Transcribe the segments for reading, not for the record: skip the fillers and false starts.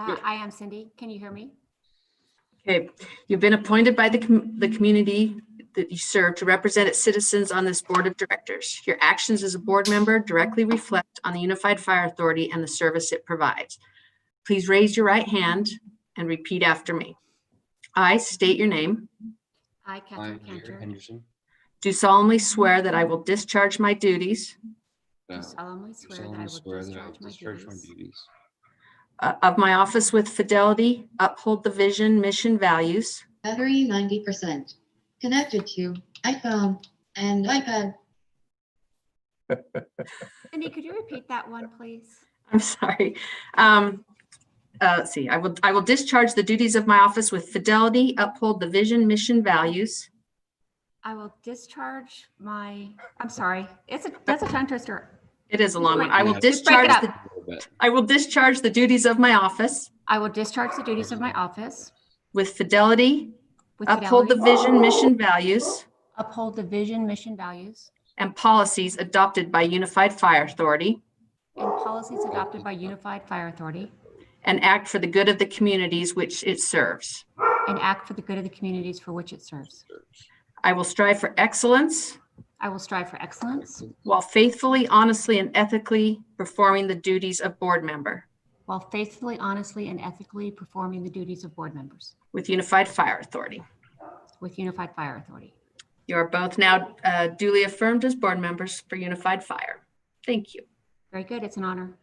I am Cindy. Can you hear me? Okay, you've been appointed by the community that you serve to represent its citizens on this board of directors. Your actions as a board member directly reflect on the Unified Fire Authority and the service it provides. Please raise your right hand and repeat after me. I state your name. I, Catherine Cantor, Henderson. Do solemnly swear that I will discharge my duties do solemnly swear that I will discharge my duties of my office with fidelity, uphold the vision, mission, values, Battery 90%. Connected to iPhone and iPad. Cindy, could you repeat that one, please? I'm sorry. Let's see. I will discharge the duties of my office with fidelity, uphold the vision, mission, values. I will discharge my, I'm sorry. That's a tongue twister. It is a long one. I will discharge the duties of my office I will discharge the duties of my office with fidelity, with uphold the fidelity, vision, mission, values, uphold the vision, mission, values, and policies adopted by Unified Fire Authority, and policies adopted by Unified Fire Authority, and act for the good of the communities which it serves. and act for the good of the communities for which it serves. I will strive for excellence I will strive for excellence while faithfully, honestly, and ethically performing the duties of board member while faithfully, honestly, and ethically performing the duties of board members with Unified Fire Authority. with Unified Fire Authority. You are both now duly affirmed as board members for Unified Fire. Thank you. Very good. It's an honor.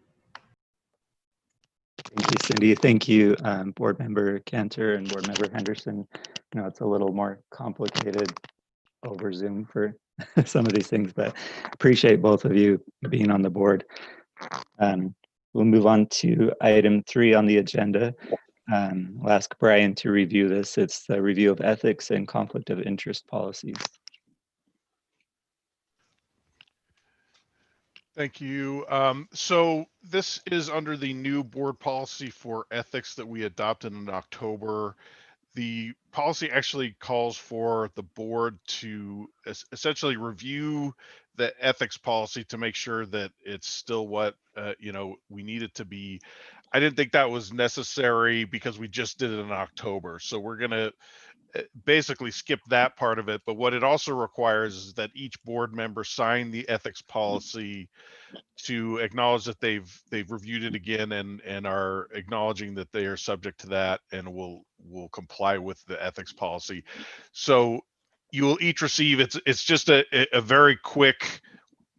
Thank you, Cindy. Thank you, Board Member Cantor and Board Member Henderson. You know, it's a little more complicated over Zoom for some of these things, but appreciate both of you being on the board. We'll move on to item 3 on the agenda. I'll ask Brian to review this. It's the review of ethics and conflict of interest policies. Thank you. So this is under the new board policy for ethics that we adopted in October. The policy actually calls for the board to essentially review the ethics policy to make sure that it's still what we need it to be. I didn't think that was necessary because we just did it in October. So we're going to basically skip that part of it. But what it also requires is that each board member sign the ethics policy to acknowledge that they've reviewed it again and are acknowledging that they are subject to that and will comply with the ethics policy. So you will each receive, it's just a very quick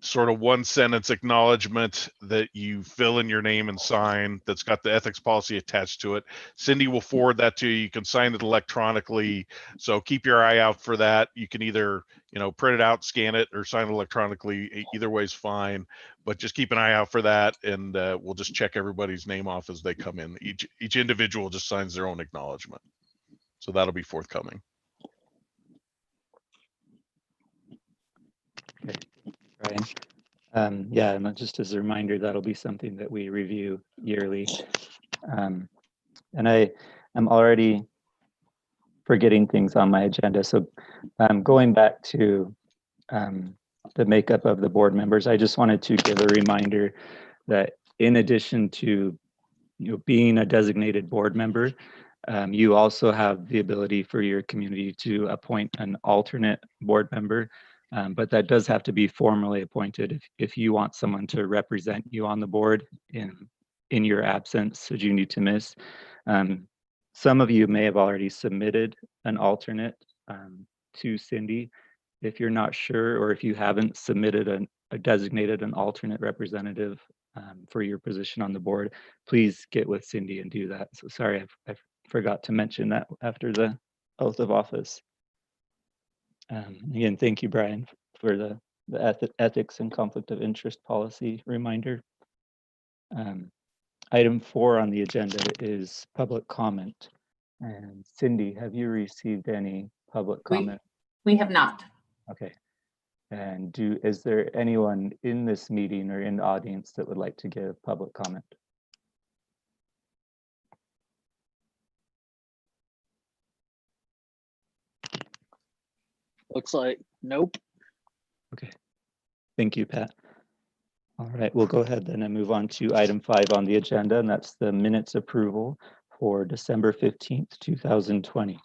sort of 1-sentence acknowledgement that you fill in your name and sign that's got the ethics policy attached to it. Cindy will forward that to you. You can sign it electronically. So keep your eye out for that. You can either, print it out, scan it, or sign it electronically. Either way is fine, but just keep an eye out for that. And we'll just check everybody's name off as they come in. Each individual just signs their own acknowledgement. So that'll be forthcoming. Okay. Brian. Yeah, and just as a reminder, that'll be something that we review yearly. And I am already forgetting things on my agenda. So going back to the makeup of the board members, I just wanted to give a reminder that in addition to being a designated board member, you also have the ability for your community to appoint an alternate board member. But that does have to be formally appointed if you want someone to represent you on the board in your absence, should you need to miss. Some of you may have already submitted an alternate to Cindy. If you're not sure, or if you haven't submitted a designated an alternate representative for your position on the board, please get with Cindy and do that. So sorry, I forgot to mention that after the oath of office. Again, thank you, Brian, for the ethics and conflict of interest policy reminder. Item 4 on the agenda is public comment. And Cindy, have you received any public comment? We have not. Okay. And is there anyone in this meeting or in the audience that would like to give public comment? Looks like nope. Okay. Thank you, Pat. All right, we'll go ahead then and move on to item 5 on the agenda, and that's the minutes approval for December 15th, 2020.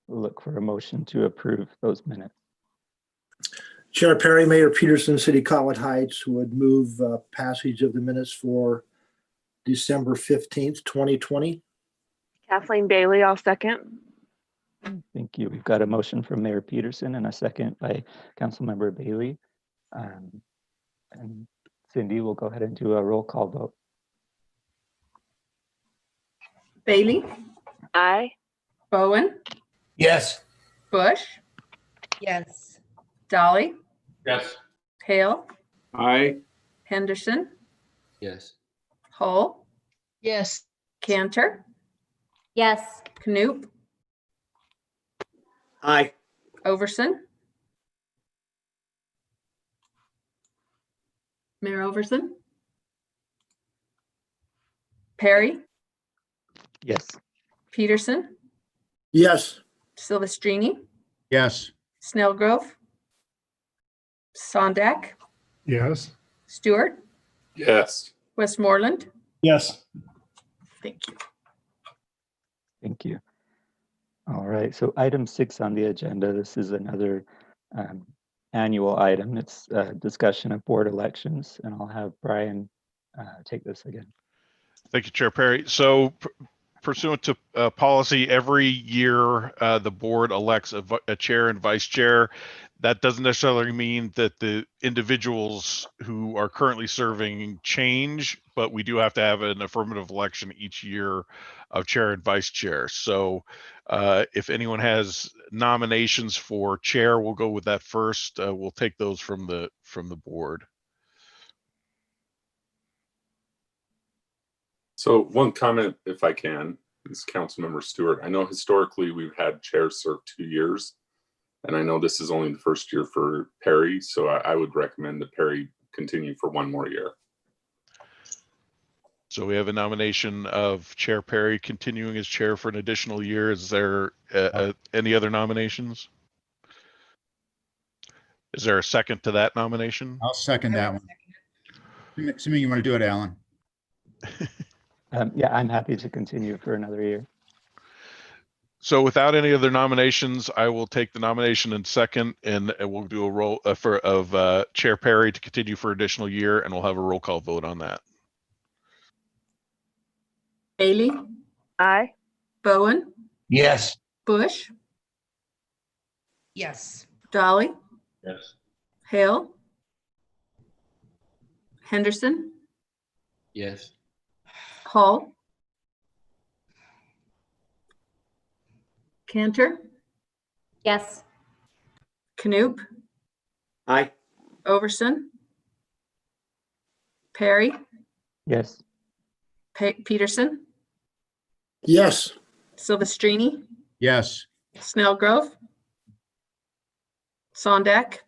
We'll look for a motion to approve those minutes. Chair Perry, Mayor Peterson, City Collet Heights would move passage of the minutes for December 15th, 2020. Kathleen Bailey, I'll second. Thank you. We've got a motion from Mayor Peterson and a second by Councilmember Bailey. And Cindy will go ahead and do a roll call vote. Bailey, Aye. Bowen, Yes. Bush, Yes. Dolly, Yes. Hale, Aye. Henderson, Yes. Hull, Yes. Cantor, Yes. Knoop, Aye. Overson. Mayor Overson. Perry, Yes. Peterson, Yes. Silvestrini, Yes. Snellgrove, Sondak, Yes. Stewart, Yes. Westmoreland. Yes. Thank you. Thank you. All right, so item 6 on the agenda, this is another annual item. It's discussion of board elections, and I'll have Brian take this again. Thank you, Chair Perry. So pursuant to policy, every year the board elects a chair and vice chair. That doesn't necessarily mean that the individuals who are currently serving change, but we do have to have an affirmative election each year of chair and vice chair. So if anyone has nominations for chair, we'll go with that first. We'll take those from the board. So one comment, if I can, is Councilmember Stewart. I know historically we've had chairs serve 2 years, and I know this is only the first year for Perry, so I would recommend that Perry continue for 1 more year. So we have a nomination of Chair Perry continuing as chair for an additional year. Is there any other nominations? Is there a second to that nomination? I'll second that one. Assuming you want to do it, Alan. Yeah, I'm happy to continue for another year. So without any other nominations, I will take the nomination in second, and we'll do a roll of Chair Perry to continue for additional year, and we'll have a roll call vote on that. Bailey, Aye. Bowen, Yes. Bush, Yes. Dolly, Yes. Hale, Henderson, Yes. Hull, Cantor, Yes. Knoop, Aye. Overson, Perry, Yes. Peterson, Yes. Silvestrini, Yes. Snellgrove, Sondak,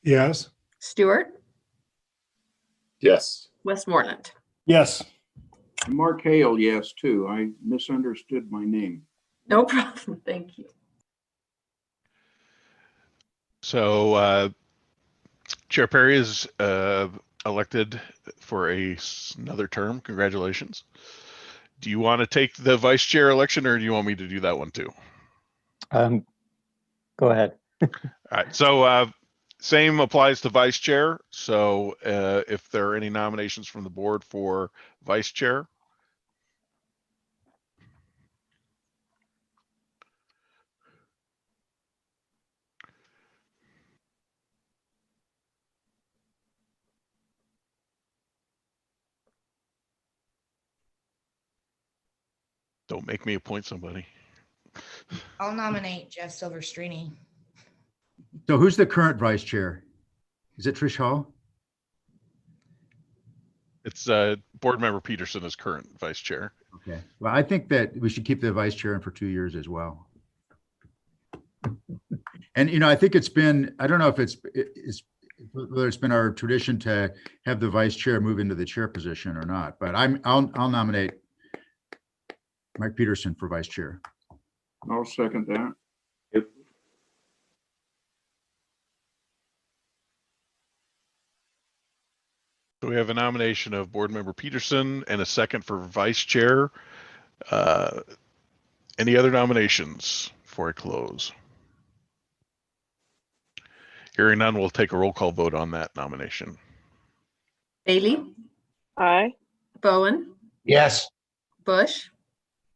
Yes. Stewart, Yes. Westmoreland. Yes. Mark Hale, yes, too. I misunderstood my name. No problem. Thank you. So Chair Perry is elected for another term. Congratulations. Do you want to take the vice chair election, or do you want me to do that one too? Go ahead. All right. So same applies to vice chair. So if there are any nominations from the board for vice chair. Don't make me appoint somebody. I'll nominate Jeff Silvestrini. So who's the current vice chair? Is it Trish Hall? It's board member Peterson is current vice chair. Okay. Well, I think that we should keep the vice chair in for 2 years as well. And, you know, I think it's been, I don't know if it's whether it's been our tradition to have the vice chair move into the chair position or not, but I'll nominate Mike Peterson for vice chair. I'll second that. So we have a nomination of Board Member Peterson and a second for Vice Chair. Any other nominations before I close? Hearing none, we'll take a roll call vote on that nomination. Bailey, Aye. Bowen, Yes. Bush,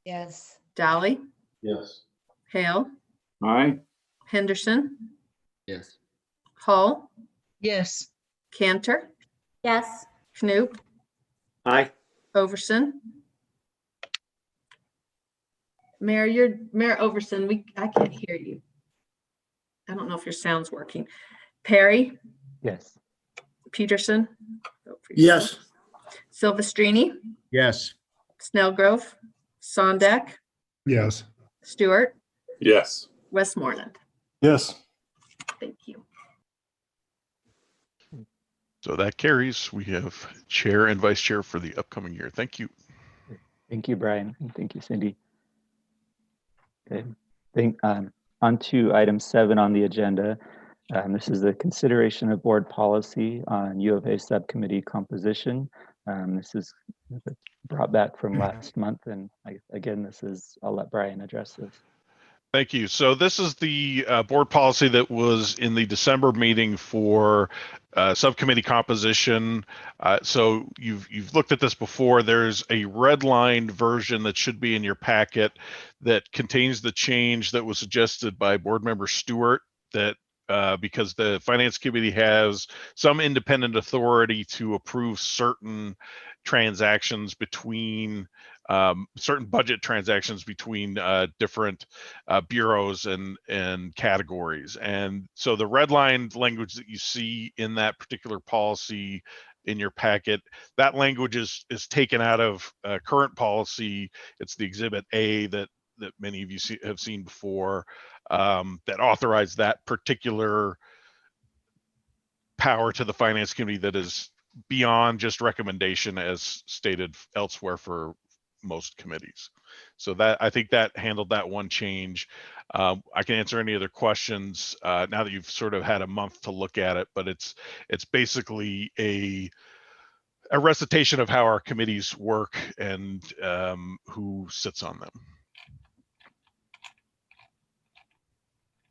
Yes. Dolly, Yes. Hale, Aye. Henderson, Yes. Hall, Yes. Cantor, Yes. Knoop, Aye. Overson. Mayor Overson, I can't hear you. I don't know if your sound's working. Perry, Yes. Peterson. Yes. Silvestrini, Yes. Snellgrove, Sondak, Yes. Stewart, Yes. Westmoreland. Yes. Thank you. So that carries. We have Chair and Vice Chair for the upcoming year. Thank you. Thank you, Brian. And thank you, Cindy. Okay. On to item 7 on the agenda. This is the consideration of board policy on UFA subcommittee composition. This is brought back from last month, and again, I'll let Brian address this. Thank you. So this is the board policy that was in the December meeting for subcommittee composition. So you've looked at this before. There's a redlined version that should be in your packet that contains the change that was suggested by Board Member Stewart, that because the Finance Committee has some independent authority to approve certain transactions between certain budget transactions between different bureaus and categories. And so the redlined language that you see in that particular policy in your packet, that language is taken out of current policy. It's the Exhibit A that many of you have seen before, that authorized that particular power to the Finance Committee that is beyond just recommendation as stated elsewhere for most committees. So that, I think that handled that one change. I can answer any other questions now that you've sort of had a month to look at it, but it's basically a recitation of how our committees work and who sits on them.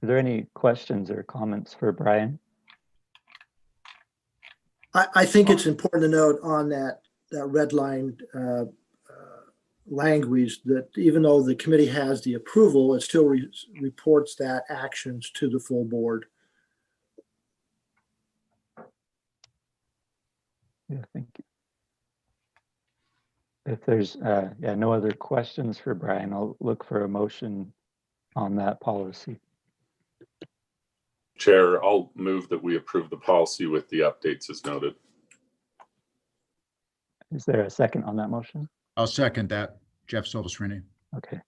Are there any questions or comments for Brian? I think it's important to note on that redlined language that even though the committee has the approval, it still reports that actions to the full board. Yeah, thank you. If there's no other questions for Brian, I'll look for a motion on that policy. Chair, I'll move that we approve the policy with the updates as noted. Is there a second on that motion? I'll second that. Jeff Silvestrini. Okay.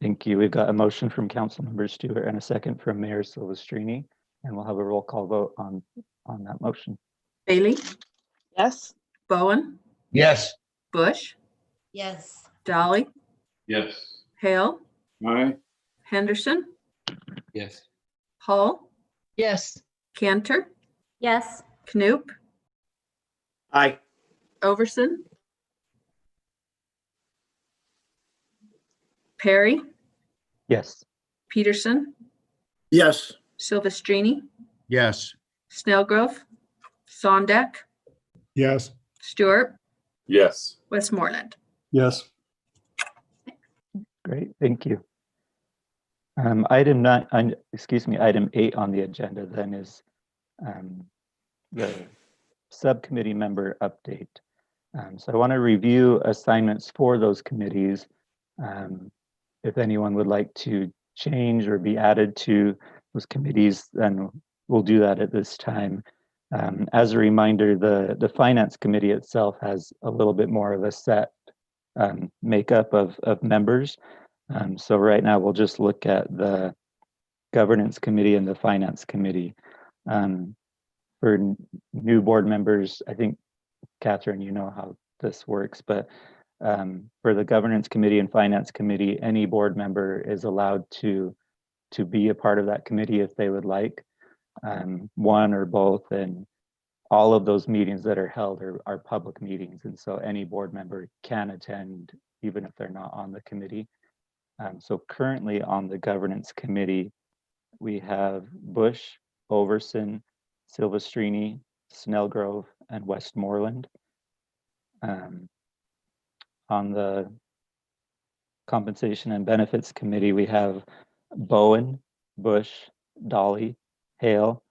Thank you. We've got a motion from Councilmember Stewart and a second from Mayor Silvestrini, and we'll have a roll call vote on that motion. Bailey, Yes. Bowen, Yes. Bush, Yes. Dolly, Yes. Hale, Aye. Henderson, Yes. Hall, Yes. Cantor, Yes. Knoop, Aye. Overson, Perry, Yes. Peterson, Yes. Silvestrini, Yes. Snellgrove, Sondak, Yes. Stewart, Yes. Westmoreland. Yes. Great, thank you. Item 8 on the agenda then is the subcommittee member update. So I want to review assignments for those committees. If anyone would like to change or be added to those committees, then we'll do that at this time. As a reminder, the Finance Committee itself has a little bit more of a set makeup of members. So right now we'll just look at the Governance Committee and the Finance Committee. For new board members, I think, Catherine, you know how this works, but for the Governance Committee and Finance Committee, any board member is allowed to be a part of that committee if they would like, one or both. And all of those meetings that are held are public meetings. And so any board member can attend even if they're not on the committee. So currently on the governance committee, we have Bush, Overson, Silvestrini, Snellgrove, and Westmoreland. On the Compensation and Benefits Committee, we have Bowen, Bush, Dolly, Hale,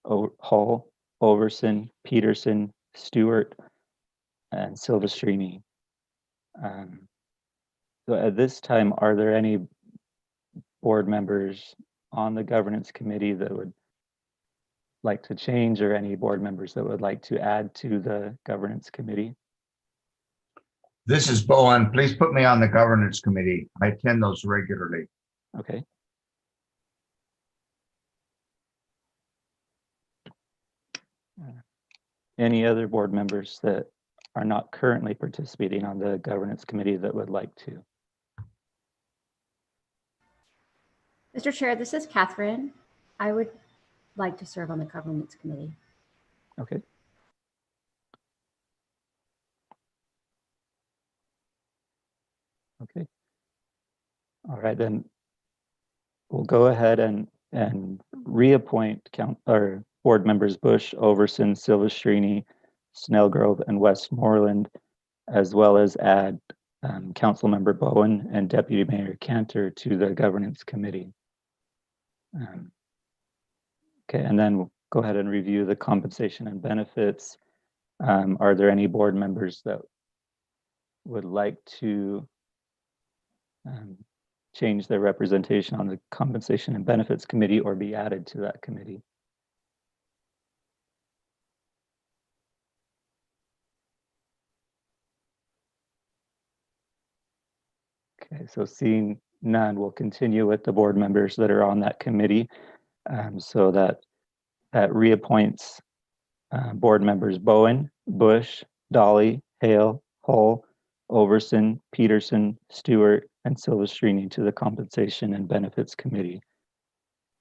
Hull, Overson, Peterson, Stewart, and Silvestrini. So at this time, are there any board members on the governance committee that would like to change, or any board members that would like to add to the governance committee? This is Bowen. Please put me on the governance committee. I attend those regularly. Okay. Any other board members that are not currently participating on the governance committee that would like to? Mr. Chair, this is Catherine. I would like to serve on the governance committee. Okay. Okay. All right, then we'll go ahead and reappoint board members Bush, Overson, Silvestrini, Snellgrove, and Westmoreland, as well as add Council Member Bowen and Deputy Mayor Cantor to the governance committee. Okay, and then we'll go ahead and review the compensation and benefits. Are there any board members that would like to change their representation on the Compensation and Benefits Committee or be added to that committee? Okay, so seeing none, we'll continue with the board members that are on that committee. So that reappoints board members Bowen, Bush, Dolly, Hale, Hull, Overson, Peterson, Stewart, and Silvestrini to the Compensation and Benefits Committee.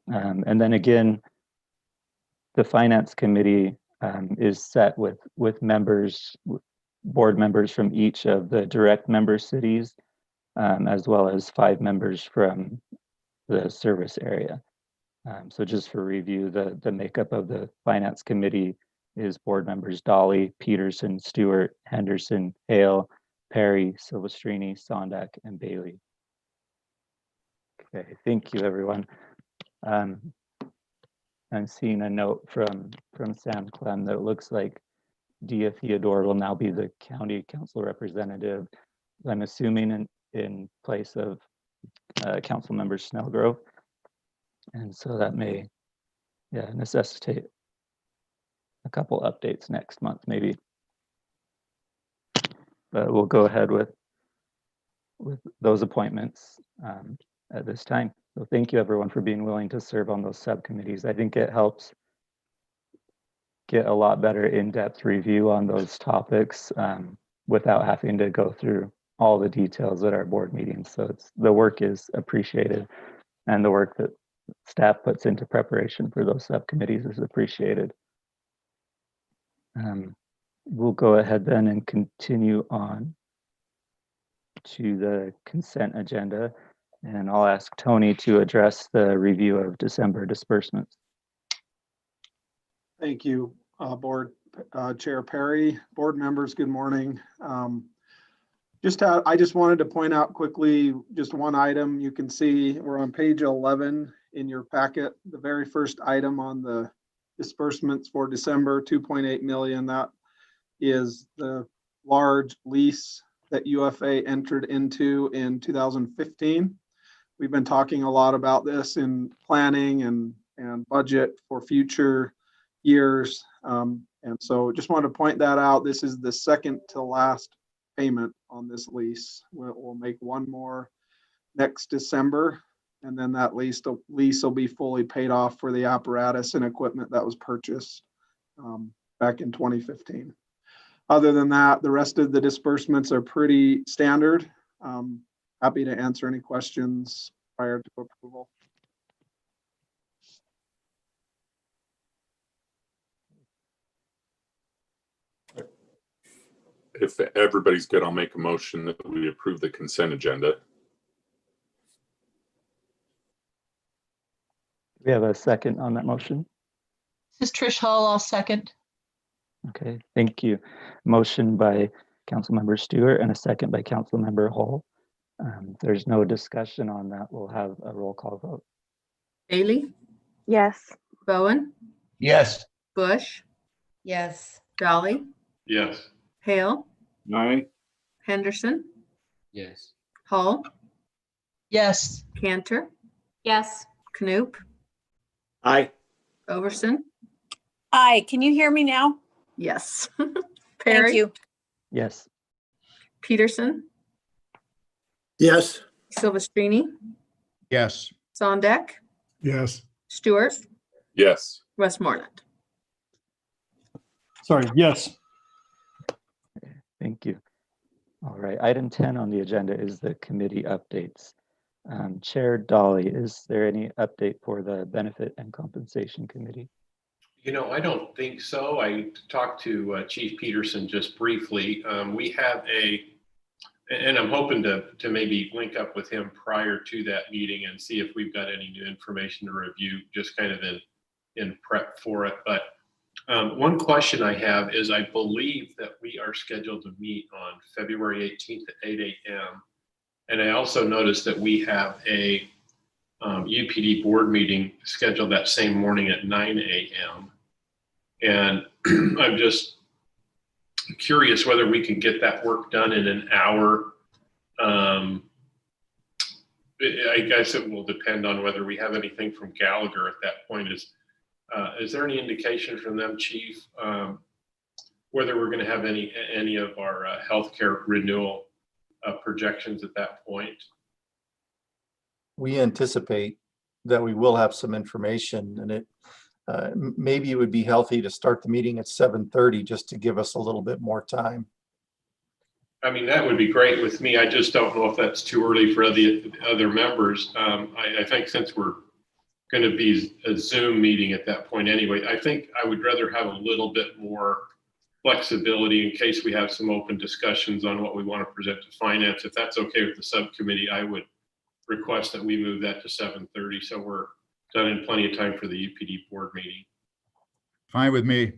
And then again, the Finance Committee is set with members, board members from each of the direct member cities, as well as 5 members from the service area. So just for review, the makeup of the Finance Committee is board members Dolly, Peterson, Stewart, Henderson, Hale, Perry, Silvestrini, Sondak, and Bailey. Okay, thank you, everyone. I'm seeing a note from Sam Clem that it looks like Dia Theodore will now be the county council representative. I'm assuming in place of council member Snellgrove. And so that may necessitate a couple updates next month, maybe. But we'll go ahead with those appointments at this time. So thank you, everyone, for being willing to serve on those subcommittees. I think it helps get a lot better in-depth review on those topics without having to go through all the details at our board meetings. So the work is appreciated, and the work that staff puts into preparation for those subcommittees is appreciated. We'll go ahead then and continue on to the consent agenda, and I'll ask Tony to address the review of December disbursements. Thank you, Board Chair Perry, board members, good morning. I just wanted to point out quickly just one item. You can see we're on page 11 in your packet. The very first item on the disbursements for December, 2.8 million. That is the large lease that UFA entered into in 2015. We've been talking a lot about this in planning and budget for future years. And so just wanted to point that out. This is the second to last payment on this lease. We'll make one more next December, and then that lease will be fully paid off for the apparatus and equipment that was purchased back in 2015. Other than that, the rest of the disbursements are pretty standard. Happy to answer any questions prior to approval. if everybody's good, I'll make a motion that we approve the consent agenda. We have a second on that motion. This is Trish Hall. I'll second. Okay, thank you. Motion by Councilmember Stewart and a second by Councilmember Hall. There's no discussion on that. We'll have a roll call vote. Bailey, Yes. Bowen, Yes. Bush, Yes. Dolly, Yes. Hale, Aye. Henderson, Yes. Hall, Yes. Cantor, Yes. Knoop, Aye. Overson. Aye, can you hear me now? Yes. Thank Perry, you. Yes. Peterson, Yes. Silvestrini, Yes. Sondeck, Yes. Stewart, Yes. Westmoreland. Sorry, yes. Thank you. All right, item 10 on the agenda is the committee updates. Chair Dolly, is there any update for the Benefit and Compensation Committee? You know, I don't think so. I talked to Chief Peterson just briefly. We have and I'm hoping to maybe link up with him prior to that meeting and see if we've got any new information to review, just kind of in prep for it. But one question I have is, I believe that we are scheduled to meet on February 18th at 8 a.m. And I also noticed that we have a UPD board meeting scheduled that same morning at 9 a.m. And I'm just curious whether we can get that work done in an hour. I guess it will depend on whether we have anything from Gallagher at that point. Is there any indication from them, Chief, whether we're going to have any of our healthcare renewal projections at that point? We anticipate that we will have some information, and it maybe it would be healthy to start the meeting at 7:30 just to give us a little bit more time. I mean, that would be great with me. I just don't know if that's too early for other members. I think since we're going to be a Zoom meeting at that point anyway, I think I would rather have a little bit more flexibility in case we have some open discussions on what we want to present to finance. If that's okay with the subcommittee, I would request that we move that to 7:30 so we're done in plenty of time for the UPD board meeting. Fine with me.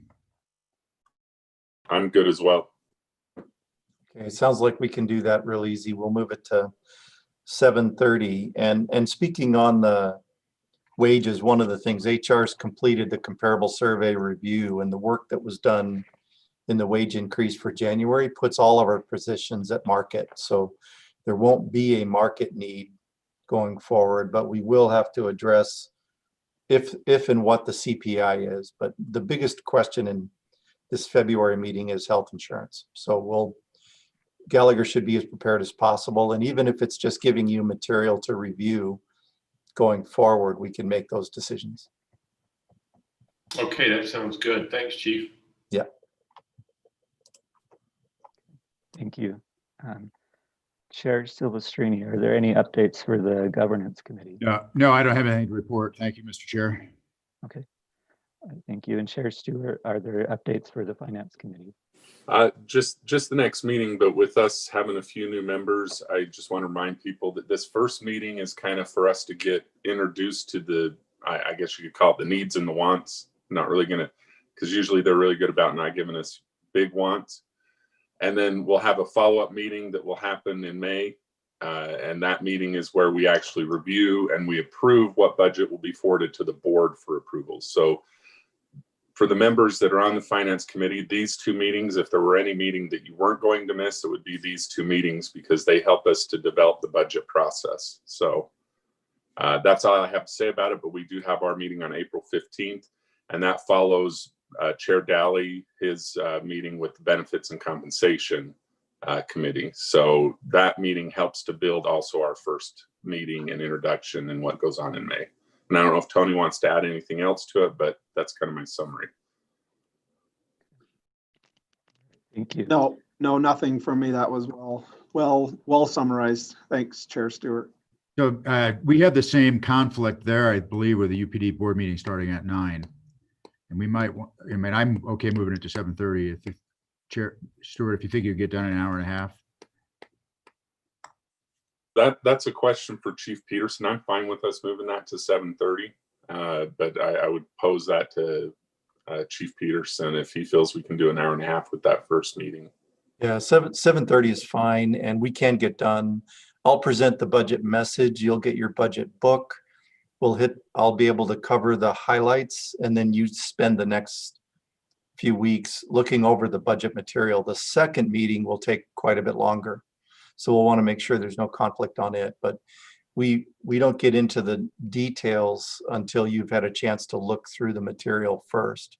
I'm good as well. Okay, it sounds like we can do that real easy. We'll move it to 7:30. And speaking on the wages, one of the things, HR's completed the comparable survey review, and the work that was done in the wage increase for January puts all of our positions at market. So there won't be a market need going forward, but we will have to address if and what the CPI is. But the biggest question in this February meeting is health insurance. So Gallagher should be as prepared as possible. And even if it's just giving you material to review going forward, we can make those decisions. Okay, that sounds good. Thanks, Chief. Yeah. Thank you. Chair Silvestrini, are there any updates for the Governance Committee? No, I don't have anything to report. Thank you, Mr. Chair. Okay. Thank you. And Chair Stewart, are there updates for the Finance Committee? Just the next meeting, but with us having a few new members, I just want to remind people that this first meeting is kind of for us to get introduced to the, I guess you could call it the needs and the wants. Not really going to, because usually they're really good about not giving us big wants. And then we'll have a follow-up meeting that will happen in May. And that meeting is where we actually review and we approve what budget will be forwarded to the board for approval. So for the members that are on the Finance Committee, these two meetings, if there were any meeting that you weren't going to miss, it would be these two meetings because they help us to develop the budget process. So that's all I have to say about it, but we do have our meeting on April 15th, and that follows Chair Daly, his meeting with the Benefits and Compensation Committee. So that meeting helps to build also our first meeting and introduction and what goes on in May. And I don't know if Tony wants to add anything else to it, but that's kind of my summary. Thank you. No, nothing from me. That was well summarized. Thanks, Chair Stewart. So we have the same conflict there, I believe, with the UPD board meeting starting at 9. And we might, I'm okay moving it to 7:30 if Chair Stewart, if you think you'd get done in an hour and a half. That's a question for Chief Peterson. I'm fine with us moving that to 7:30. But I would pose that to Chief Peterson if he feels we can do an hour and a half with that first meeting. Yeah, 7:30 is fine, and we can get done. I'll present the budget message. You'll get your budget book. I'll be able to cover the highlights, and then you spend the next few weeks looking over the budget material. The second meeting will take quite a bit longer. So we'll want to make sure there's no conflict on it, but we don't get into the details until you've had a chance to look through the material first.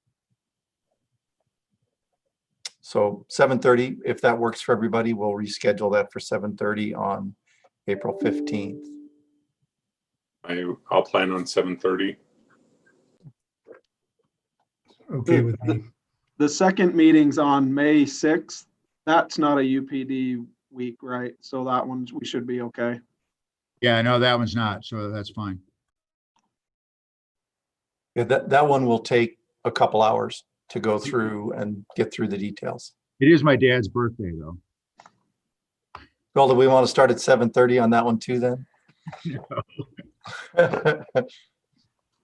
So 7:30, if that works for everybody, we'll reschedule that for 7:30 on April 15th. I'll plan on 7:30. Okay with me. The second meeting's on May 6th. That's not a UPD week, right? So that one, we should be okay. Yeah, no, that one's not, so that's fine. Yeah, that one will take a couple hours to go through and get through the details. It is my dad's birthday, though. Well, do we want to start at 7:30 on that one too then?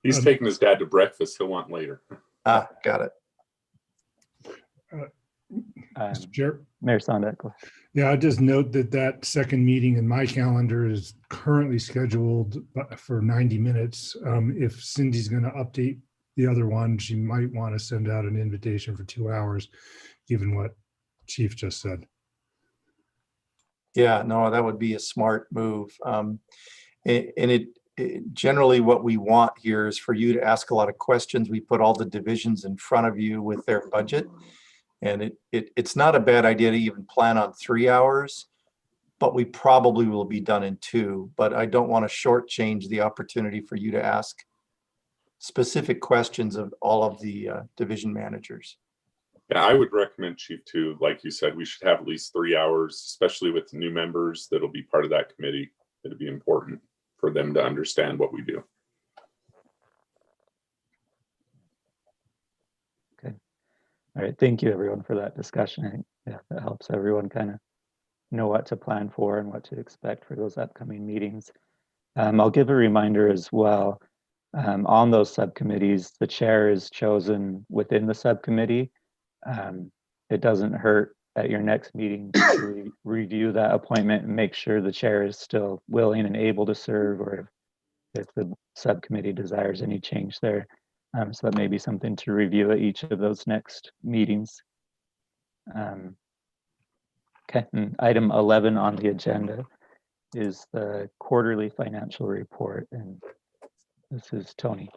He's taking his dad to breakfast. He'll want later. Ah, got it. Mr. Chair. Mayor Sondak. Yeah, I just note that second meeting in my calendar is currently scheduled for 90 minutes. If Cindy's going to update the other one, she might want to send out an invitation for 2 hours, given what Chief just said. Yeah, no, that would be a smart move. Generally what we want here is for you to ask a lot of questions. We put all the divisions in front of you with their budget. And it's not a bad idea to even plan on 3 hours, but we probably will be done in 2. But I don't want to shortchange the opportunity for you to ask specific questions of all of the division managers. Yeah, I would recommend, Chief, too. Like you said, we should have at least 3 hours, especially with the new members that'll be part of that committee. It'll be important for them to understand what we do. All right, thank you everyone for that discussion. I think that helps everyone kind of know what to plan for and what to expect for those upcoming meetings. I'll give a reminder as well. On those subcommittees, the chair is chosen within the subcommittee. It doesn't hurt at your next meeting to review that appointment and make sure the chair is still willing and able to serve, or if the subcommittee desires any change there. So that may be something to review at each of those next meetings. Okay, and item 11 on the agenda is the quarterly financial report, and this is Tony.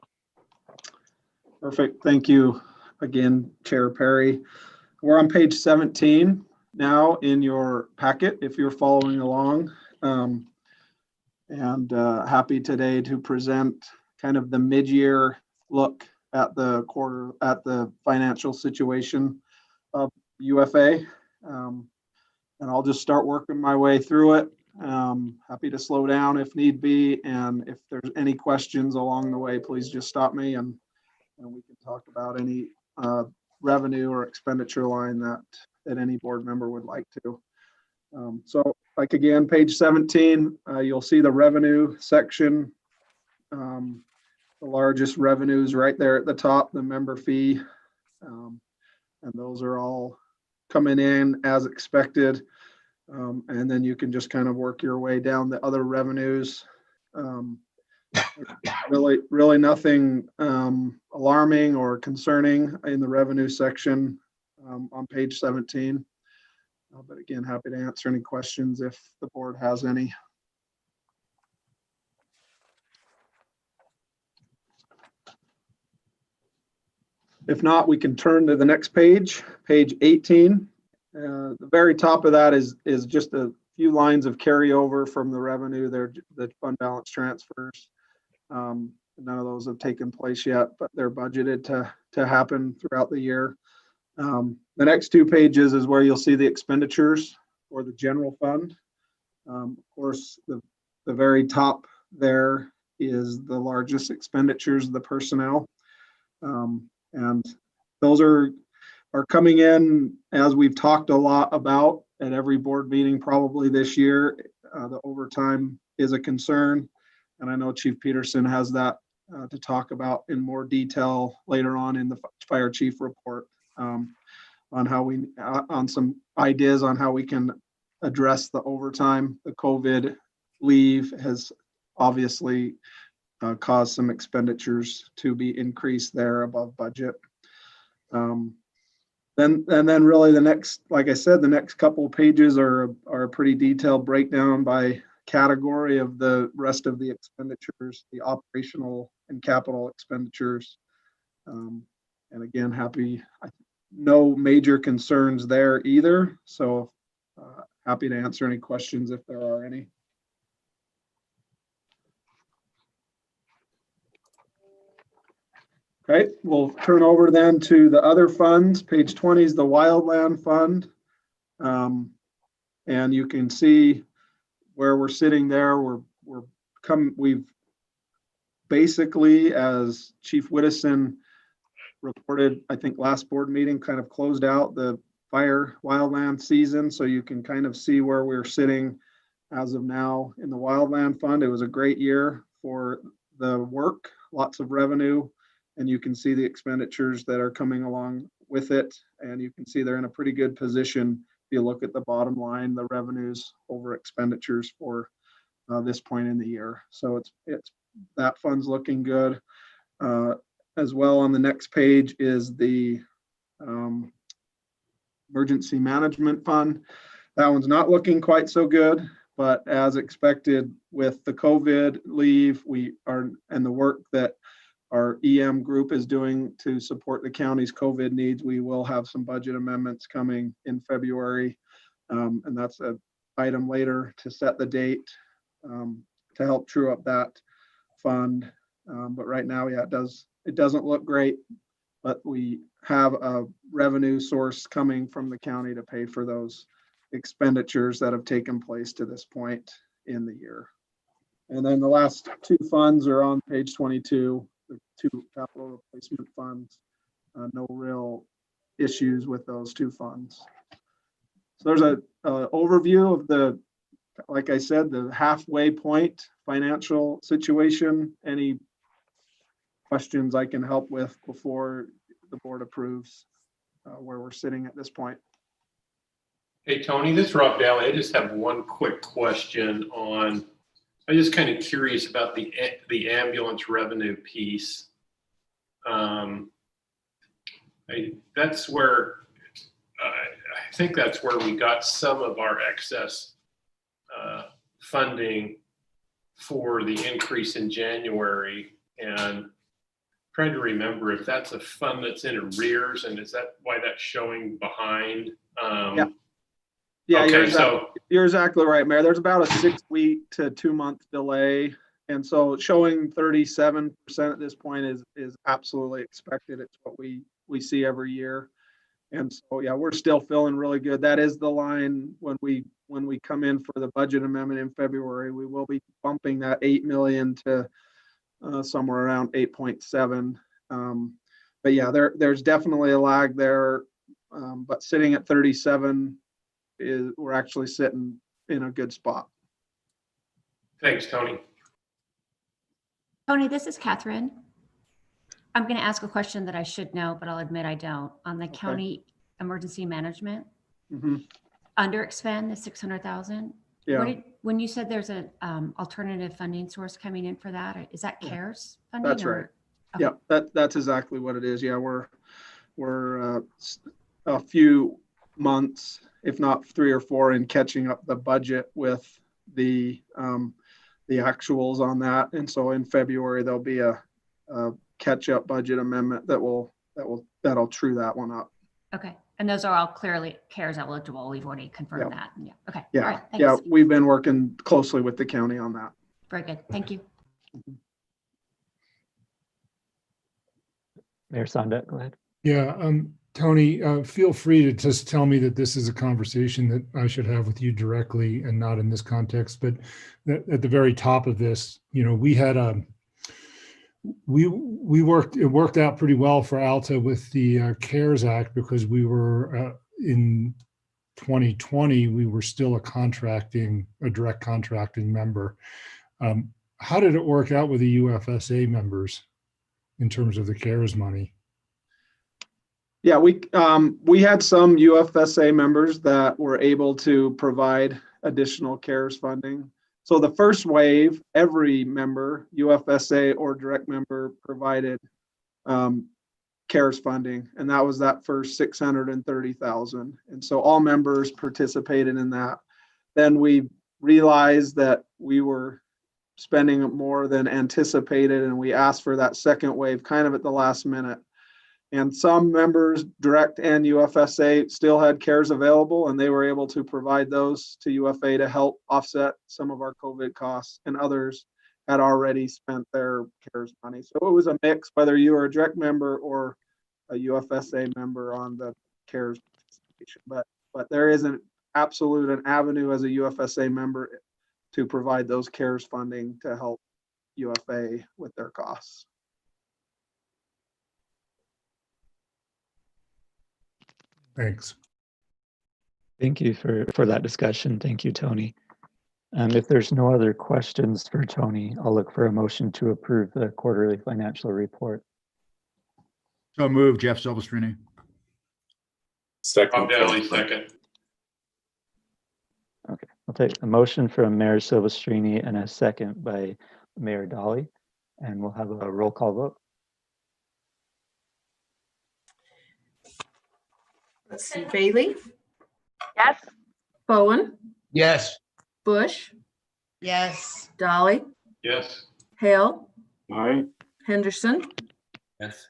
Perfect. Thank you again, Chair Perry. We're on page 17 now in your packet, if you're following along. Happy today to present kind of the mid-year look at the financial situation of UFA. And I'll just start working my way through it. Happy to slow down if need be. And if there's any questions along the way, please just stop me and we can talk about any revenue or expenditure line that any board member would like to. So like again, page 17, you'll see the revenue section. The largest revenues right there at the top, the member fee. And those are all coming in as expected. And then you can just kind of work your way down the other revenues. Really nothing alarming or concerning in the revenue section on page 17. But again, happy to answer any questions if the board has any. If not, we can turn to the next page, page 18. The very top of that is just a few lines of carryover from the revenue there, the fund balance transfers. None of those have taken place yet, but they're budgeted to happen throughout the year. The next 2 pages is where you'll see the expenditures for the general fund. Of course, the very top there is the largest expenditures, the personnel. And those are are coming in, as we've talked a lot about at every board meeting probably this year. The overtime is a concern, and I know Chief Peterson has that to talk about in more detail later on in the fire chief report, on how we on some ideas on how we can address the overtime. The COVID leave has obviously caused some expenditures to be increased there above budget. Then really the next, like I said, the next couple of pages are a pretty detailed breakdown by category of the rest of the expenditures, the operational and capital expenditures. And again, no major concerns there either. So happy to answer any questions if there are any. Okay, we'll turn over then to the other funds. Page 20 is the Wildland Fund. And you can see where we're sitting there. We've basically, as Chief Whittison reported, I think last board meeting, kind of closed out the fire wildland season. So you can kind of see where we're sitting as of now in the Wildland Fund. It was a great year for the work, lots of revenue. And you can see the expenditures that are coming along with it. And you can see they're in a pretty good position. If you look at the bottom line, the revenues over expenditures for this point in the year. So it's that fund's looking good. As well, on the next page is the Emergency Management Fund. That one's not looking quite so good, but as expected with the COVID leave, and the work that our EM group is doing to support the county's COVID needs, we will have some budget amendments coming in February. And that's an item later to set the date to help true up that fund. But right now, yeah, it doesn't look great, but we have a revenue source coming from the county to pay for those expenditures that have taken place to this point in the year. And then the last two funds are on page 22. The two capital replacement funds, no real issues with those two funds. So there's a overview of the, like I said, the halfway point financial situation. Any questions I can help with before the board approves where we're sitting at this point? Hey, Tony, this is Rob Daly. I just have one quick question on, I'm just kind of curious about the ambulance revenue piece. That's where, I think that's where we got some of our excess funding for the increase in January. And trying to remember if that's a fund that's in arrears, and is that why that's showing behind? Yeah, okay, you're exactly right, Mayor. There's about a 6-week to 2-month delay. And so showing 37% at this point is absolutely expected. It's what we see every year. And so, yeah, we're still feeling really good. That is the line when we come in for the budget amendment in February, we will be bumping that 8 million to somewhere around 8.7. But yeah, there's definitely a lag there. But sitting at 37 we're actually sitting in a good spot. Thanks, Tony. Tony, this is Catherine. I'm going to ask a question that I should know, but I'll admit I don't. On the county emergency management, under expend the 600,000. Yeah. When you said there's an alternative funding source coming in for that, is that CARES funding? That's right. Okay. Yeah, that's exactly what it is. Yeah, we're a few months, if not 3 or 4, in catching up the budget with the actuals on that. And so in February there'll be a catch-up budget amendment that'll true that one up. Okay, and those are all clearly CARES eligible. We've already confirmed that. Yeah. Okay. Yeah. All right, thanks. Yeah. We've been working closely with the county on that. Very good. Thank you. Mayor Sonda, go ahead. Yeah, Tony, feel free to just tell me that this is a conversation that I should have with you directly and not in this context. But at the very top of this, we had it worked out pretty well for Alta with the CARES Act, because we were in 2020, we were still a direct contracting member. How did it work out with the UFSA members in terms of the CARES money? Yeah, we had some UFSA members that were able to provide additional CARES funding. So the first wave, every member, UFSA or direct member, provided CARES funding, and that was that first 630,000. And so all members participated in that. Then we realized that we were spending more than anticipated, and we asked for that second wave kind of at the last minute. And some members, direct and UFSA, still had CARES available, and they were able to provide those to UFA to help offset some of our COVID costs, and others had already spent their CARES money. So it was a mix, whether you were a direct member or a UFSA member on the CARES participation. But there is an avenue as a UFSA member to provide those CARES funding to help UFA with their costs. Thanks. Thank you for that discussion. Thank you, Tony. If there's no other questions for Tony, I'll look for a motion to approve the quarterly financial report. So move, Jeff Silvestrini. Second. Bob Dowling, second. Okay, I'll take a motion from Mayor Silvestrini and a second by Mayor Dolly, and we'll have a roll call vote. Let's see, Bailey, Yes. Bowen, Yes. Bush, Yes. Dolly, Yes. Hale, Aye. Henderson, Yes.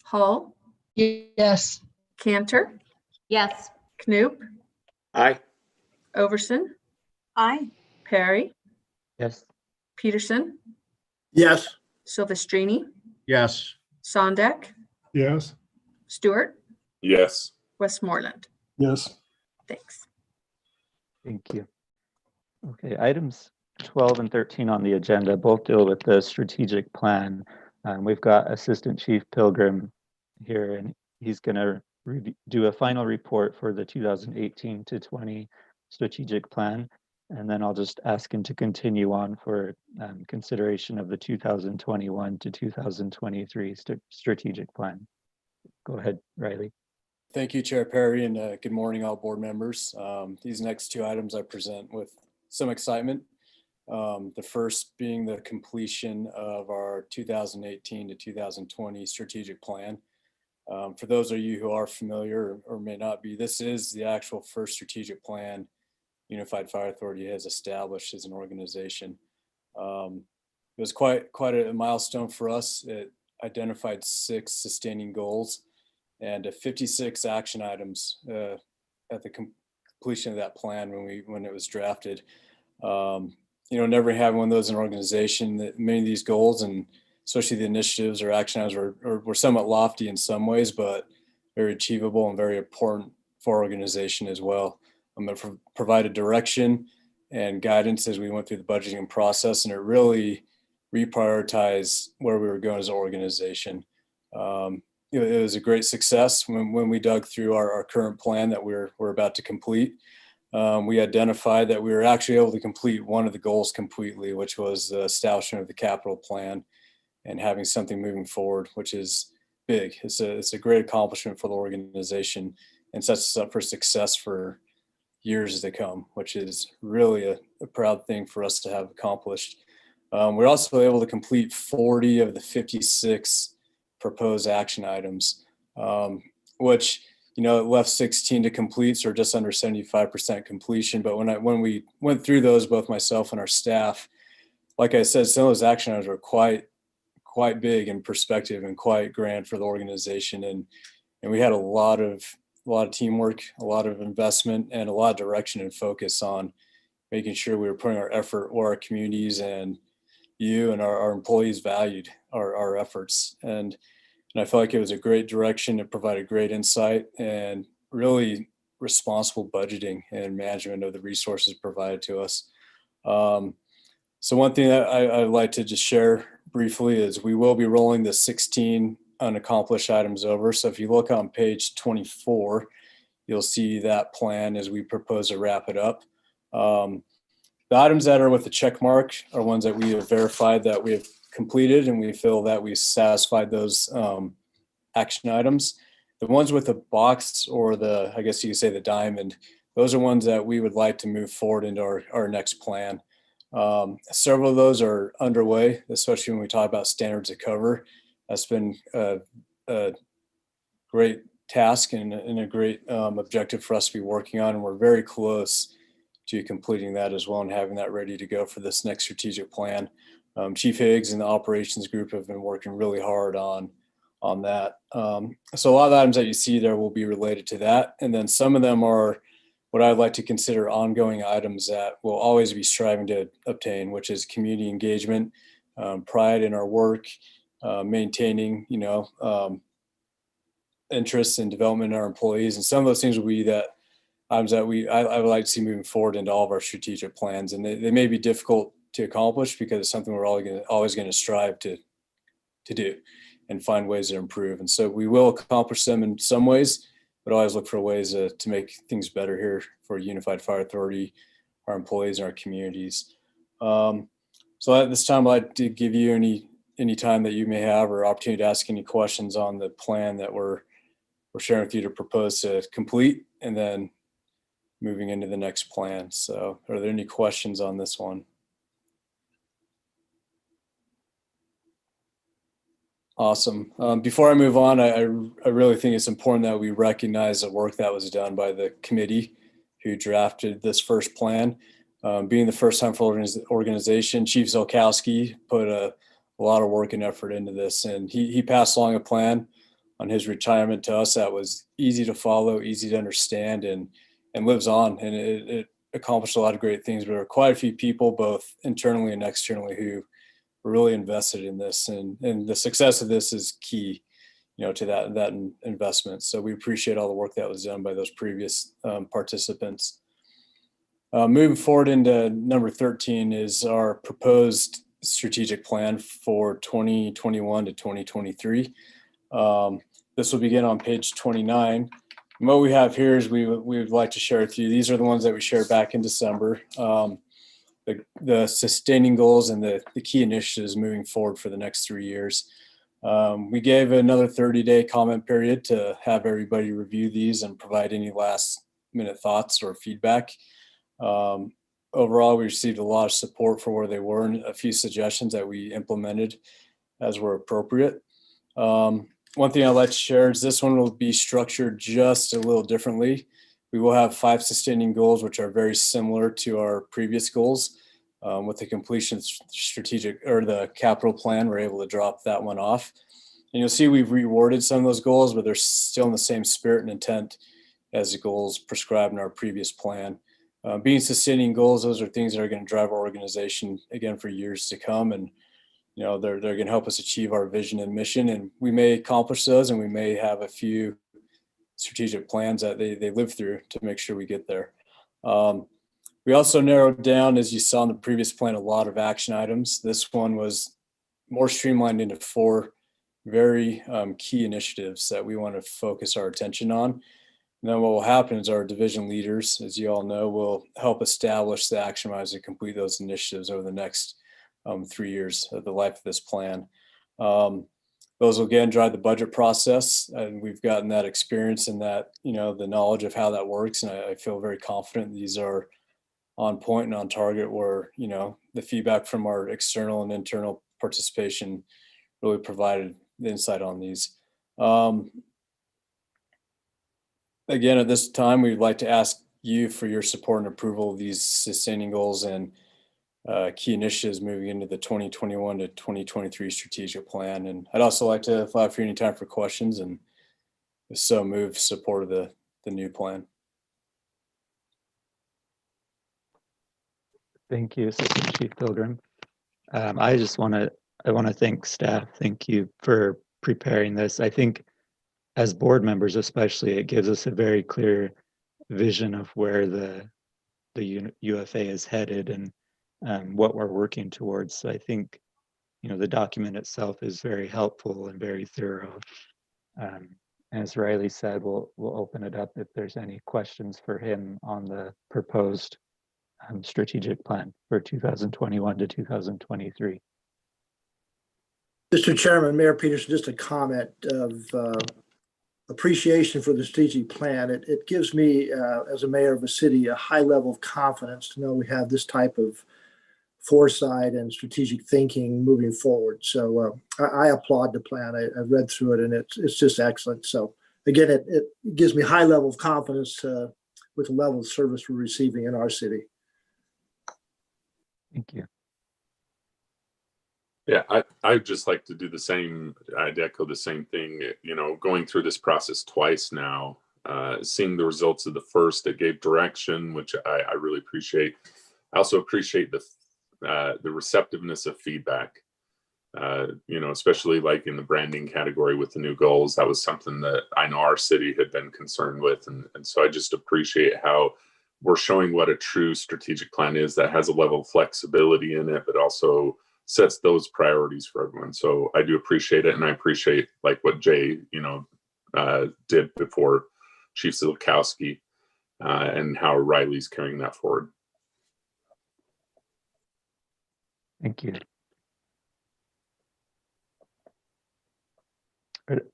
Hall, Yes. Cantor, Yes. Knoop, Aye. Overson, Aye. Perry, Yes. Peterson, Yes. Silvestrini, Yes. Sondak, Yes. Stewart, Yes. Westmoreland. Yes. Thanks. Thank you. Okay, items 12 and 13 on the agenda both deal with the strategic plan. We've got Assistant Chief Pilgrim here, and he's going to do a final report for the 2018 to 20 strategic plan. And then I'll just ask him to continue on for consideration of the 2021 to 2023 strategic plan. Go ahead, Riley. Thank you, Chair Perry, and good morning, all board members. These next two items I present with some excitement. The first being the completion of our 2018 to 2020 strategic plan. For those of you who are familiar or may not be, this is the actual first strategic plan Unified Fire Authority has established as an organization. It was quite a milestone for us. It identified 6 sustaining goals and 56 action items at the completion of that plan when it was drafted. Never having one of those in an organization, that many of these goals, and especially the initiatives or action items, were somewhat lofty in some ways, but very achievable and very important for our organization as well. It provided direction and guidance as we went through the budgeting process, and it really reprioritized where we were going as an organization. It was a great success when we dug through our current plan that we're about to complete. We identified that we were actually able to complete one of the goals completely, which was the establishment of the capital plan and having something moving forward, which is big. It's a great accomplishment for the organization and sets us up for success for years to come, which is really a proud thing for us to have accomplished. We're also able to complete 40 of the 56 proposed action items, which, it left 16 to complete, so we're just under 75% completion. But when we went through those, both myself and our staff, like I said, some of those action items were quite big in perspective and quite grand for the organization, and we had a lot of teamwork, a lot of investment, and a lot of direction and focus on making sure we were putting our effort where our communities and you and our employees valued our efforts. And I felt like it was a great direction. It provided great insight and really responsible budgeting and management of the resources provided to us. So one thing that I'd like to just share briefly is we will be rolling the 16 unaccomplished items over. So if you look on page 24, you'll see that plan as we propose to wrap it up. The items that are with the check mark are ones that we have verified that we have completed, and we feel that we satisfied those action items. The ones with the box, or the, I guess you could say the diamond, those are ones that we would like to move forward into our next plan. Several of those are underway, especially when we talk about standards of cover. That's been a great task and a great objective for us to be working on, and we're very close to completing that as well and having that ready to go for this next strategic plan. Chief Higgs and the operations group have been working really hard on that. So a lot of the items that you see there will be related to that. And then some of them are what I'd like to consider ongoing items that we'll always be striving to obtain, which is community engagement, pride in our work, maintaining, interest and development in our employees. And some of those things will be that items that I would like to see moving forward into all of our strategic plans. And they may be difficult to accomplish because it's something we're always going to strive to do and find ways to improve. And so we will accomplish them in some ways, but always look for ways to make things better here for Unified Fire Authority, our employees, and our communities. So at this time, I'd like to give you any time that you may have or opportunity to ask any questions on the plan that we're sharing with you to propose to complete, and then moving into the next plan. So are there any questions on this one? Awesome. Before I move on, I really think it's important that we recognize the work that was done by the committee who drafted this first plan. Being the first time for organization, Chief Zelkowski put a lot of work and effort into this, and he passed along a plan on his retirement to us that was easy to follow, easy to understand, and lives on, and it accomplished a lot of great things. But there are quite a few people, both internally and externally, who were really invested in this, and the success of this is key, to that investment. So we appreciate all the work that was done by those previous participants. Moving forward into number 13 is our proposed strategic plan for 2021 to 2023. This will begin on page 29. And what we have here is we would like to share with you. These are the ones that we shared back in December. The sustaining goals and the key initiatives moving forward for the next 3 years. We gave another 30-day comment period to have everybody review these and provide any last minute thoughts or feedback. Overall, we received a lot of support for where they were and a few suggestions that we implemented as were appropriate. One thing I'd like to share is this one will be structured just a little differently. We will have 5 sustaining goals, which are very similar to our previous goals. With the completion strategic or the capital plan, we're able to drop that one off. And you'll see we've reworded some of those goals, but they're still in the same spirit and intent as the goals prescribed in our previous plan. Being sustaining goals, those are things that are going to drive our organization again for years to come. And they're going to help us achieve our vision and mission. And we may accomplish those, and we may have a few strategic plans that they live through to make sure we get there. We also narrowed down, as you saw in the previous plan, a lot of action items. This one was more streamlined into 4 very key initiatives that we want to focus our attention on. And then what will happen is our division leaders, as you all know, will help establish the action items and complete those initiatives over the next 3 years of the life of this plan. Those will again drive the budget process, and we've gotten that experience and that, the knowledge of how that works. And I feel very confident these are on point and on target, where, the feedback from our external and internal participation really provided the insight on these. Again, at this time, we'd like to ask you for your support and approval of these sustaining goals and key initiatives moving into the 2021 to 2023 strategic plan. And I'd also like to allow for any time for questions, and if so, move support of the new plan. Thank you, Assistant Chief Pilgrim. I want to thank staff. Thank you for preparing this. I think as board members, especially, it gives us a very clear vision of where the UFA is headed and what we're working towards. So I think the document itself is very helpful and very thorough. As Riley said, we'll open it up if there's any questions for him on the proposed strategic plan for 2021 to 2023. Mr. Chairman, Mayor Peterson, just a comment of appreciation for the strategic plan. It gives me, as a mayor of a city, a high level of confidence to know we have this type of foresight and strategic thinking moving forward. So I applaud the plan. I read through it and it's just excellent. So again, it gives me high level of confidence with the level of service we're receiving in our city. Thank you. Yeah, I'd just like to do the same. I'd echo the same thing. Going through this process twice now, seeing the results of the first, it gave direction, which I really appreciate. I also appreciate the receptiveness of feedback. Especially like in the branding category with the new goals, that was something that I know our city had been concerned with, and so I just appreciate how we're showing what a true strategic plan is that has a level of flexibility in it, but also sets those priorities for everyone. So I do appreciate it, and I appreciate like what Jay, did before Chief Zilkowski, and how Riley's carrying that forward. Thank you.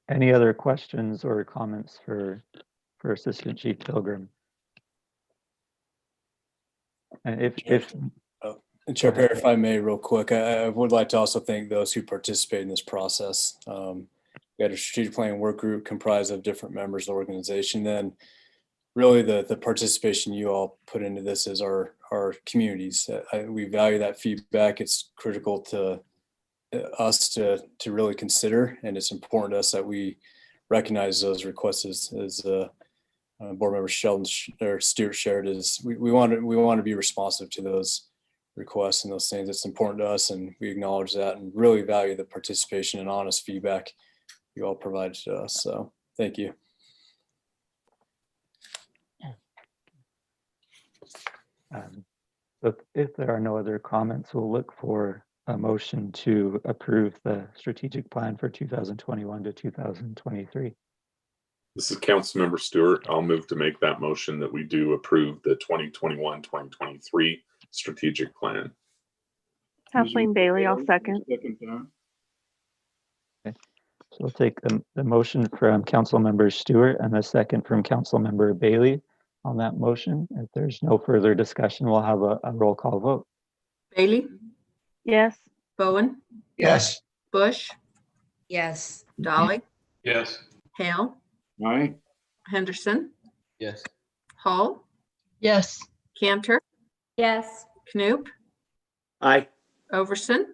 Any other questions or comments for Assistant Chief Pilgrim? And And Chair Perry, if I may, real quick, I would like to also thank those who participate in this process. We had a strategic planning work group comprised of different members of the organization. Then really the participation you all put into this is our communities. We value that feedback. It's critical to us to really consider, and it's important to us that we recognize those requests as Board Member Sheldon or Stewart shared. Is we want to be responsive to those requests and those things. It's important to us, and we acknowledge that and really value the participation and honest feedback you all provided to us. So thank you. So if there are no other comments, we'll look for a motion to approve the strategic plan for 2021 to 2023. This is Councilmember Stewart. I'll move to make that motion that we do approve the 2021-2023 strategic plan. Kathleen Bailey, I'll second. Second that. Okay. So we'll take the motion from Councilmember Stewart and the second from Councilmember Bailey on that motion. If there's no further discussion, we'll have a roll call vote. Bailey? Yes. Bowen? Yes. Bush? Yes. Dolly? Yes. Hale? Aye. Henderson? Yes. Hall? Yes. Cantor? Yes. Knoop? Aye. Overson?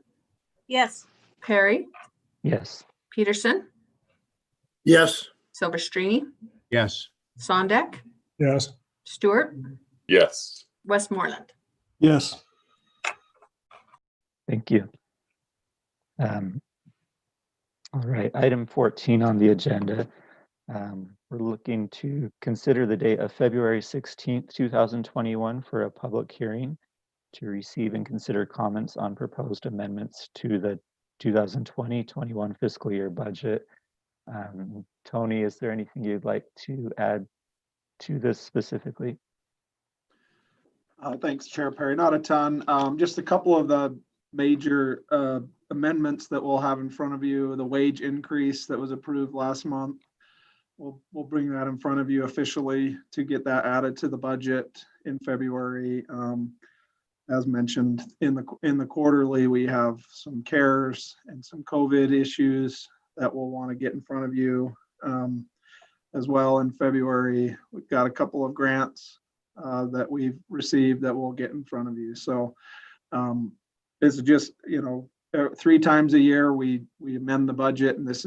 Yes. Perry? Yes. Peterson? Yes. Silverstream? Yes. Yes. Sondeck? Stewart? Yes. Westmoreland? Yes. Thank you. All right, item 14 on the agenda. We're looking to consider the date of February 16th, 2021 for a public hearing to receive and consider comments on proposed amendments to the 2020-21 fiscal year budget. Tony, is there anything you'd like to add to this specifically? Thanks, Chair Perry. Not a ton, just a couple of the major amendments that we'll have in front of you. The wage increase that was approved last month. We'll bring that in front of you officially to get that added to the budget in February. As mentioned in the quarterly, we have some CARES and some COVID issues that we'll want to get in front of you as well in February. We've got a couple of grants that we've received that we'll get in front of you. So this is just, 3 times a year we amend the budget, and this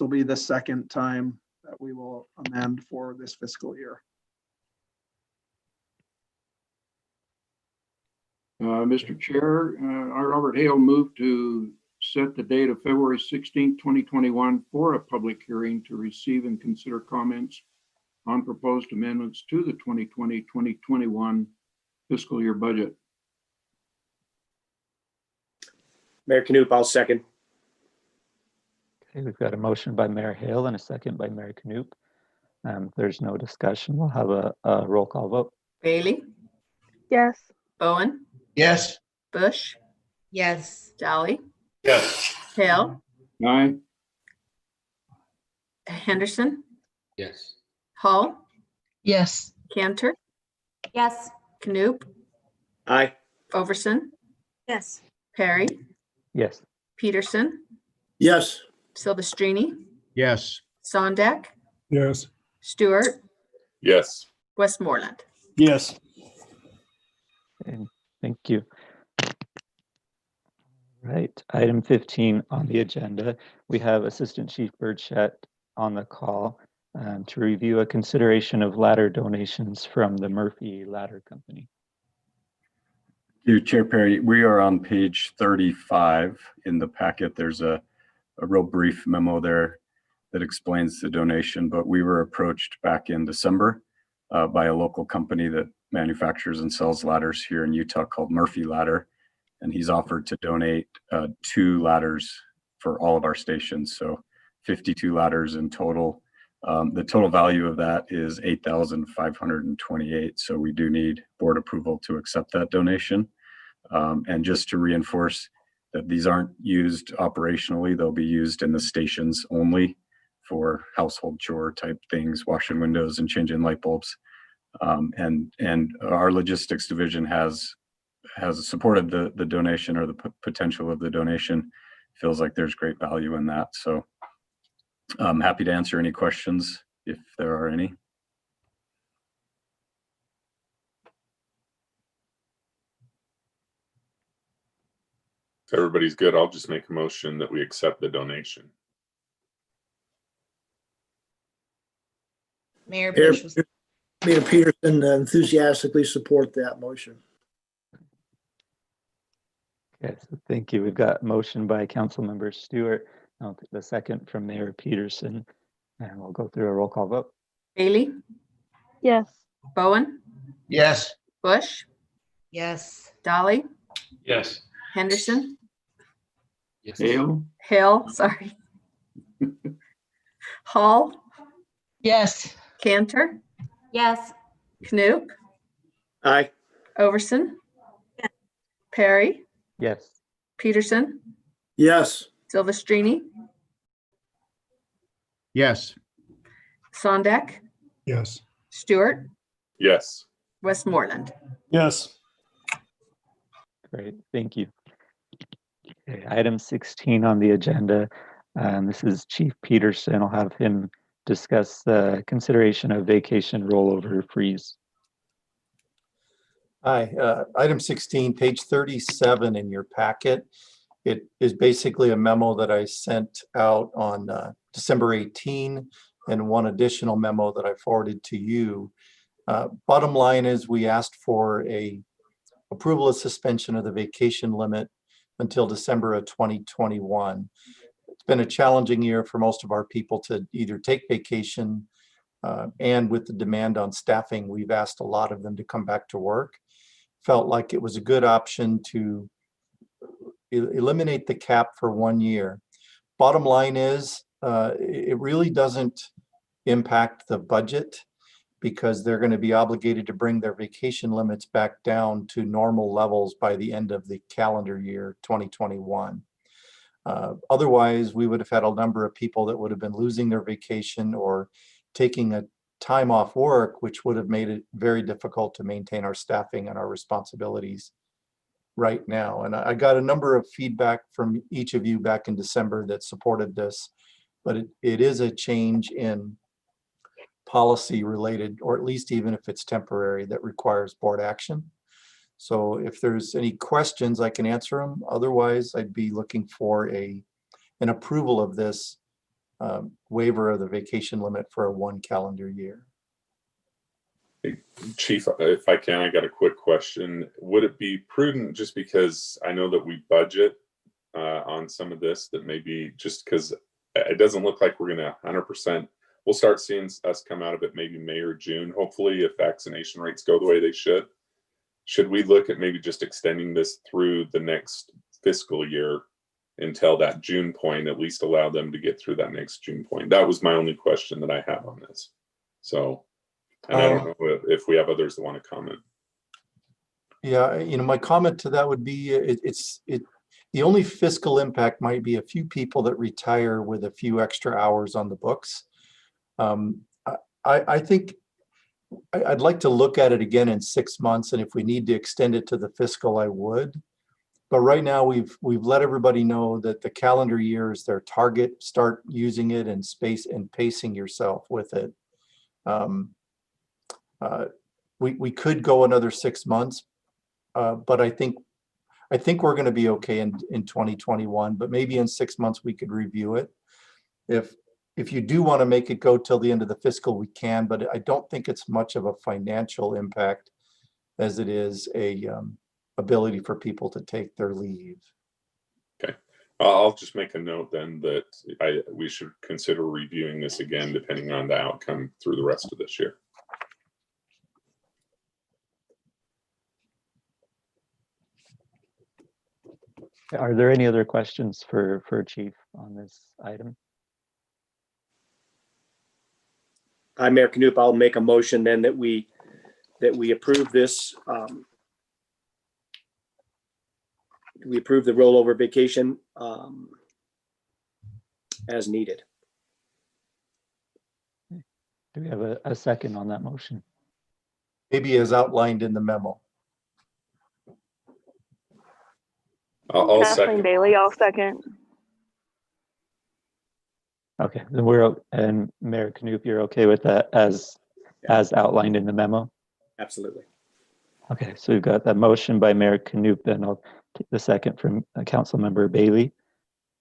will be the second time that we will amend for this fiscal year. Mr. Chair, I, Robert Hale, move to set the date of February 16th, 2021 for a public hearing to receive and consider comments on proposed amendments to the 2020-2021 fiscal year budget. Mayor Knoop, I'll second. Okay, we've got a motion by Mayor Hale and a second by Mayor Knoop. There's no discussion. We'll have a roll call vote. Bailey, Yes. Bowen, Yes. Bush, Yes. Dolly, Yes. Hale, Aye. Henderson, Yes. Hall, Yes. Cantor, Yes. Knoop, Aye. Overson, Yes. Perry, Yes. Peterson, Yes. Silvestrini, Yes. Sondak, Yes. Stewart, Yes. Westmoreland. Yes. And thank you. Right, item 15 on the agenda, we have Assistant Chief Burchett on the call to review a consideration of ladder donations from the Murphy Ladder Company. Thank you, Chair Perry. We are on page 35 in the packet. There's a real brief memo there that explains the donation, but we were approached back in December by a local company that manufactures and sells ladders here in Utah called Murphy Ladder. And he's offered to donate 2 ladders for all of our stations. So 52 ladders in total. The total value of that is $8,528. So we do need board approval to accept that donation. And just to reinforce that these aren't used operationally, they'll be used in the stations only for household chore type things, washing windows and changing light bulbs. And our logistics division has supported the donation or the potential of the donation. Feels like there's great value in that. So I'm happy to answer any questions if there are any. If everybody's good, I'll just make a motion that we accept the donation. Mayor Bush was Mayor Peterson enthusiastically support that motion. Okay, so thank you. We've got a motion by Councilmember Stewart. I'll take the second from Mayor Peterson, and we'll go through a roll call vote. Bailey, Yes. Bowen, Yes. Bush, yes. Dolly, Yes. Henderson, Yes. Hale, sorry. Hall, Yes. Cantor, Yes. Knoop, Aye. Overson, Perry, Yes. Peterson, Yes. Silvestrini, Yes. Sondak, Yes. Stewart, Yes. Westmoreland. Yes. Great, thank you. Okay, item 16 on the agenda. This is Chief Peterson. I'll have him discuss the consideration of vacation rollover freeze. Hi, item 16, page 37 in your packet. It is basically a memo that I sent out on December 18 and one additional memo that I forwarded to you. Bottom line is we asked for a approval of suspension of the vacation limit until December of 2021. It's been a challenging year for most of our people to either take vacation and with the demand on staffing, we've asked a lot of them to come back to work. Felt like it was a good option to eliminate the cap for 1 year. Bottom line is it really doesn't impact the budget because they're going to be obligated to bring their vacation limits back down to normal levels by the end of the calendar year 2021. Otherwise, we would have had a number of people that would have been losing their vacation or taking a time off work, which would have made it very difficult to maintain our staffing and our responsibilities right now. And I got a number of feedback from each of you back in December that supported this, but it is a change in policy related, or at least even if it's temporary, that requires board action. So if there's any questions, I can answer them. Otherwise, I'd be looking for an approval of this waiver of the vacation limit for a 1 calendar year. Hey, Chief, if I can, I got a quick question. Would it be prudent, just because I know that we budget on some of this, that maybe just because it doesn't look like we're going to 100%, we'll start seeing us come out of it maybe May or June, hopefully, if vaccination rates go the way they should. Should we look at maybe just extending this through the next fiscal year until that June point, at least allow them to get through that next June point. That was my only question that I have on this. So, and I don't know if we have others that want to comment. Yeah, my comment to that would be the only fiscal impact might be a few people that retire with a few extra hours on the books. I think I'd like to look at it again in 6 months, and if we need to extend it to the fiscal, I would. But right now, we've let everybody know that the calendar year is their target. Start using it and space and pacing yourself with it. We could go another 6 months, but I think we're going to be okay in 2021. But maybe in 6 months we could review it. If you do want to make it go till the end of the fiscal, we can. But I don't think it's much of a financial impact as it is a ability for people to take their leave. Okay, I'll just make a note then that we should consider reviewing this again depending on the outcome through the rest of this year. Are there any other questions for Chief on this item? Hi, Mayor Knoop. I'll make a motion then that we approve this. We approve the rollover vacation as needed. Do we have a second on that motion? Maybe as outlined in the memo. I'll Kathleen second. Bailey, I'll second. Okay, then and Mayor Knoop, you're okay with that as outlined in the memo? Absolutely. Okay, so we've got that motion by Mayor Knoop, and I'll take the second from Councilmember Bailey.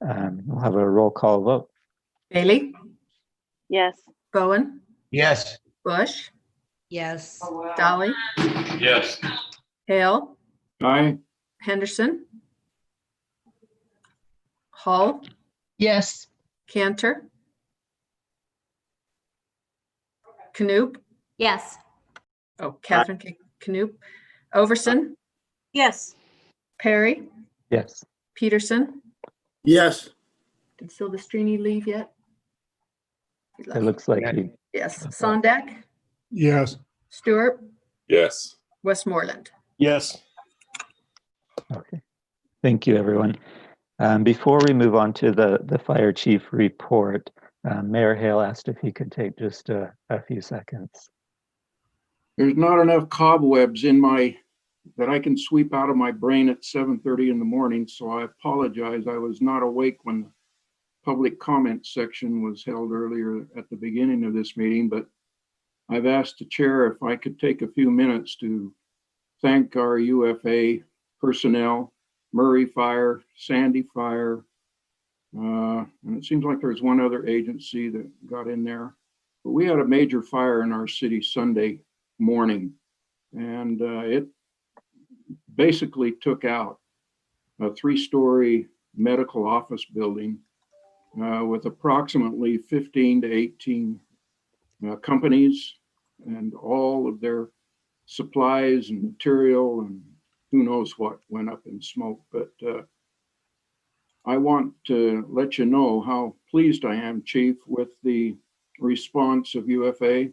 We'll have a roll call vote. Bailey, Yes. Bowen, Yes. Bush, Yes. Dolly, Yes. Hale, Aye. Henderson, Hall, Yes. Cantor, Knoop. Yes. Oh, Catherine Knoop, Overson, Yes. Perry, Yes. Peterson. Yes. Did Silvestrini leave yet? He It left. looks like he, Yes. Sondak, Yes. Stewart, Yes. Westmoreland. Yes. okay. Thank you, everyone. Before we move on to the fire chief report, Mayor Hale asked if he could take just a few seconds. There's not enough cobwebs in that I can sweep out of my brain at 7:30 in the morning, so I apologize. I was not awake when the public comment section was held earlier at the beginning of this meeting, but I've asked the chair if I could take a few minutes to thank our UFA personnel, Murray Fire, Sandy Fire, and it seems like there's one other agency that got in there. But we had a major fire in our city Sunday morning, and it basically took out a 3-story medical office building with approximately 15 to 18 companies, and all of their supplies and material and who knows what went up in smoke. But I want to let you know how pleased I am, Chief, with the response of UFA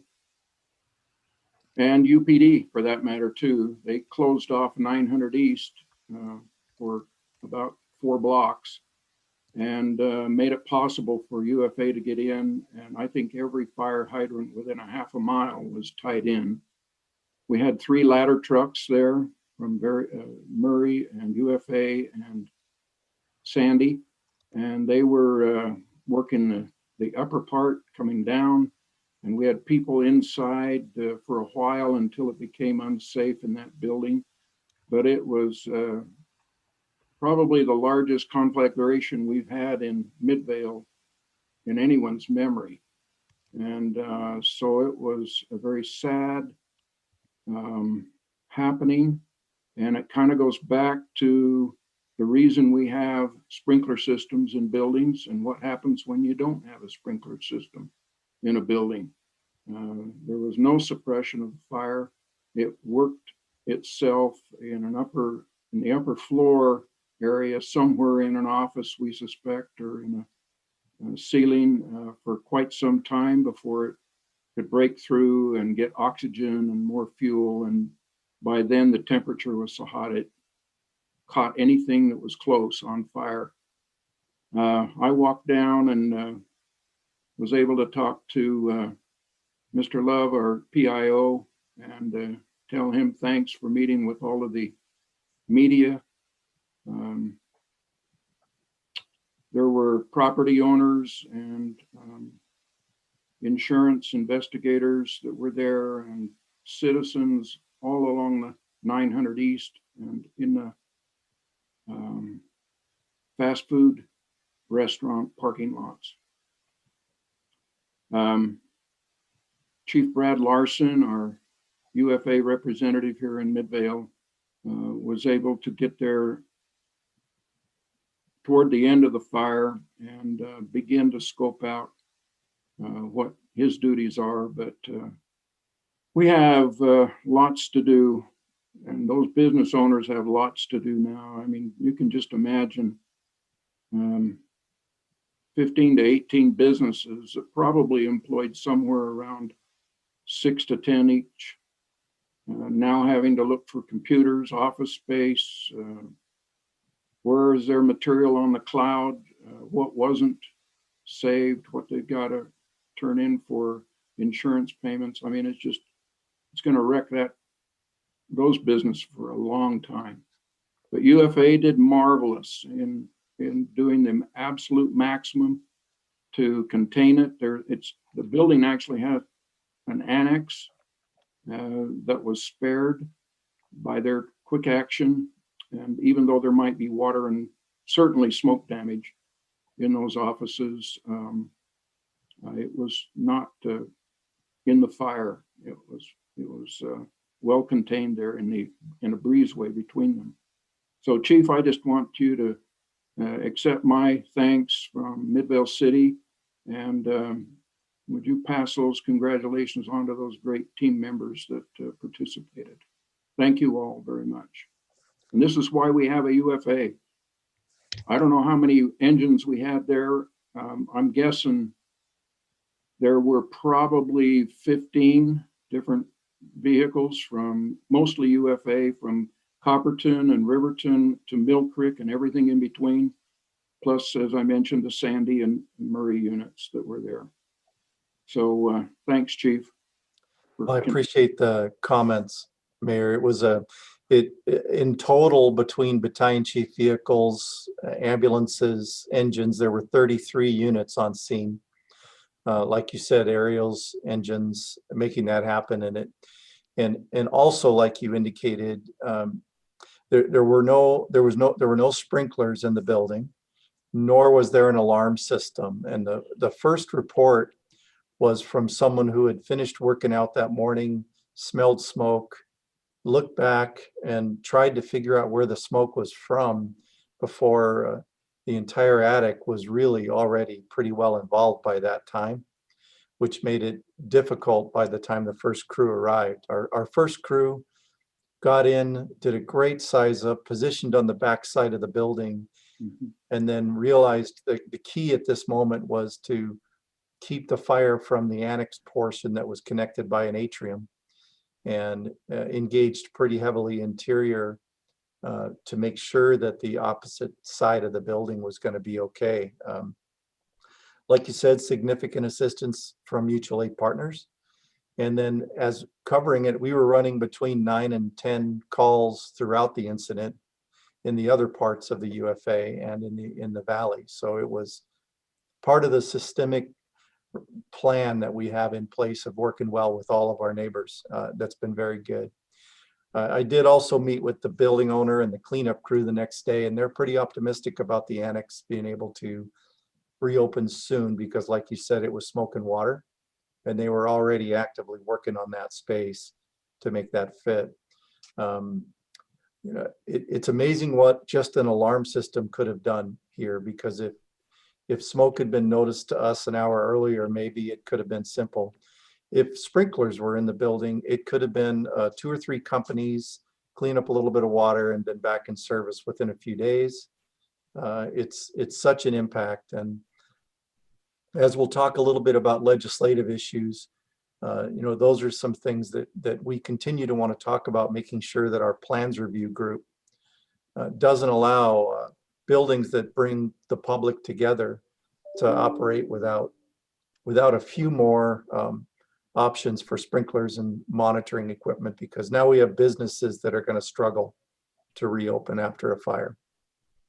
and UPD for that matter too. They closed off 900 East for about 4 blocks and made it possible for UFA to get in. And I think every fire hydrant within a half a mile was tied in. We had 3 ladder trucks there from Murray and UFA and Sandy, and they were working the upper part coming down, and we had people inside for a while until it became unsafe in that building. But it was probably the largest conflagration we've had in Midvale in anyone's memory. And so it was a very sad happening. And it kind of goes back to the reason we have sprinkler systems in buildings and what happens when you don't have a sprinkler system in a building. There was no suppression of the fire. It worked itself in the upper floor. area somewhere in an office, we suspect, or in a ceiling for quite some time before it could break through and get oxygen and more fuel. And by then the temperature was so hot it caught anything that was close on fire. I walked down and was able to talk to Mr. Love, our PIO, and tell him thanks for meeting with all of the media. There were property owners and insurance investigators that were there, and citizens all along the 900 East and in the fast food restaurant parking lots. Chief Brad Larson, our UFA representative here in Midvale, was able to get there toward the end of the fire and begin to scope out what his duties are. But we have lots to do, and those business owners have lots to do now. I mean, you can just imagine 15 to 18 businesses that probably employed somewhere around 6 to 10 each. Now having to look for computers, office space, where is their material on the cloud, what wasn't saved, what they've got to turn in for insurance payments. I mean, it's going to wreck those businesses for a long time. But UFA did marvelous in doing the absolute maximum to contain it. The building actually had an annex that was spared by their quick action. And even though there might be water and certainly smoke damage in those offices, it was not in the fire. It was well contained there in a breezeway between them. So, Chief, I just want you to accept my thanks from Midvale City, and would you pass those congratulations on to those great team members that participated. Thank you all very much. And this is why we have a UFA. I don't know how many engines we had there. I'm guessing there were probably 15 different vehicles from mostly UFA, from Copperton and Riverton to Mill Creek and everything in between. Plus, as I mentioned, the Sandy and Murray units that were there. So thanks, Chief. I appreciate the comments, Mayor. It was in total, between battalion chief vehicles, ambulances, engines, there were 33 units on scene. Like you said, aerials, engines, making that happen, and also, like you indicated, there were no sprinklers in the building, nor was there an alarm system. And the first report was from someone who had finished working out that morning, smelled smoke, looked back and tried to figure out where the smoke was from before the entire attic was really already pretty well involved by that time, which made it difficult by the time the first crew arrived. Our first crew got in, did a great size up, positioned on the back side of the building, and then realized that the key at this moment was to keep the fire from the annex portion that was connected by an atrium, and engaged pretty heavily interior to make sure that the opposite side of the building was going to be okay. Like you said, significant assistance from mutual aid partners. And then as covering it, we were running between 9 and 10 calls throughout the incident in the other parts of the UFA and in the valley. So it was part of the systemic plan that we have in place of working well with all of our neighbors. That's been very good. I did also meet with the building owner and the cleanup crew the next day, and they're pretty optimistic about the annex being able to reopen soon, because like you said, it was smoke and water, and they were already actively working on that space to make that fit. It's amazing what just an alarm system could have done here, because if smoke had been noticed to us an hour earlier, maybe it could have been simple. If sprinklers were in the building, it could have been 2 or 3 companies clean up a little bit of water, and been back in service within a few days. It's such an impact. And as we'll talk a little bit about legislative issues, those are some things that we continue to want to talk about, making sure that our plans review group doesn't allow buildings that bring the public together to operate without a few more options for sprinklers and monitoring equipment, because now we have businesses that are going to struggle to reopen after a fire.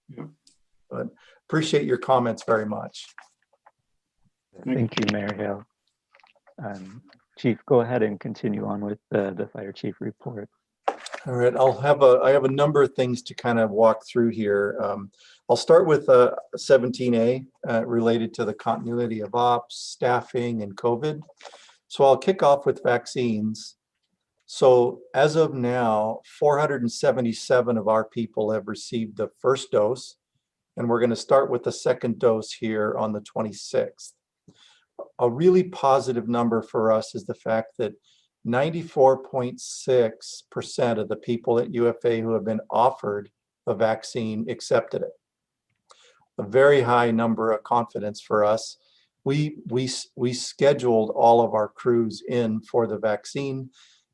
Yeah. But appreciate your comments very much. Thank you, Mayor Hale. Chief, go ahead and continue on with the fire chief report. All right, I have a number of things to kind of walk through here. I'll start with 17A related to the continuity of ops, staffing, and COVID. So I'll kick off with vaccines. So as of now, 477 of our people have received the first dose, and we're going to start with the second dose here on the 26th. A really positive number for us is the fact that 94.6% of the people at UFA who have been offered a vaccine accepted it. A very high number of confidence for us. We scheduled all of our crews in for the vaccine,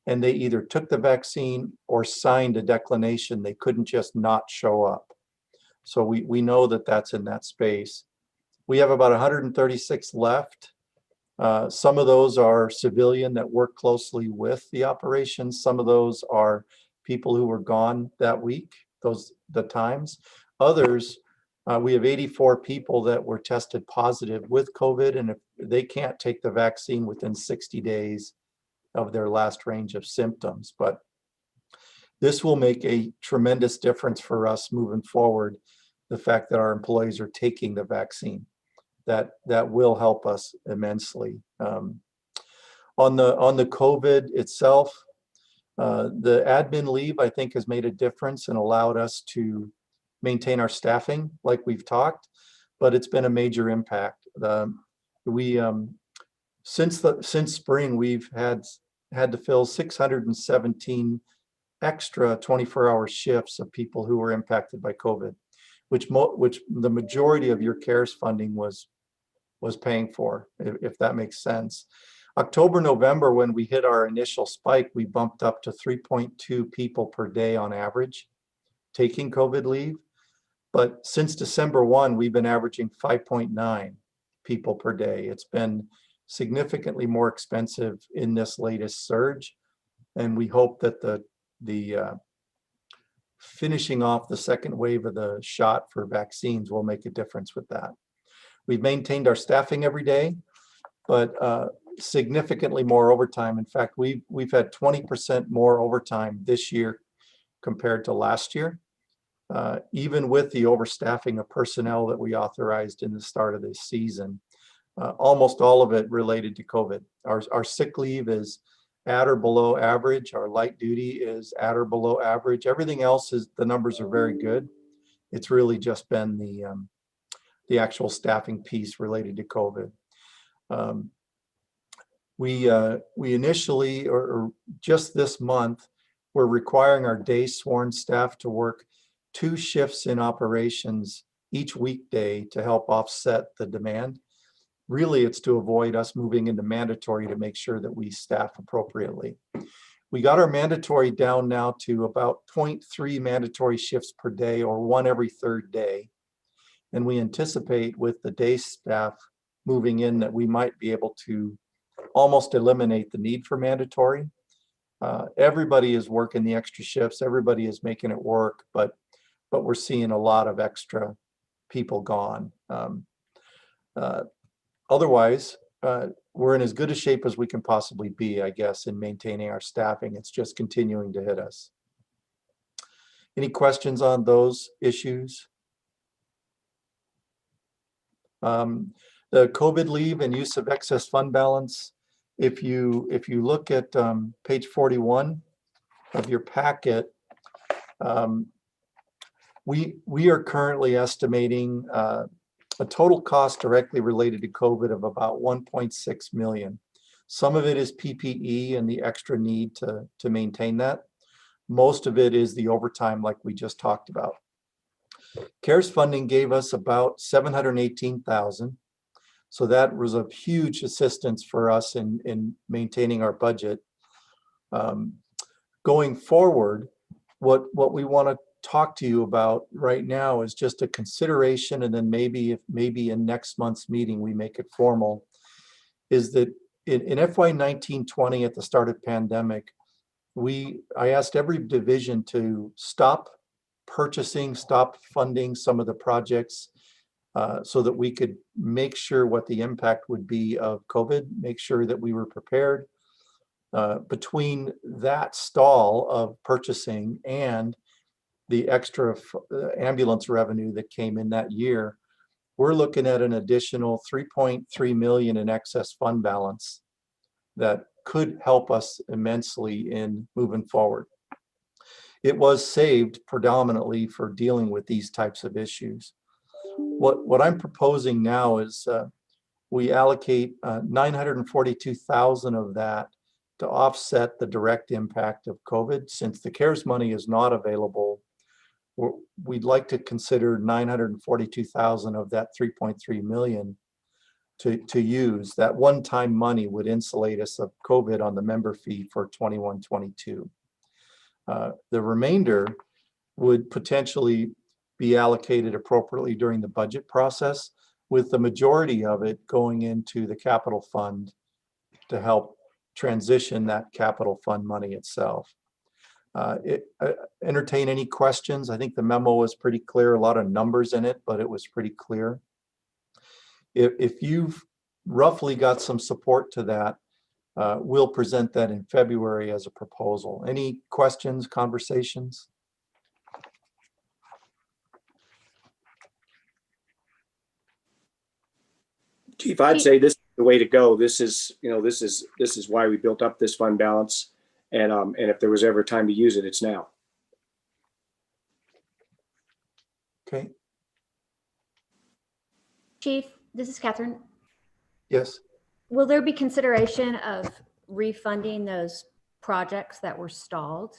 and they either took the vaccine or signed a declination. They couldn't just not show up. So we know that that's in that space. We have about 136 left. Some of those are civilian that work closely with the operations. Some of those are people who were gone that week, the times. Others, we have 84 people that were tested positive with COVID, and if they can't take the vaccine within 60 days of their last range of symptoms. But this will make a tremendous difference for us moving forward, the fact that our employees are taking the vaccine. That will help us immensely. On the COVID itself, the admin leave, I think, has made a difference and allowed us to maintain our staffing like we've talked, but it's been a major impact. Since spring, we've had to fill 617 extra 24-hour shifts of people who were impacted by COVID, which the majority of your CARES funding was paying for, if that makes sense. October, November, when we hit our initial spike, we bumped up to 3.2 people per day on average taking COVID leave. But since December 1, we've been averaging 5.9 people per day. It's been significantly more expensive in this latest surge. And we hope that the finishing off the second wave of the shot for vaccines will make a difference with that. We've maintained our staffing every day, but significantly more overtime. In fact, we've had 20% more overtime this year compared to last year, even with the overstaffing of personnel that we authorized in the start of this season. Almost all of it related to COVID. Our sick leave is at or below average. Our light duty is at or below average. Everything else the numbers are very good. It's really just been the actual staffing piece related to COVID. We initially, or just this month, we're requiring our day sworn staff to work 2 shifts in operations each weekday to help offset the demand. Really, it's to avoid us moving into mandatory to make sure that we staff appropriately. We got our mandatory down now to about 0.3 mandatory shifts per day, or 1 every 3rd day. And we anticipate with the day staff moving in that we might be able to almost eliminate the need for mandatory. Everybody is working the extra shifts. Everybody is making it work, but we're seeing a lot of extra people gone. Otherwise, we're in as good a shape as we can possibly be, I guess, in maintaining our staffing. It's just continuing to hit us. Any questions on those issues? The COVID leave and use of excess fund balance, if you look at page 41 of your packet, we are currently estimating a total cost directly related to COVID of about 1.6 million. Some of it is PPE and the extra need to maintain that, Most of it is the overtime like we just talked about. CARES funding gave us about 718,000. So that was a huge assistance for us in maintaining our budget. Going forward, what we want to talk to you about right now is just a consideration, and then maybe in next month's meeting we make it formal, is that in FY 19-20 at the start of pandemic, I asked every division to stop purchasing, stop funding some of the projects so that we could make sure what the impact would be of COVID, make sure that we were prepared. Between that stall of purchasing and the extra ambulance revenue that came in that year, we're looking at an additional 3.3 million in excess fund balance that could help us immensely in moving forward. It was saved predominantly for dealing with these types of issues. What I'm proposing now is we allocate 942,000 of that to offset the direct impact of COVID. Since the CARES money is not available, we'd like to consider 942,000 of that 3.3 million to use. That one-time money would insulate us of COVID on the member fee for 21-22. The remainder would potentially be allocated appropriately during the budget process, with the majority of it going into the capital fund to help transition that capital fund money itself. Entertain any questions. I think the memo was pretty clear, a lot of numbers in it, but it was pretty clear. If you've roughly got some support to that, we'll present that in February as a proposal. Any questions, conversations? Chief, I'd say this is the way to go. This is why we built up this fund balance. And if there was ever time to use it, it's now. Okay. Chief, this is Catherine. Yes. Will there be consideration of refunding those projects that were stalled?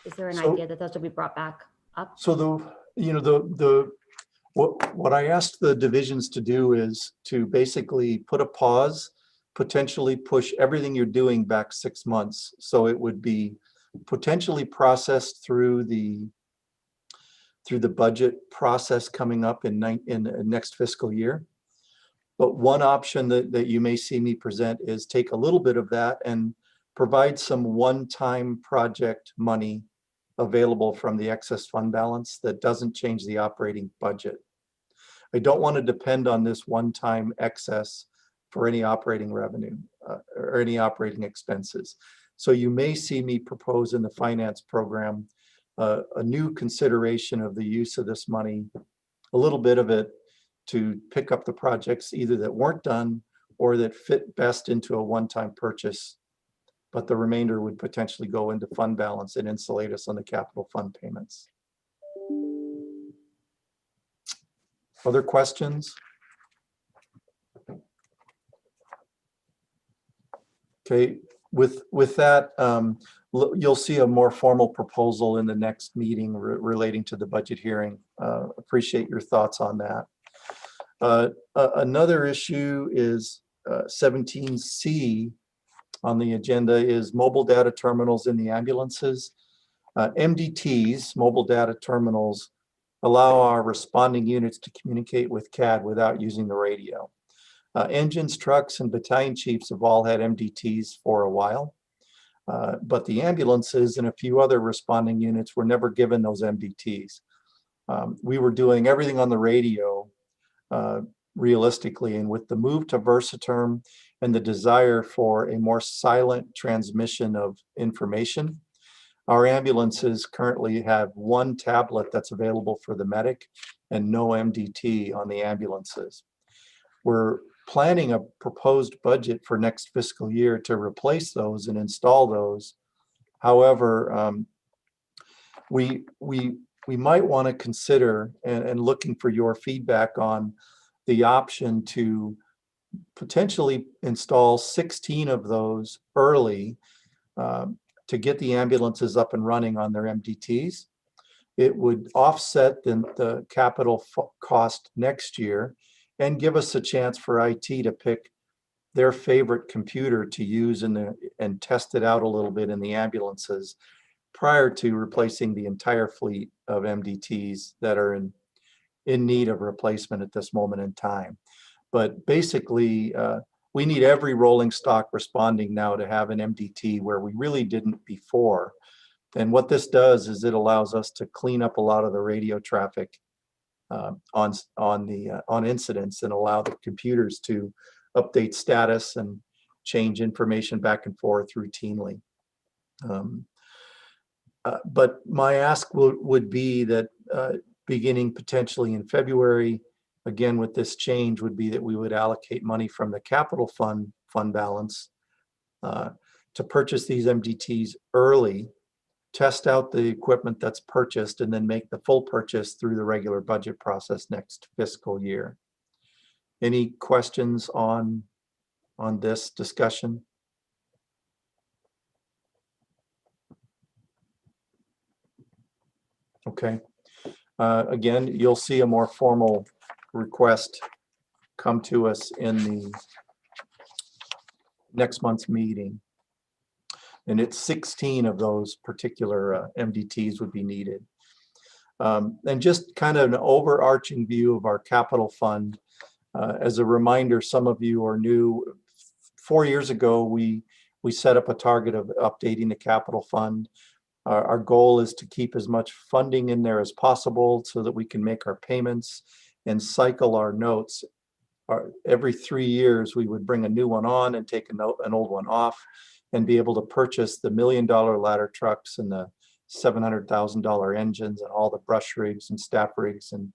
Is there an idea that those will be brought back up? So what I asked the divisions to do is to basically put a pause, potentially push everything you're doing back 6 months. So it would be potentially processed through the budget process coming up in next fiscal year. But one option that you may see me present is take a little bit of that and provide some one-time project money available from the excess fund balance that doesn't change the operating budget. I don't want to depend on this one-time excess for any operating revenue or any operating expenses. So you may see me propose in the finance program a new consideration of the use of this money, a little bit of it to pick up the projects either that weren't done or that fit best into a one-time purchase, but the remainder would potentially go into fund balance and insulate us on the capital fund payments. Other questions? Okay, with that, you'll see a more formal proposal in the next meeting relating to the budget hearing. Appreciate your thoughts on that. Another issue is 17C on the agenda is mobile data terminals in the ambulances. MDTs, mobile data terminals, allow our responding units to communicate with CAD without using the radio. Engines, trucks, and battalion chiefs have all had MDTs for a while, but the ambulances and a few other responding units were never given those MDTs. We were doing everything on the radio realistically, and with the move to Versaterm and the desire for a more silent transmission of information, our ambulances currently have one tablet that's available for the medic and no MDT on the ambulances. We're planning a proposed budget for next fiscal year to replace those and install those. However, we might want to consider and looking for your feedback on the option to potentially install 16 of those early to get the ambulances up and running on their MDTs. It would offset the capital cost next year and give us a chance for IT to pick their favorite computer to use and test it out a little bit in the ambulances prior to replacing the entire fleet of MDTs that are in need of replacement at this moment in time. But basically, we need every rolling stock responding now to have an MDT where we really didn't before. And what this does is it allows us to clean up a lot of the radio traffic on incidents and allow the computers to update status and change information back and forth routinely. But my ask would be that beginning potentially in February, again with this change, would be that we would allocate money from the capital fund balance to purchase these MDTs early, test out the equipment that's purchased, and then make the full purchase through the regular budget process next fiscal year. Any questions on this discussion? Okay. Again, you'll see a more formal request come to us in the next month's meeting. And it's 16 of those particular MDTs would be needed. And just kind of an overarching view of our capital fund. As a reminder, some of you are new. 4 years ago, we set up a target of updating the capital fund. Our goal is to keep as much funding in there as possible so that we can make our payments and cycle our notes. Every 3 years, we would bring a new one on and take an old one off and be able to purchase the $1 million ladder trucks and the $700,000 engines and all the brush rigs and staff rigs and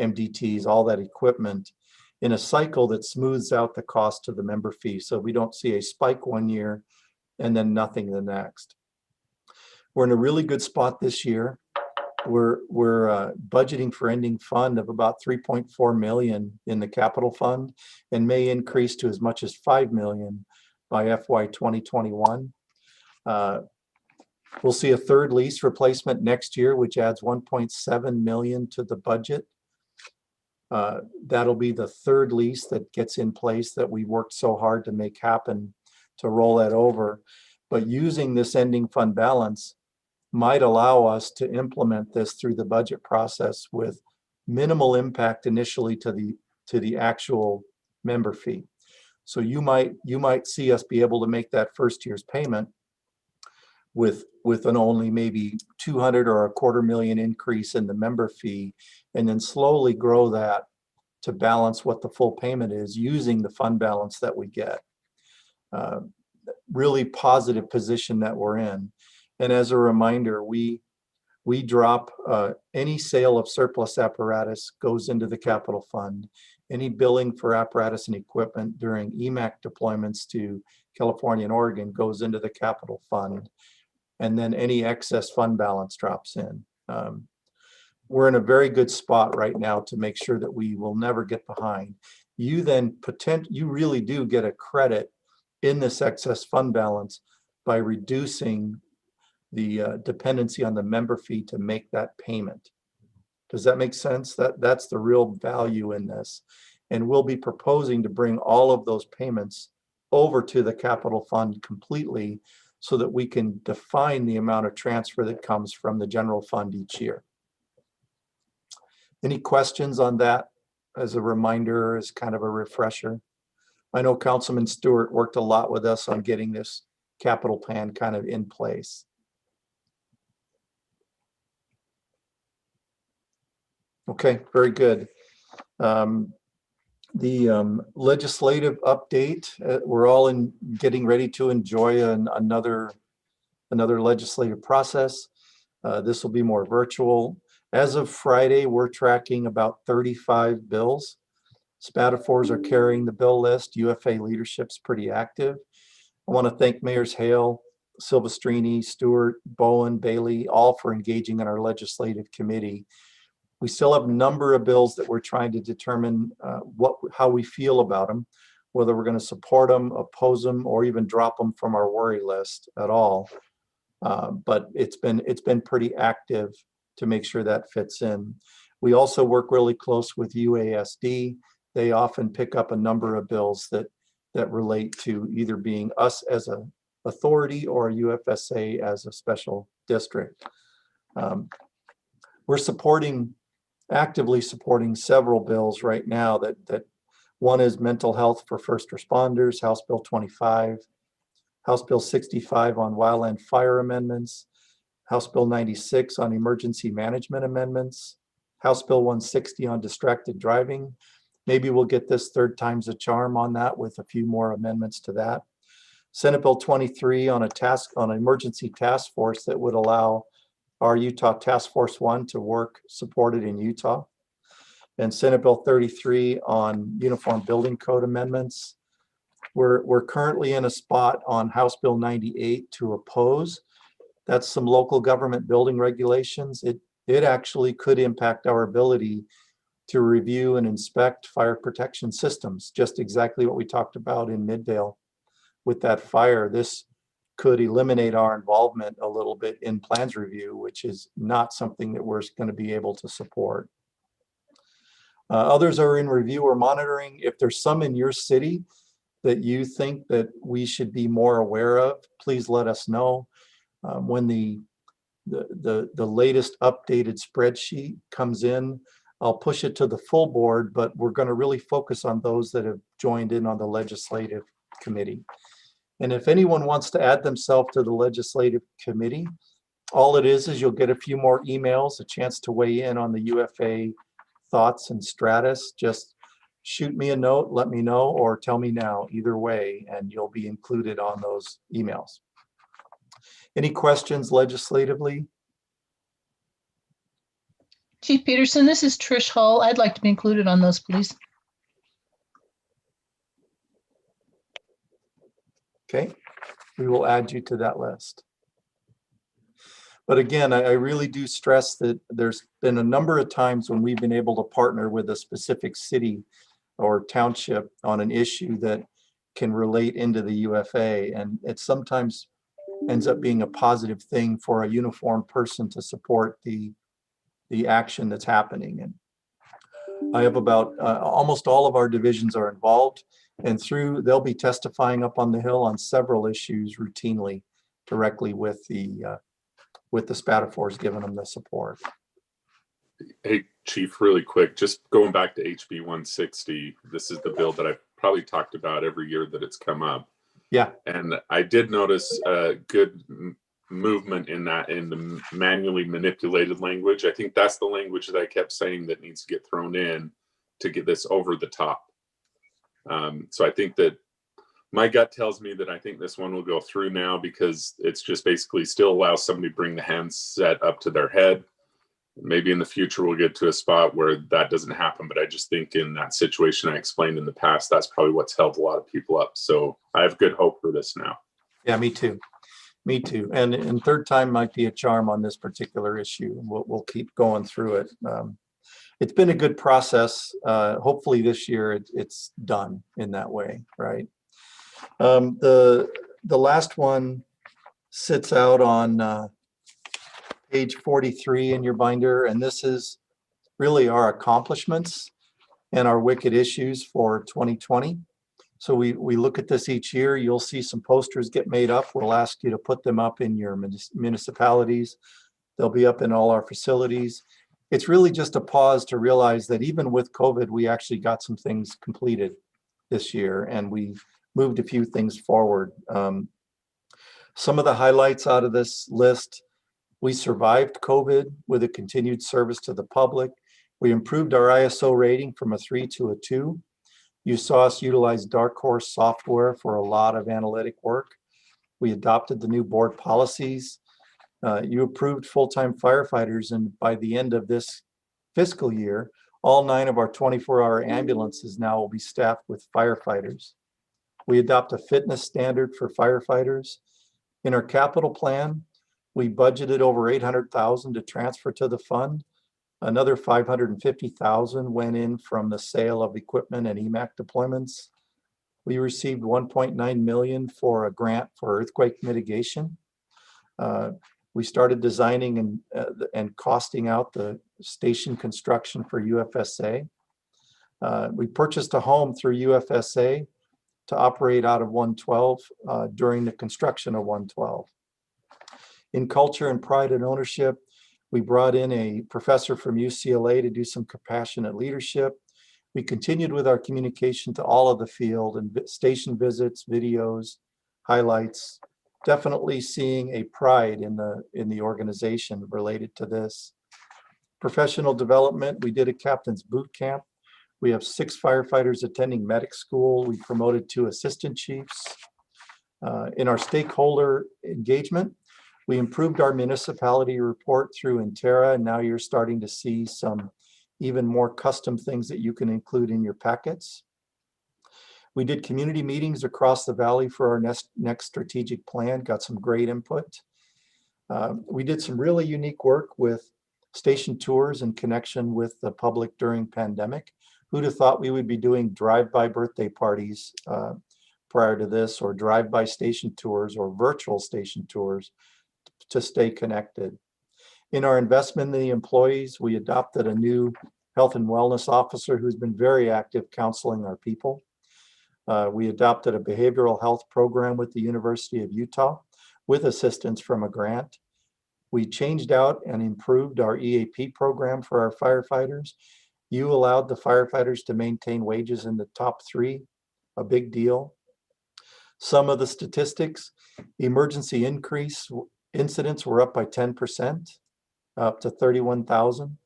MDTs, all that equipment in a cycle that smooths out the cost of the member fee. So we don't see a spike 1 year and then nothing the next. We're in a really good spot this year. We're budgeting for ending fund of about 3.4 million in the capital fund and may increase to as much as 5 million by FY 2021. We'll see a third lease replacement next year, which adds 1.7 million to the budget. That'll be the third lease that gets in place that we worked so hard to make happen to roll that over. But using this ending fund balance might allow us to implement this through the budget process with minimal impact initially to the actual member fee. So you might see us be able to make that first year's payment with an only maybe 200 or $250,000 increase in the member fee, and then slowly grow that to balance what the full payment is using the fund balance that we get. Really positive position that we're in. And as a reminder, we drop any sale of surplus apparatus goes into the capital fund. Any billing for apparatus and equipment during EMAC deployments to California and Oregon goes into the capital fund. And then any excess fund balance drops in. We're in a very good spot right now to make sure that we will never get behind. You really do get a credit in this excess fund balance by reducing the dependency on the member fee to make that payment. Does that make sense? That's the real value in this. And we'll be proposing to bring all of those payments over to the capital fund completely so that we can define the amount of transfer that comes from the general fund each year. Any questions on that? As a reminder, as kind of a refresher. I know Councilman Stewart worked a lot with us on getting this capital plan kind of in place. Okay, very good. The legislative update, we're all getting ready to enjoy another legislative process. This will be more virtual. As of Friday, we're tracking about 35 bills. Spatafores are carrying the bill list. UFA leadership's pretty active. I want to thank Mayors Hale, Silvestrini, Stewart, Bowen, Bailey, all for engaging in our legislative committee. We still have a number of bills that we're trying to determine how we feel about them, whether we're going to support them, oppose them, or even drop them from our worry list at all. But it's been pretty active to make sure that fits in. We also work really close with UASD. They often pick up a number of bills that relate to either being us as a authority or UFSA as a special district. We're actively supporting several bills right now that one is mental health for first responders, House Bill 25, House Bill 65 on wildland fire amendments, House Bill 96 on emergency management amendments, House Bill 160 on distracted driving. Maybe we'll get this third time's a charm on that with a few more amendments to that. Senate Bill 23 on an emergency task force that would allow our Utah Task Force 1 to work supported in Utah. And Senate Bill 33 on Uniform Building Code amendments. We're currently in a spot on House Bill 98 to oppose. That's some local government building regulations. It actually could impact our ability to review and inspect fire protection systems, just exactly what we talked about in Middale with that fire. This could eliminate our involvement a little bit in plans review, which is not something that we're going to be able to support. Others are in review or monitoring. If there's some in your city that you think that we should be more aware of, please let us know. When the latest updated spreadsheet comes in, I'll push it to the full board, but we're going to really focus on those that have joined in on the legislative committee. And if anyone wants to add themselves to the legislative committee, all it is you'll get a few more emails, a chance to weigh in on the UFA thoughts and stratus. Just shoot me a note, let me know, or tell me now, either way, and you'll be included on those emails. Any questions legislatively? Chief Peterson, this is Trish Hull. I'd like to be included on those, please. Okay, we will add you to that list. But again, I really do stress that there's been a number of times when we've been able to partner with a specific city or township on an issue that can relate into the UFA, and it sometimes ends up being a positive thing for a uniformed person to support the action that's happening. And I have about almost all of our divisions are involved, and they'll be testifying up on the Hill on several issues routinely directly with the Spatafours, giving them the support. Hey, Chief, really quick, just going back to HB 160, this is the bill that I've probably talked about every year that it's come up. Yeah. And I did notice a good movement in the manually manipulated language. I think that's the language that I kept saying that needs to get thrown in to get this over the top. So I think that my gut tells me that I think this one will go through now, because it's just basically still allows somebody to bring the handset up to their head. Maybe in the future we'll get to a spot where that doesn't happen, but I just think in that situation I explained in the past, that's probably what's held a lot of people up. So I have good hope for this now. Yeah, me too. Me too. And third time might be a charm on this particular issue. We'll keep going through it. It's been a good process. Hopefully this year it's done in that way, right? The last one sits out on page 43 in your binder, and this is really our accomplishments and our wicked issues for 2020. So we look at this each year. You'll see some posters get made up. We'll ask you to put them up in your municipalities. They'll be up in all our facilities. It's really just a pause to realize that even with COVID, we actually got some things completed this year, and we moved a few things forward. Some of the highlights out of this list: we survived COVID with a continued service to the public. We improved our ISO rating from a 3 to a 2. You saw us utilize Dark Horse software for a lot of analytic work. We adopted the new board policies. You approved full-time firefighters, and by the end of this fiscal year, all 9 of our 24-hour ambulances now will be staffed with firefighters. We adopt a fitness standard for firefighters. In our capital plan, we budgeted over $800,000 to transfer to the fund. Another $550,000 went in from the sale of equipment and EMAC deployments. We received $1.9 million for a grant for earthquake mitigation. We started designing and costing out the station construction for UFSA. We purchased a home through UFSA to operate out of 112 during the construction of 112. In culture and pride and ownership, we brought in a professor from UCLA to do some compassionate leadership. We continued with our communication to all of the field and station visits, videos, highlights, definitely seeing a pride in the organization related to this. Professional development, we did a captain's boot camp. We have 6 firefighters attending medic school. We promoted 2 assistant chiefs. In our stakeholder engagement, we improved our municipality report through Intera, and now you're starting to see some even more custom things that you can include in your packets. We did community meetings across the valley for our next strategic plan, got some great input. We did some really unique work with station tours in connection with the public during pandemic. Who'd have thought we would be doing drive-by birthday parties prior to this, or drive-by station tours or virtual station tours to stay connected. In our investment in the employees, we adopted a new health and wellness officer who's been very active counseling our people. We adopted a behavioral health program with the University of Utah with assistance from a grant. We changed out and improved our EAP program for our firefighters. You allowed the firefighters to maintain wages in the top 3, a big deal. Some of the statistics, emergency incidents were up by 10%, up to 31,000.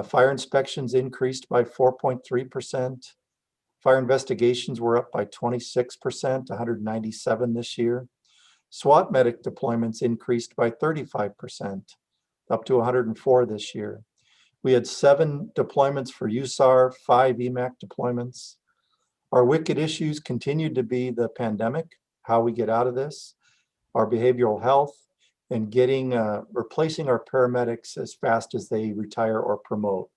Fire inspections increased by 4.3%. Fire investigations were up by 26%, 197 this year. SWAT medic deployments increased by 35%, up to 104 this year. We had 7 deployments for USAR, 5 EMAC deployments. Our wicked issues continued to be the pandemic, how we get out of this, our behavioral health, and replacing our paramedics as fast as they retire or promote.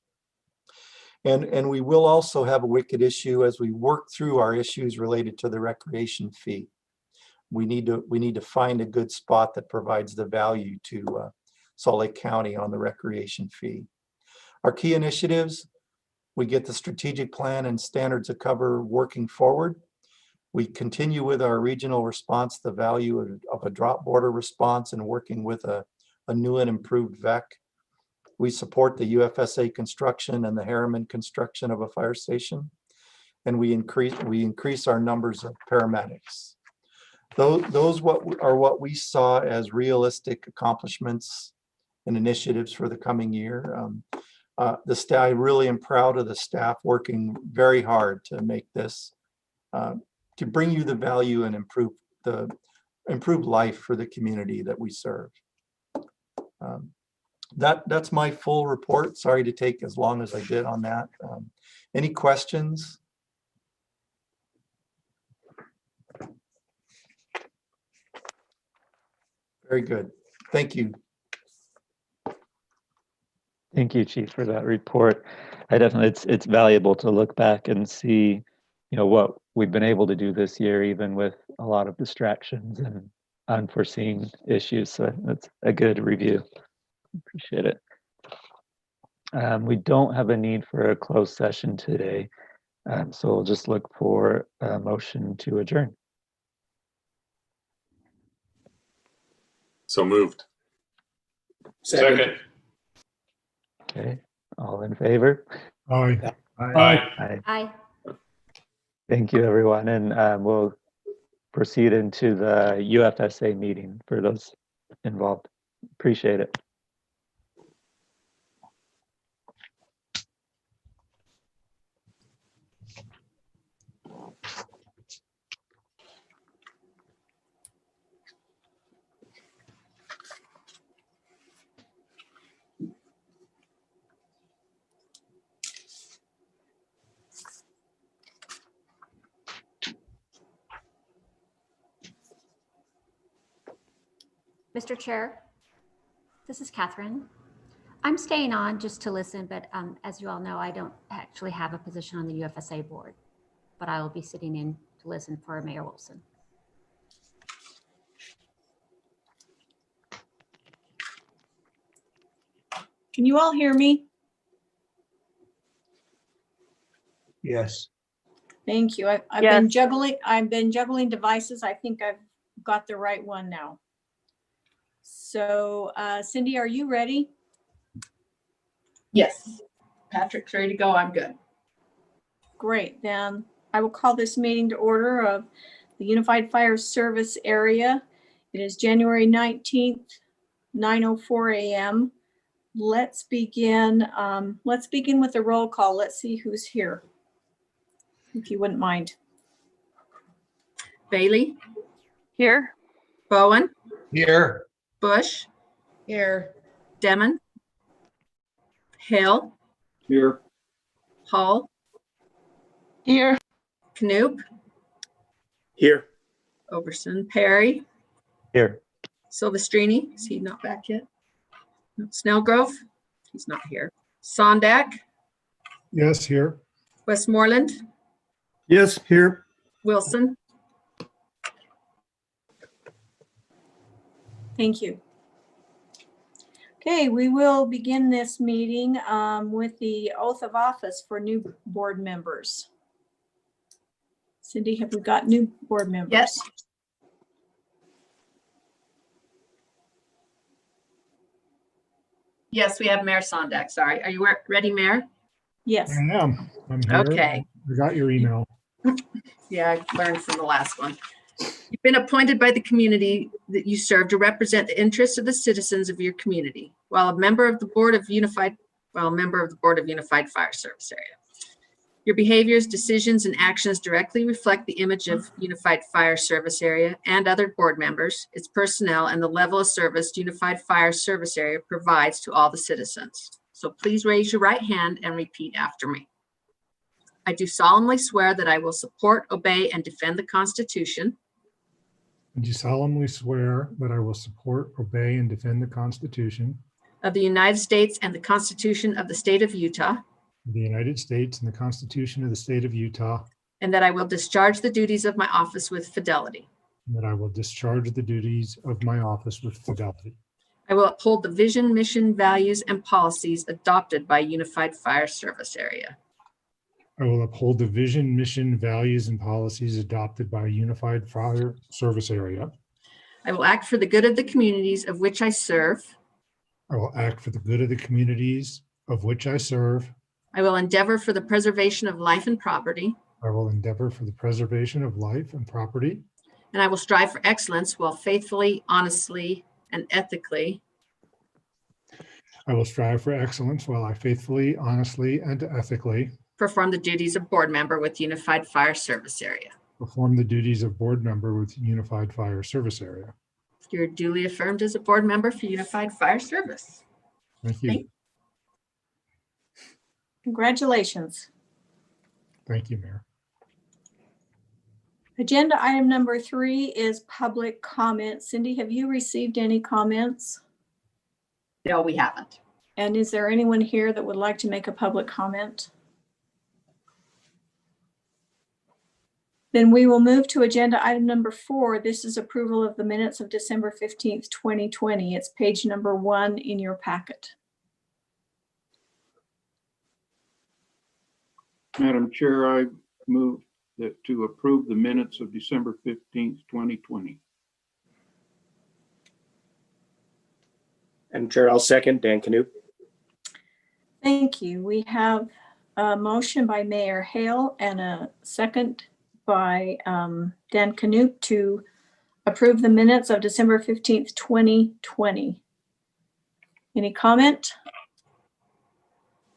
And we will also have a wicked issue as we work through our issues related to the recreation fee. We need to find a good spot that provides the value to Salt Lake County on the recreation fee. Our key initiatives, we get the strategic plan and standards of cover working forward. We continue with our regional response, the value of a drop border response, and working with a new and improved VEC. We support the UFSA construction and the Harriman construction of a fire station, and we increase our numbers of paramedics. Those are what we saw as realistic accomplishments and initiatives for the coming year. I really am proud of the staff working very hard to make this, to bring you the value and improve life for the community that we serve. That's my full report. Sorry to take as long as I did on that. Any questions? Very good. Thank you. Thank you, Chief, for that report. It's valuable to look back and see, what we've been able to do this year, even with a lot of distractions and unforeseen issues. So that's a good review. Appreciate it. We don't have a need for a closed session today, so we'll just look for a motion to adjourn. So moved. Second. Okay, all in favor? Aye. Aye. Aye. Thank you, everyone, and we'll proceed into the UFSA meeting for those involved. Appreciate it. Mr. Chair, this is Catherine. I'm staying on just to listen, but as you all know, I don't actually have a position on the UFSA board, but I will be sitting in to listen for Mayor Wilson. Can you all hear me? Yes. Thank you. I've Yes. been juggling devices. I think I've got the right one now. So Cindy, are you ready? Yes. Patrick's ready to go. I'm good. Great. Then I will call this meeting to order of the Unified Fire Service Area. It is January 19th, 9:04 a.m. Let's begin with a roll call. Let's see who's here, if you wouldn't mind. Bailey, Here. Bowen, Here. Bush, Here. Demon, Hill, Here. Hall, Here. Knoop, Here. Overson, Perry, Here. Silvestrini. Is he not back yet? No. Snellgrove. He's not here. Sondak, Yes, here. Westmoreland, Yes, here. Wilson. Thank you. Okay, we will begin this meeting with the oath of office for new board members. Cindy, have we got new board members? Yes. Yes, we have Mayor Sondak. Sorry. Are you ready, Mayor? Yes. I am. I'm here. Okay. I got your email. Yeah, I learned from the last one. You've been appointed by the community that you serve to represent the interests of the citizens of your community, while a member of the Board of Unified Fire Service Area. Your behaviors, decisions, and actions directly reflect the image of Unified Fire Service Area and other board members, its personnel, and the level of service Unified Fire Service Area provides to all the citizens. So please raise your right hand and repeat after me. I do solemnly swear that I will support, obey, and defend the Constitution I do solemnly swear that I will support, obey, and defend the Constitution of the United States and the Constitution of the State of Utah, of the United States and the Constitution of the State of Utah, and that I will discharge the duties of my office with fidelity. and that I will discharge the duties of my office with fidelity. I will uphold the vision, mission, values, and policies adopted by Unified Fire Service Area. I will uphold the vision, mission, values, and policies adopted by a Unified Fire Service Area. I will act for the good of the communities of which I serve. I will act for the good of the communities of which I serve. I will endeavor for the preservation of life and property. I will endeavor for the preservation of life and property. And I will strive for excellence while faithfully, honestly, and ethically I will strive for excellence while I faithfully, honestly, and ethically perform the duties of board member with Unified Fire Service Area. perform the duties of board member with Unified Fire Service Area. You're duly affirmed as a board member for Unified Fire Service. Thank you. Congratulations. Thank you, Mayor. Agenda item number 3 is public comment. Cindy, have you received any comments? No, we haven't. And is there anyone here that would like to make a public comment? Then we will move to agenda item number 4. This is approval of the minutes of December 15th, 2020. It's page number 1 in your packet. Madam Chair, I move that to approve the minutes of December 15th, 2020. Madam Chair, I'll second. Dan Knoop. Thank you. We have a motion by Mayor Hale and a second by Dan Knoop to approve the minutes of December 15th, 2020. Any comment?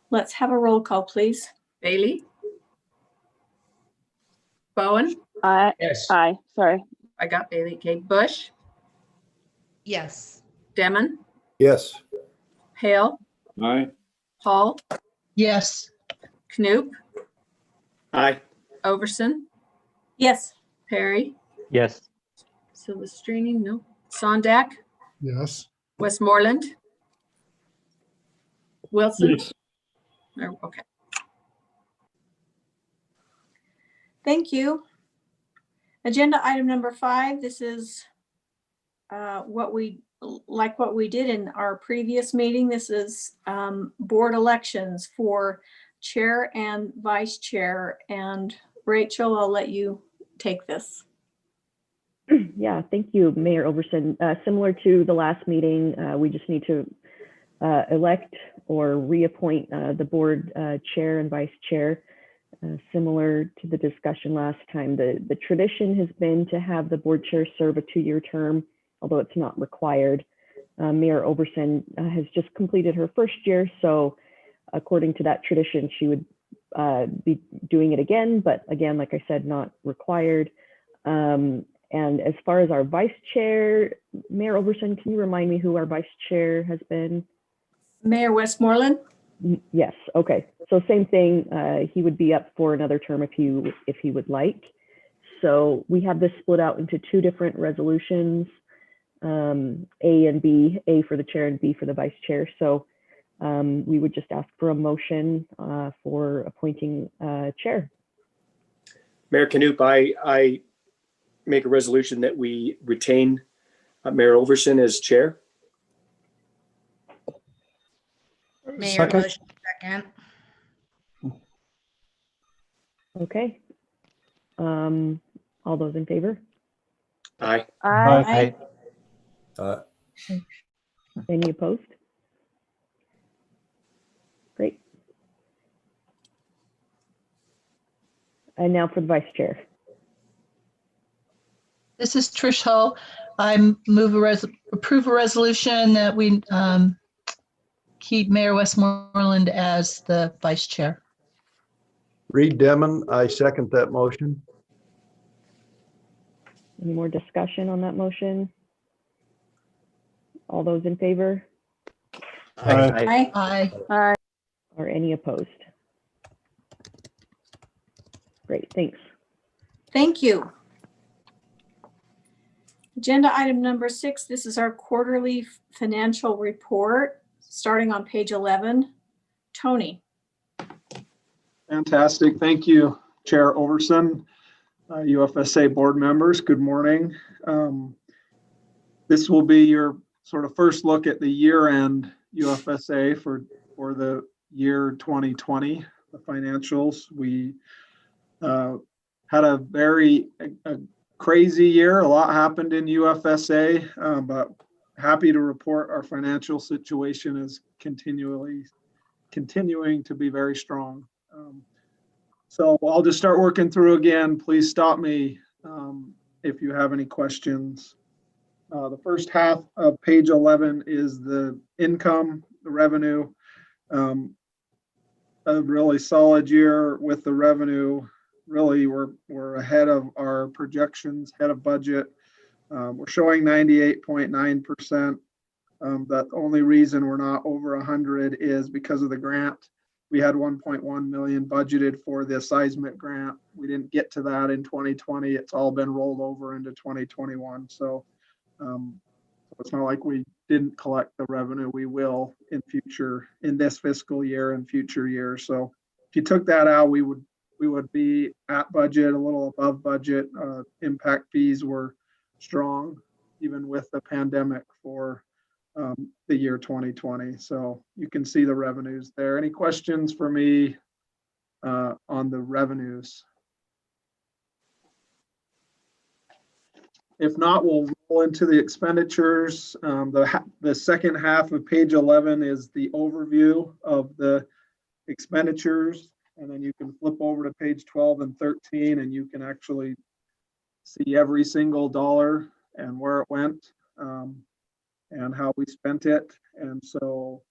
Let's have a roll call, please. Bailey? Bowen? Yes. Aye, sorry. I got Bailey. Okay, Bush? Yes. Demon? Yes. Hale? Aye. Hall? Yes. Knoop? Aye. Overson? Yes. Perry? Yes. Silvestrini? No. Sondak? Yes. Westmoreland? Wilson? Yes. Oh, okay. Thank you. Agenda item number 5. This is what we like what we did in our previous meeting. This is board elections for chair and vice chair. And Rachel, I'll let you take this. Yeah, thank you, Mayor Overson. Similar to the last meeting, we just need to elect or reappoint the board chair and vice chair. Similar to the discussion last time, the tradition has been to have the board chair serve a 2-year term, although it's not required. Mayor Overson has just completed her first year, so according to that tradition, she would be doing it again, but again, like I said, not required. And as far as our vice chair, Mayor Overson, can you remind me who our vice chair has been? Mayor Westmoreland? Yes, okay. So same thing, he would be up for another term if he would like. So we have this split out into 2 different resolutions, A and B, A for the chair and B for the vice chair. So we would just ask for a motion for appointing chair. Mayor Knupp, I make a resolution that we retain Mayor Overson as chair. Mayor motion second. Okay. All those in favor? Aye. Aye. Any opposed? Great. And now for the vice chair. This is Trish Hull. I move approve a resolution that we keep Mayor Westmoreland as the vice chair. Reed Demon, I second that motion. Any more discussion on that motion? All those in favor? Aye. Aye. Or any opposed? Great, thanks. Thank you. Agenda item number 6, this is our quarterly financial report, starting on page 11. Tony. Fantastic. Thank you, Chair Overson, UFSA board members. Good morning. This will be your sort of first look at the year-end UFSA for the year 2020, the financials. We had a very crazy year. A lot happened in UFSA, but happy to report our financial situation is continuing to be very strong. So I'll just start working through again. Please stop me if you have any questions. The first half of page 11 is the income, the revenue. A really solid year with the revenue. Really, we're ahead of our projections, ahead of budget. We're showing 98.9%. The only reason we're not over 100 is because of the grant. We had 1.1 million budgeted for the seismic grant. We didn't get to that in 2020. It's all been rolled over into 2021. So it's not like we didn't collect the revenue. We will in this fiscal year and future years. So if you took that out, we would be at budget, a little above budget. Impact fees were strong, even with the pandemic for the year 2020. So you can see the revenues there. Any questions for me on the revenues? If not, we'll roll into the expenditures. The second half of page 11 is the overview of the expenditures. And then you can flip over to page 12 and 13, and you can actually see every single dollar and where it went and how we spent it. And so,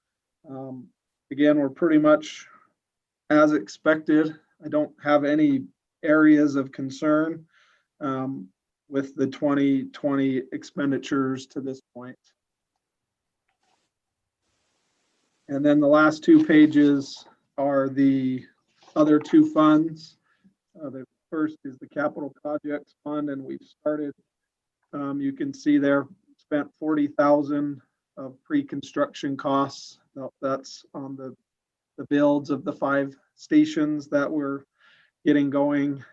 again, we're pretty much as expected. I don't have any areas of concern with the 2020 expenditures to this point. And then the last 2 pages are the other 2 funds. The first is the capital projects fund, and we've started. You can see there spent 40,000 of pre-construction costs. That's on the builds of the 5 stations that we're getting going.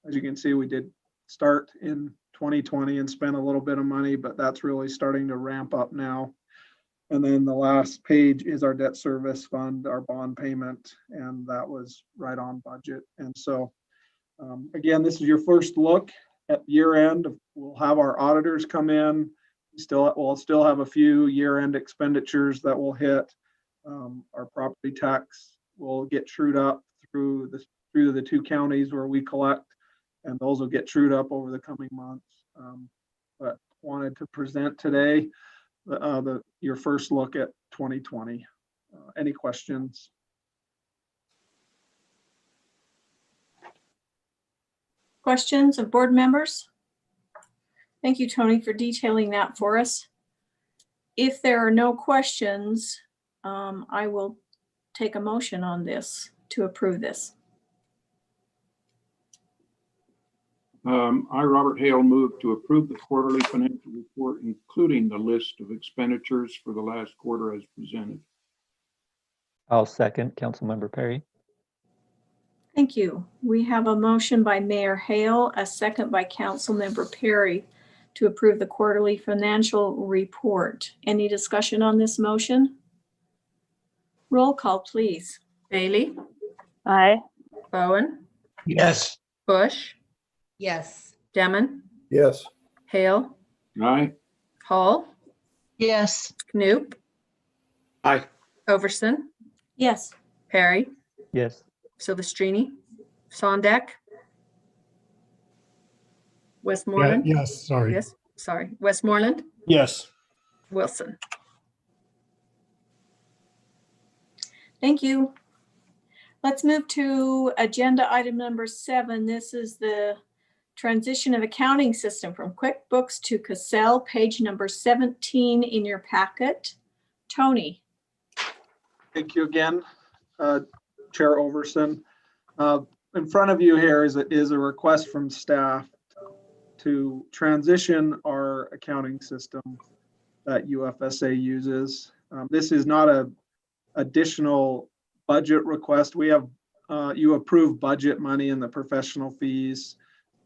As you can see, we did start in 2020 and spent a little bit of money, but that's really starting to ramp up now. And then the last page is our debt service fund, our bond payment, and that was right on budget. And so, again, this is your first look at year end. We'll have our auditors come in. We'll still have a few year end expenditures that will hit. Our property tax will get trued up through the two counties where we collect, and those will get trued up over the coming months. But wanted to present today your first look at 2020. Any questions? Questions of board members? Thank you, Tony, for detailing that for us. If there are no questions, I will take a motion on this to approve this. I, Robert Hale, move to approve the quarterly financial report, including the list of expenditures for the last quarter as presented. I'll second Councilmember Perry. Thank you. We have a motion by Mayor Hale, a second by Councilmember Perry to approve the quarterly financial report. Any discussion on this motion? Roll call, please. Bailey, Aye. Bowen, Yes. Bush, Yes. Demon, Yes. Hale, Aye. Hall, Yes. Knoop, Aye. Overson, Yes. Perry, Yes. Silvestrini, Sondak, Westmoreland. Yes, sorry. Yes, sorry, Westmoreland, Yes. Wilson. Thank you. Let's move to agenda item number 7. This is the transition of accounting system from QuickBooks to Cassell, page number 17 in your packet. Tony. Thank you again, Chair Overson. In front of you here is a request from staff to transition our accounting system that UFSA uses. This is not a additional budget request. We have, you approve budget money in the professional fees.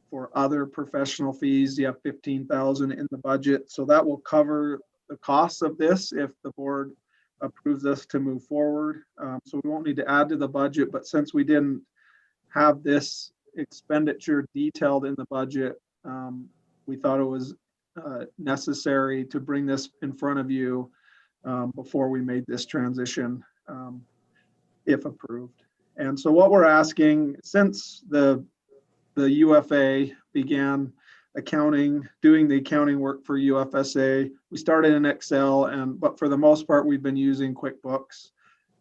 For other professional fees, you have 15,000 in the budget. So that will cover the costs of this if the board approves us to move forward. So we won't need to add to the budget, but since we didn't have this expenditure detailed in the budget, we thought it was necessary to bring this in front of you before we made this transition, if approved. And so what we're asking, since the UFA began doing the accounting work for UFSA, we started in Excel, but for the most part, we've been using QuickBooks.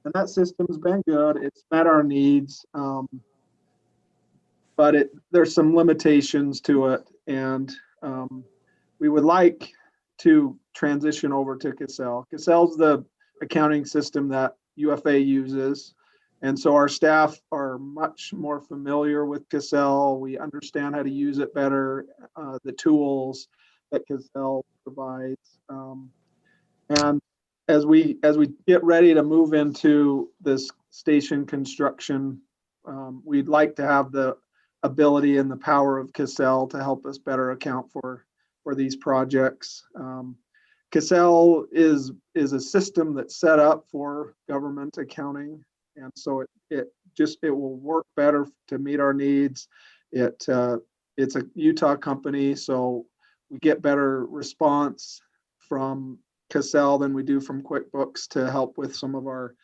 And that system's been good. It's met our needs, but there's some limitations to it. And we would like to transition over to Cassell. Cassell's the accounting system that UFA uses. And so our staff are much more familiar with Cassell. We understand how to use it better, the tools that Cassell provides. And as we get ready to move into this station construction, we'd like to have the ability and the power of Cassell to help us better account for these projects. Cassell is a system that's set up for government accounting. And so it will work better to meet our needs. It's a Utah company, so we get better response from Cassell than we do from QuickBooks to help with some of our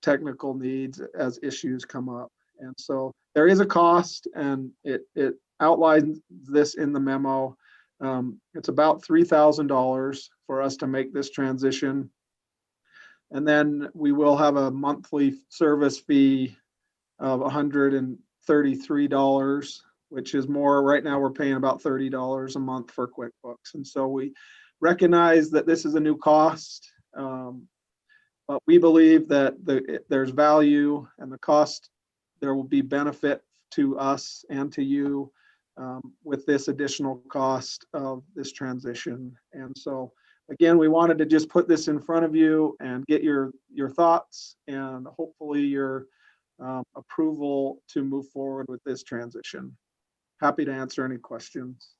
technical needs as issues come up. And so there is a cost, and it outlines this in the memo. It's about $3,000 for us to make this transition. And then we will have a monthly service fee of $133, which is more. Right now, we're paying about $30 a month for QuickBooks. And so we recognize that this is a new cost, but we believe that there's value, and the cost, there will be benefit to us and to you with this additional cost of this transition. And so again, we wanted to just put this in front of you and get your thoughts and hopefully your approval to move forward with this transition. Happy to answer any questions.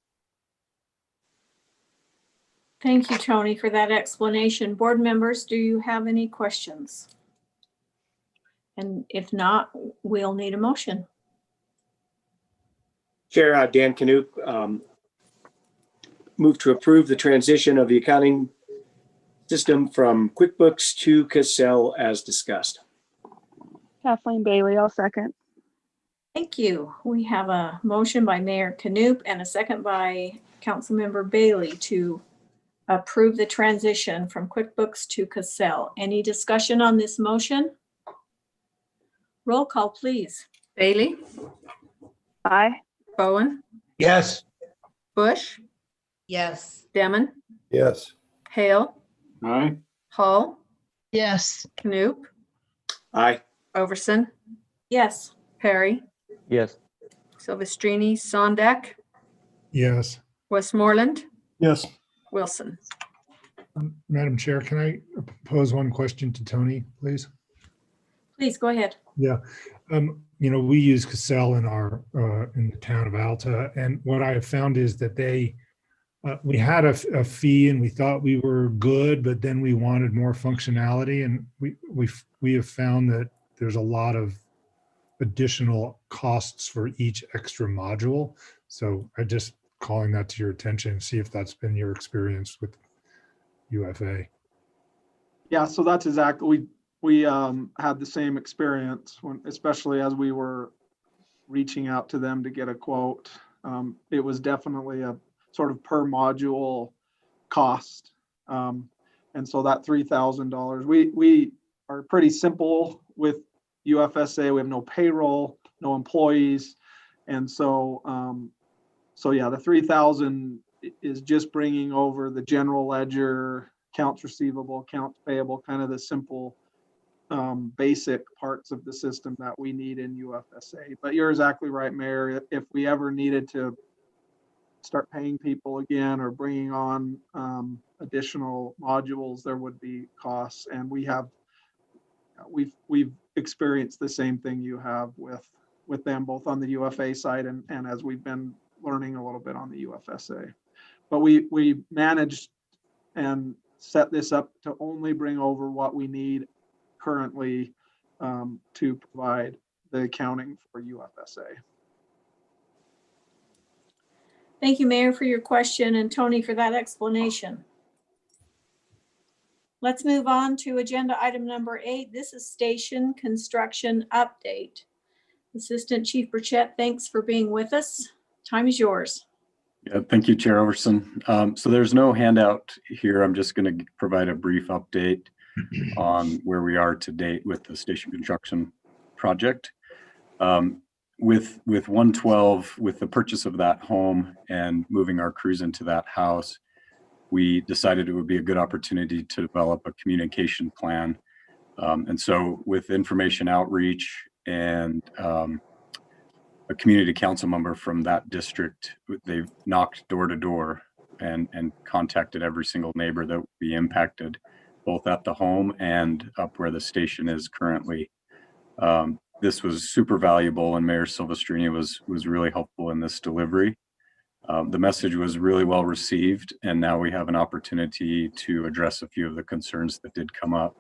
Thank you, Tony, for that explanation. Board members, do you have any questions? And if not, we'll need a motion. Chair, Dan Canoop, move to approve the transition of the accounting system from QuickBooks to Cassell as discussed. Kathleen Bailey, I'll second. Thank you. We have a motion by Mayor Canoop and a second by Councilmember Bailey to approve the transition from QuickBooks to Cassell. Any discussion on this motion? Roll call, please. Bailey, Aye. Bowen, Yes. Bush, Yes. Demon, Yes. Hale, Aye. Hall, Yes. Canoop, Aye. Overson, yes. Perry, Yes. Silvestrini, Sondak, Yes. Westmoreland, Yes. Wilson. Madam Chair, can I pose one question to Tony, please? Please go ahead. Yeah. You know, we use Cassell in our in the town of Alta, and what I have found is that we had a fee and we thought we were good, but then we wanted more functionality, and we have found that there's a lot of additional costs for each extra module. So I just calling that to your attention, see if that's been your experience with UFA. Yeah, so that's exactly, we had the same experience when, especially as we were reaching out to them to get a quote. It was definitely a sort of per module cost. And so that $3,000, we are pretty simple with UFSA. We have no payroll, no employees. And so, so yeah, the 3,000 is just bringing over the general ledger, accounts receivable, accounts payable, kind of the simple basic parts of the system that we need in UFSA. But you're exactly right, Mayor. If we ever needed to start paying people again or bringing on additional modules, there would be costs. And we've experienced the same thing you have with them, both on the UFA side and as we've been learning a little bit on the UFSA. But we managed and set this up to only bring over what we need currently to provide the accounting for UFSA. Thank you, Mayor, for your question, and Tony for that explanation. Let's move on to agenda item number 8. This is station construction update. Assistant Chief Burchett, thanks for being with us. Time is yours. Yeah, thank you, Chair Overson. So there's no handout here. I'm just going to provide a brief update on where we are to date with the station construction project. With 112, with the purchase of that home and moving our crews into that house, we decided it would be a good opportunity to develop a communication plan. And so with information outreach and a community council member from that district, they've knocked door to door and contacted every single neighbor that would be impacted, both at the home and up where the station is currently. This was super valuable, and Mayor Silvestrini was really helpful in this delivery. The message was really well received, and now we have an opportunity to address a few of the concerns that did come up.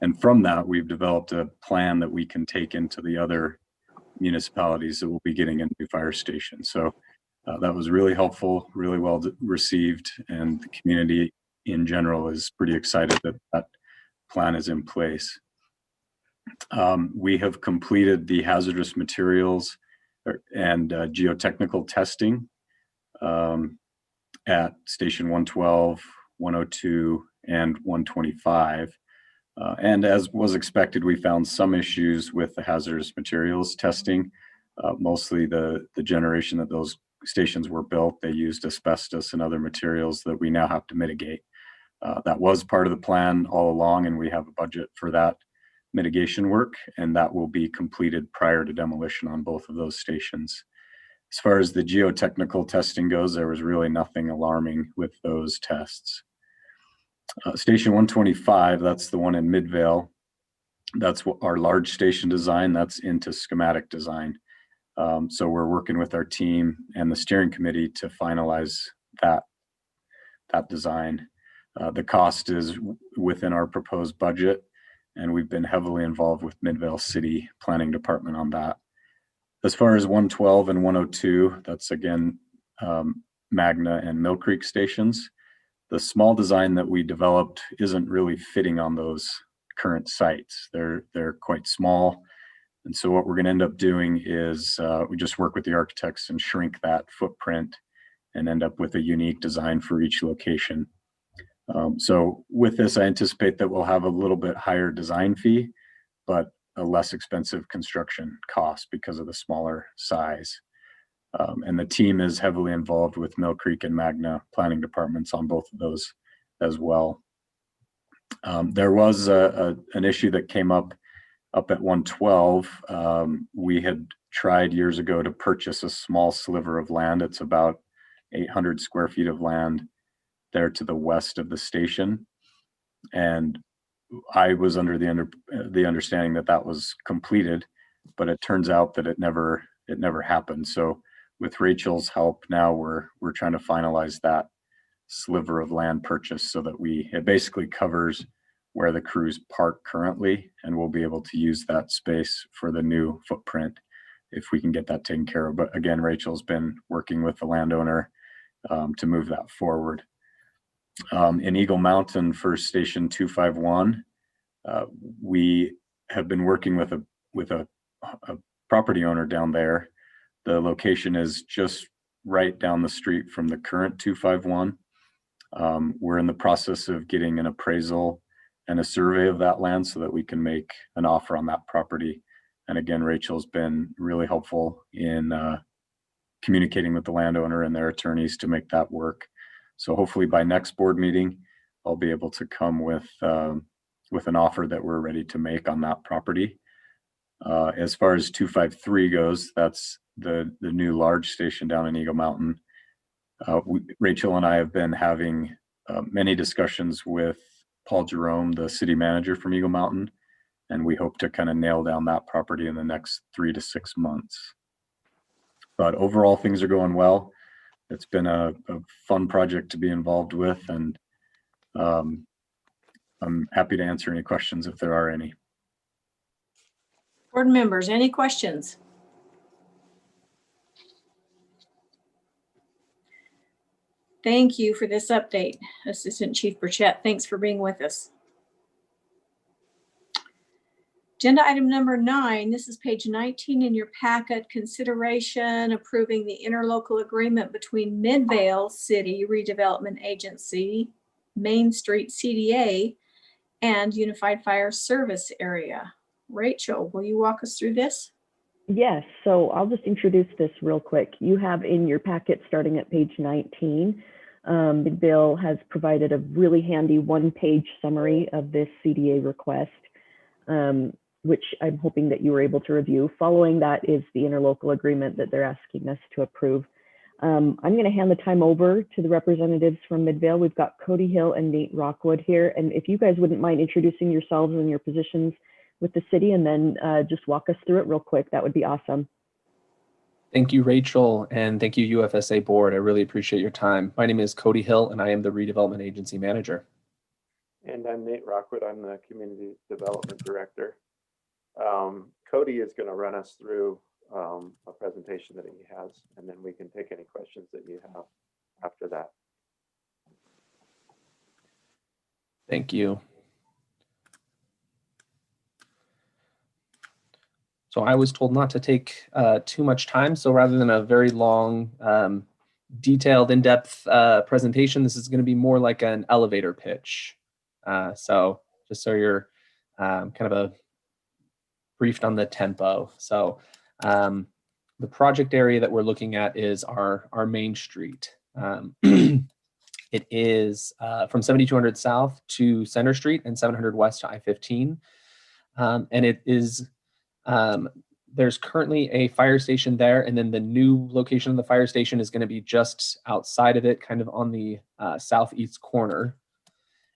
And from that, we've developed a plan that we can take into the other municipalities that will be getting a new fire station. So that was really helpful, really well received, and the community in general is pretty excited that that plan is in place. We have completed the hazardous materials and geotechnical testing at station 112, 102, and 125. And as was expected, we found some issues with the hazardous materials testing. Mostly the generation that those stations were built, they used asbestos and other materials that we now have to mitigate. That was part of the plan all along, and we have a budget for that mitigation work, and that will be completed prior to demolition on both of those stations. As far as the geotechnical testing goes, there was really nothing alarming with those tests. Station 125, that's the one in Midvale. That's what our large station design, that's into schematic design. So we're working with our team and the steering committee to finalize that that design. The cost is within our proposed budget, and we've been heavily involved with Midvale City Planning Department on that. As far as 112 and 102, that's again Magna and Mill Creek stations. The small design that we developed isn't really fitting on those current sites. They're quite small. And so what we're going to end up doing is we just work with the architects and shrink that footprint and end up with a unique design for each location. So with this, I anticipate that we'll have a little bit higher design fee, but a less expensive construction cost because of the smaller size. And the team is heavily involved with Mill Creek and Magna planning departments on both of those as well. There was an issue that came up at 112. We had tried years ago to purchase a small sliver of land. It's about 800 square feet of land there to the west of the station. And I was under the understanding that that was completed, but it turns out that it never happened. So with Rachel's help, now we're trying to finalize that sliver of land purchase so that it basically covers where the crews park currently, and we'll be able to use that space for the new footprint if we can get that taken care of. But again, Rachel's been working with the landowner to move that forward. In Eagle Mountain for Station 251, we have been working with a property owner down there. The location is just right down the street from the current 251. We're in the process of getting an appraisal and a survey of that land so that we can make an offer on that property. And again, Rachel's been really helpful in communicating with the landowner and their attorneys to make that work. So hopefully by next board meeting, I'll be able to come with an offer that we're ready to make on that property. As far as 253 goes, that's the new large station down in Eagle Mountain. Rachel and I have been having many discussions with Paul Jerome, the city manager from Eagle Mountain, and we hope to kind of nail down that property in the next 3 to 6 months. But overall, things are going well. It's been a fun project to be involved with, and I'm happy to answer any questions if there are any. Board members, any questions? Thank you for this update, Assistant Chief Burchett. Thanks for being with us. Agenda item number 9, this is page 19 in your packet, consideration approving the interlocal agreement between Midvale City Redevelopment Agency, Main Street CDA, and Unified Fire Service Area. Rachel, will you walk us through this? Yes, so I'll just introduce this real quick. You have in your packet starting at page 19, Midvale has provided a really handy one-page summary of this CDA request, which I'm hoping that you were able to review. Following that is the interlocal agreement that they're asking us to approve. I'm going to hand the time over to the representatives from Midvale. We've got Cody Hill and Nate Rockwood here. And if you guys wouldn't mind introducing yourselves and your positions with the city, and then just walk us through it real quick, that would be awesome. Thank you, Rachel, and thank you, UFSA board. I really appreciate your time. My name is Cody Hill, and I am the Redevelopment Agency Manager. And I'm Nate Rockwood. I'm the Community Development Director. Cody is going to run us through a presentation that he has, and then we can take any questions that you have after that. Thank you. So I was told not to take too much time. So rather than a very long, detailed, in-depth presentation, this is going to be more like an elevator pitch. So just so you're kind of briefed on the tempo. So the project area that we're looking at is our main street. It is from 7200 South to Center Street and 700 West to I-15. And it is there's currently a fire station there, and then the new location of the fire station is going to be just outside of it, kind of on the southeast corner.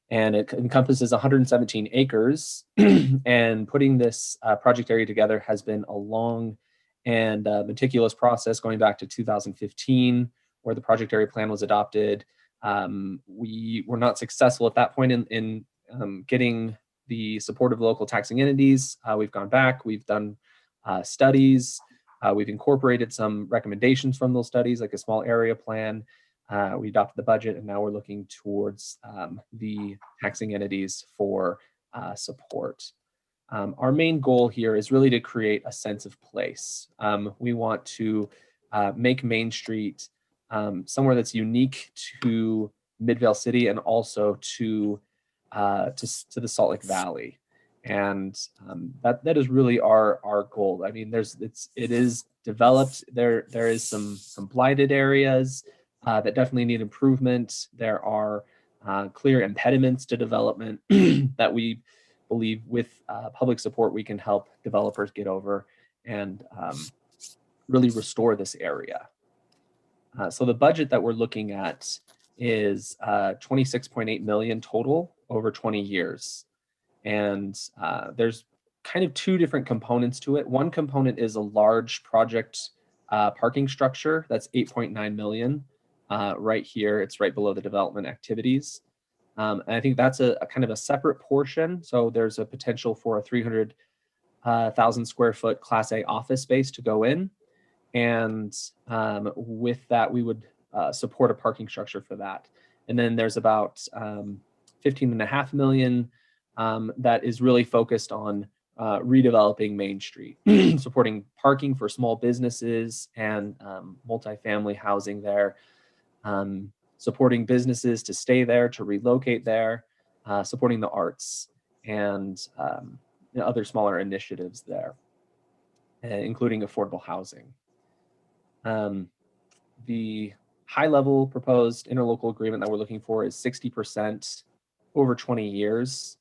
And it encompasses 117 acres. And putting this project area together has been a long and meticulous process going back to 2015, where the project area plan was adopted. We were not successful at that point in getting the support of local taxing entities. We've gone back, we've done studies, we've incorporated some recommendations from those studies, like a small area plan. We adopted the budget, and now we're looking towards the taxing entities for support. Our main goal here is really to create a sense of place. We want to make Main Street somewhere that's unique to Midvale City and also to the Salt Lake Valley. And that is really our goal. I mean, it is developed. There is some blighted areas that definitely need improvement. There are clear impediments to development that we believe with public support we can help developers get over and really restore this area. So the budget that we're looking at is 26.8 million total over 20 years. And there's kind of two different components to it. One component is a large project parking structure that's 8.9 million right here. It's right below the development activities. And I think that's a kind of a separate portion. So there's a potential for a 300,000 square foot Class A office space to go in. And with that, we would support a parking structure for that. And then there's about 15.5 million that is really focused on redeveloping Main Street, supporting parking for small businesses and multifamily housing there, supporting businesses to stay there, to relocate there, supporting the arts and other smaller initiatives there, including affordable housing. The high-level proposed interlocal agreement that we're looking for is 60% over 20 years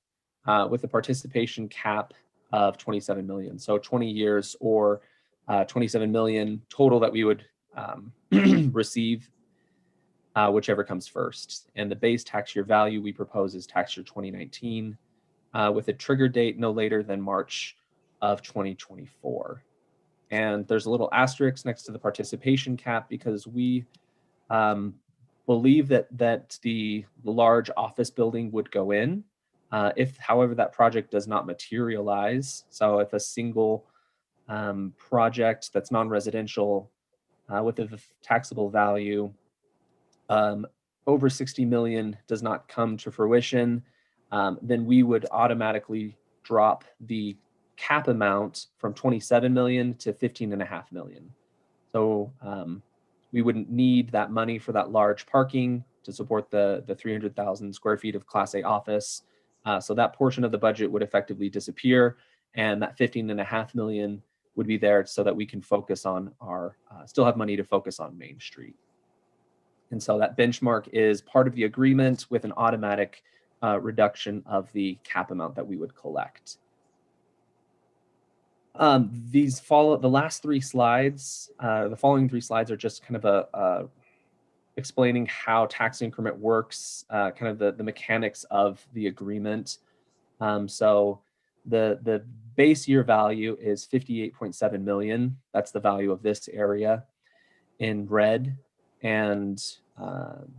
with a participation cap of 27 million. So 20 years or 27 million total that we would receive, whichever comes first. And the base tax year value we propose is tax year 2019 with a trigger date no later than March of 2024. And there's a little asterisk next to the participation cap because we believe that the large office building would go in. If, however, that project does not materialize, so if a single project that's non-residential with a taxable value over 60 million does not come to fruition, then we would automatically drop the cap amount from 27 million to 15.5 million. So we wouldn't need that money for that large parking to support the 300,000 square feet of Class A office. So that portion of the budget would effectively disappear, and that 15.5 million would be there so that we can focus on our, still have money to focus on Main Street. And so that benchmark is part of the agreement with an automatic reduction of the cap amount that we would collect. The last three slides, the following three slides are just kind of explaining how tax increment works, kind of the mechanics of the agreement. So the base year value is 58.7 million. That's the value of this area in red. And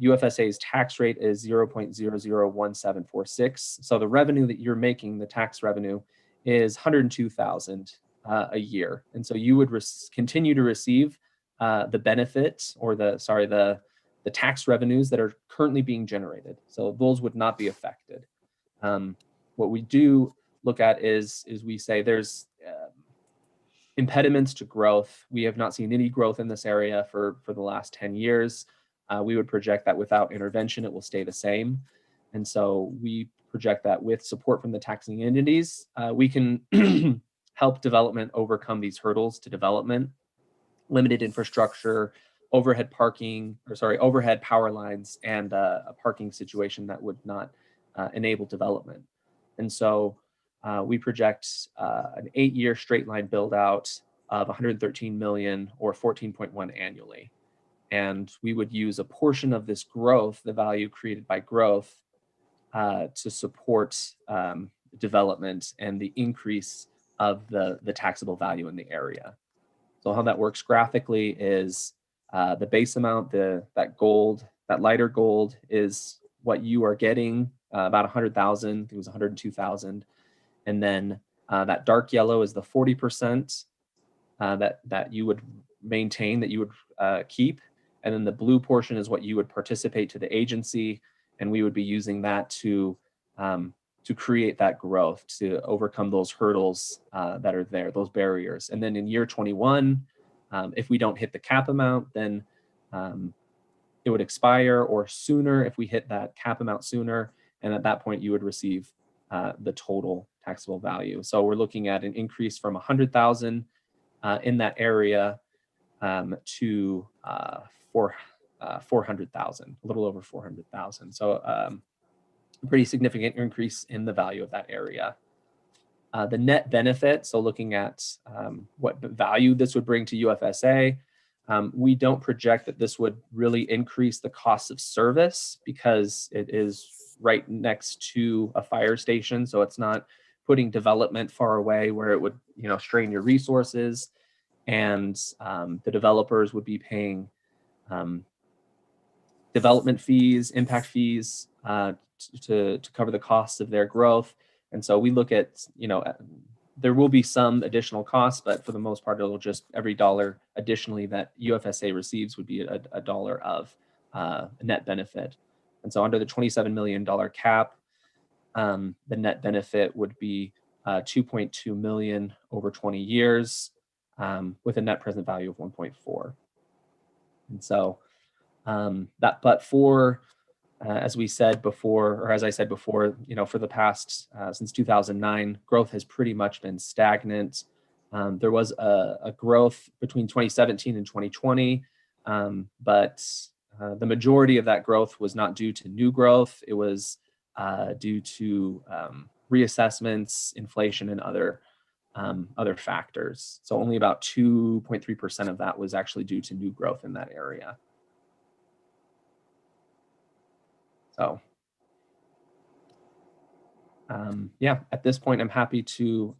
UFSA's tax rate is 0.001746. So the revenue that you're making, the tax revenue, is 102,000 a year. And so you would continue to receive the benefit or the tax revenues that are currently being generated. So those would not be affected. What we do look at is we say there's impediments to growth. We have not seen any growth in this area for the last 10 years. We would project that without intervention, it will stay the same. And so we project that with support from the taxing entities, we can help development overcome these hurdles to development, limited infrastructure, overhead power lines, and a parking situation that would not enable development. And so we project an 8-year straight line build out of 113 million or 14.1 annually. And we would use a portion of this growth, the value created by growth, to support development and the increase of the taxable value in the area. So how that works graphically is the base amount, that gold That lighter gold is what you are getting, about 100,000. It was 102,000. And then that dark yellow is the 40% that you would maintain, that you would keep. And then the blue portion is what you would participate to the agency, and we would be using that to create that growth, to overcome those hurdles that are there, those barriers. And then in year 21, if we don't hit the cap amount, then it would expire, or sooner if we hit that cap amount sooner. And at that point, you would receive the total taxable value. So we're looking at an increase from 100,000 in that area to 400,000, a little over 400,000. So a pretty significant increase in the value of that area. The net benefit, so looking at what value this would bring to UFSA, we don't project that this would really increase the cost of service because it is right next to a fire station. So it's not putting development far away where it would, strain your resources, and the developers would be paying development fees, impact fees to cover the costs of their growth. And so we look at, there will be some additional costs, but for the most part, it'll just every dollar additionally that UFSA receives would be a dollar of net benefit. And so under the $27 million cap, the net benefit would be 2.2 million over 20 years with a net present value of 1.4. And so but for as we said before, or as I said before, for the past, since 2009, growth has pretty much been stagnant. There was a growth between 2017 and 2020, but the majority of that growth was not due to new growth. It was due to reassessments, inflation, and other factors. So only about 2.3% of that was actually due to new growth in that area. So, yeah, at this point, I'm happy to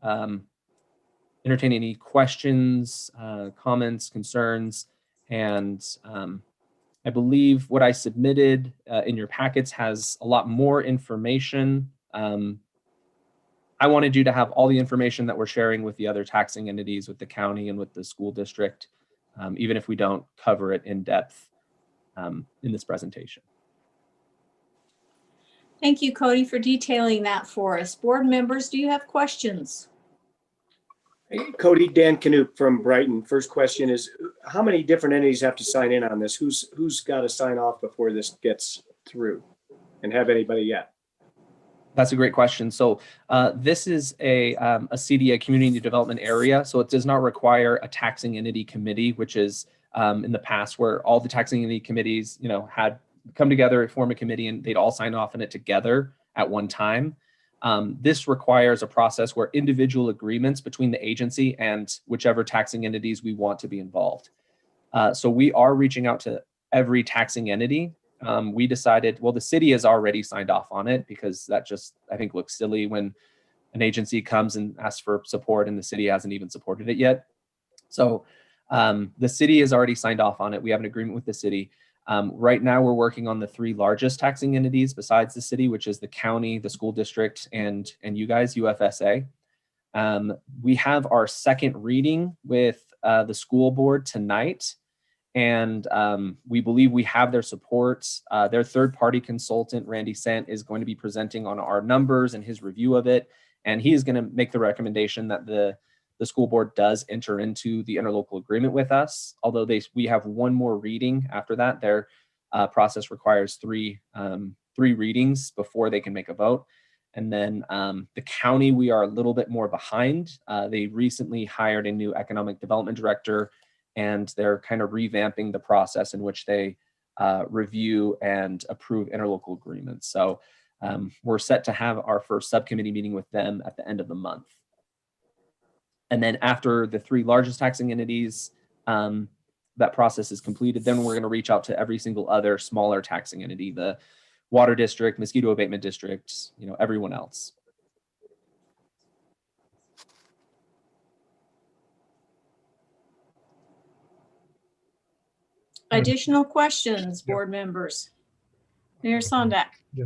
entertain any questions, comments, concerns, and I believe what I submitted in your packets has a lot more information. I wanted you to have all the information that we're sharing with the other taxing entities, with the county and with the school district, even if we don't cover it in depth in this presentation. Thank you, Cody, for detailing that for us. Board members, do you have questions? Hey, Cody, Dan Canute from Brighton. First question is, how many different entities have to sign in on this? Who's got to sign off before this gets through? And have anybody yet? That's a great question. So this is a CDA, community development area. So it does not require a taxing entity committee, which is in the past where all the taxing entity committees, had come together, form a committee, and they'd all sign off on it together at one time. This requires a process where individual agreements between the agency and whichever taxing entities we want to be involved. So we are reaching out to every taxing entity. We decided, well, the city has already signed off on it because that just, I think, looks silly when an agency comes and asks for support and the city hasn't even supported it yet. So the city has already signed off on it. We have an agreement with the city. Right now, we're working on the 3 largest taxing entities besides the city, which is the county, the school district, and you guys, UFSA. We have our second reading with the school board tonight, and we believe we have their support. Their third-party consultant, Randy Sant, is going to be presenting on our numbers and his review of it, and he is going to make the recommendation that the school board does enter into the interlocal agreement with us. Although we have one more reading after that. Their process requires three readings before they can make a vote. And then the county, we are a little bit more behind. They recently hired a new economic development director, and they're kind of revamping the process in which they review and approve interlocal agreements. So we're set to have our first subcommittee meeting with them at the end of the month. And then after the 3 largest taxing entities, that process is completed, then we're going to reach out to every single other smaller taxing entity, the water district, mosquito abatement district, everyone else. Additional questions, board members? Mayor Sondak. Yeah.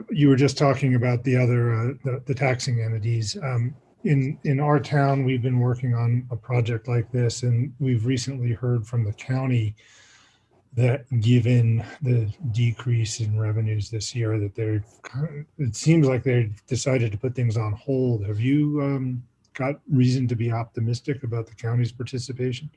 You were just talking about the other, the taxing entities. In our town, we've been working on a project like this, and we've recently heard from the county that given the decrease in revenues this year, that it seems like they've decided to put things on hold. Have you got reason to be optimistic about the county's participation?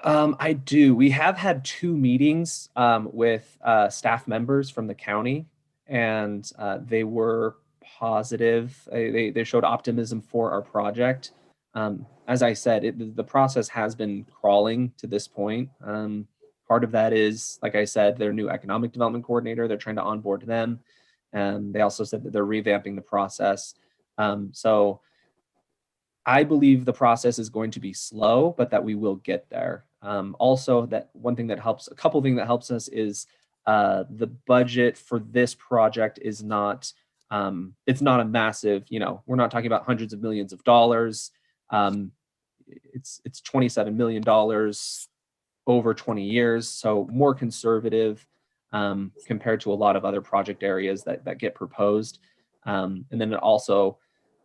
I do. We have had 2 meetings with staff members from the county, and they were positive. They showed optimism for our project. As I said, the process has been crawling to this point. Part of that is, like I said, their new economic development coordinator. They're trying to onboard them. And they also said that they're revamping the process. So I believe the process is going to be slow, but that we will get there. Also, that one thing that helps, a couple things that helps us is the budget for this project is not, it's not a massive, we're not talking about hundreds of millions of dollars. It's $27 million over 20 years. So more conservative compared to a lot of other project areas that get proposed. And then it also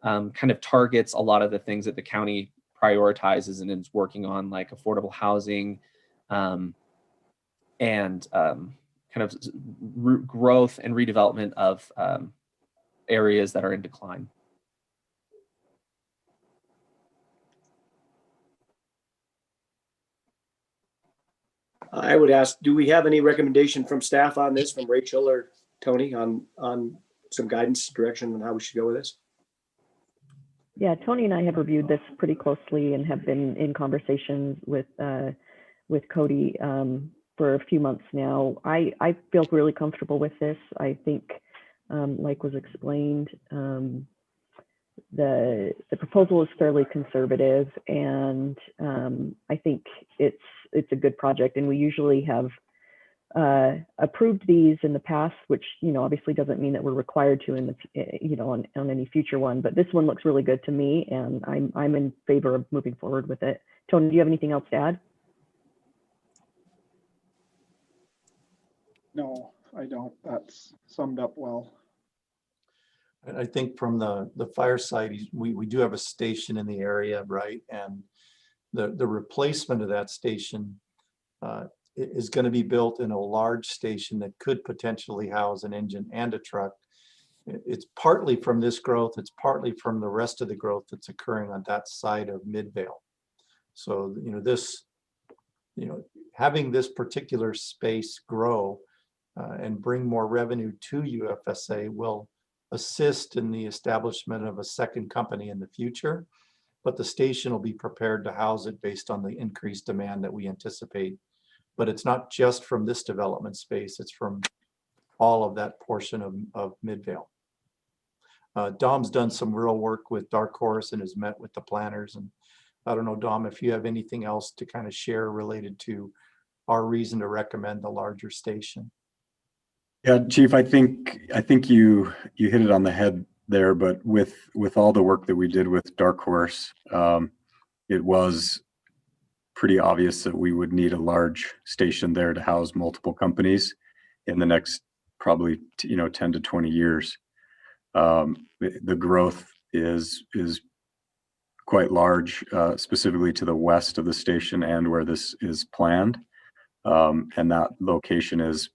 kind of targets a lot of the things that the county prioritizes and is working on, like affordable housing and kind of growth and redevelopment of areas that are in decline. I would ask, do we have any recommendation from staff on this, from Rachel or Tony, on some guidance, direction on how we should go with this? Yeah, Tony and I have reviewed this pretty closely and have been in conversations with Cody for a few months now. I feel really comfortable with this. I think, like was explained, the proposal is fairly conservative, and I think it's a good project. And we usually have approved these in the past, which obviously doesn't mean that we're required to in the on any future one. But this one looks really good to me, and I'm in favor of moving forward with it. Tony, do you have anything else to add? No, I don't. That's summed up well. I think from the fire side, we do have a station in the area, right? And the replacement of that station is going to be built in a large station that could potentially house an engine and a truck. It's partly from this growth, it's partly from the rest of the growth that's occurring on that side of Midvale. So, having this particular space grow and bring more revenue to UFSA will assist in the establishment of a second company in the future, but the station will be prepared to house it based on the increased demand that we anticipate. But it's not just from this development space, it's from all of that portion of Midvale. Dom's done some real work with Dark Horse and has met with the planners. And I don't know, Dom, if you have anything else to kind of share related to our reason to recommend the larger station. Yeah, Chief, I think you hit it on the head there, but with all the work that we did with Dark Horse, it was pretty obvious that we would need a large station there to house multiple companies in the next probably 10 to 20 years. The growth is quite large, specifically to the west of the station and where this is planned, and that location is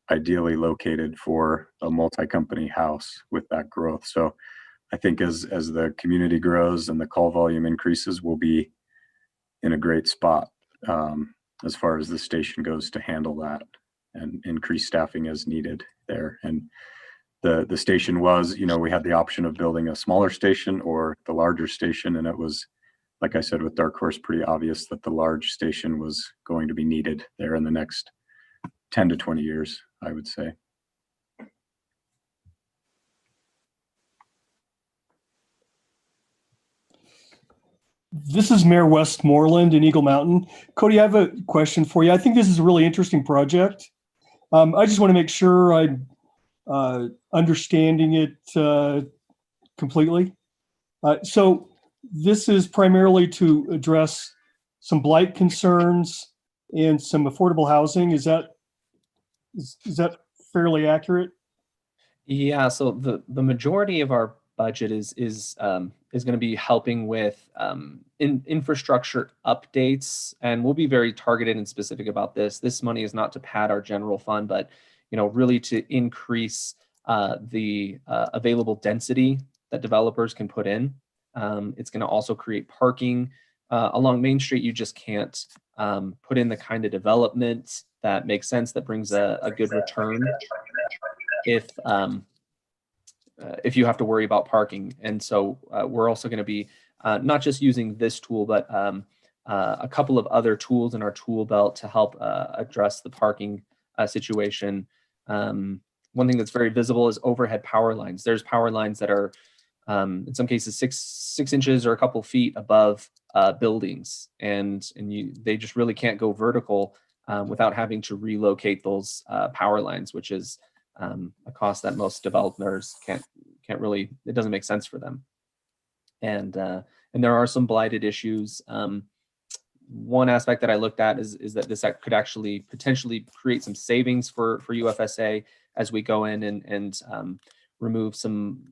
ideally located for a multi-company house with that growth. So I think as the community grows and the call volume increases, we'll be in a great spot as far as the station goes to handle that and increase staffing as needed there. And the station was, we had the option of building a smaller station or the larger station, and it was, like I said, with Dark Horse, pretty obvious that the large station was going to be needed there in the next 10 to 20 years, I would say. This is Mayor Westmoreland in Eagle Mountain. Cody, I have a question for you. I think this is a really interesting project. I just want to make sure I'm understanding it completely. So this is primarily to address some blight concerns and some affordable housing. Is that Is that fairly accurate? Yeah, so the majority of our budget is going to be helping with infrastructure updates, and we'll be very targeted and specific about this. This money is not to pad our general fund, but really to increase the available density that developers can put in. It's going to also create parking along Main Street. You just can't put in the kind of development that makes sense, that brings a good return if you have to worry about parking. And so we're also going to be not just using this tool, but a couple of other tools in our tool belt to help address the parking situation. One thing that's very visible is overhead power lines. There's power lines that are in some cases six inches or a couple feet above buildings, and they just really can't go vertical without having to relocate those power lines, which is a cost that most developers can't really, it doesn't make sense for them. And there are some blighted issues. One aspect that I looked at is that this could actually potentially create some savings for UFSA as we go in and remove some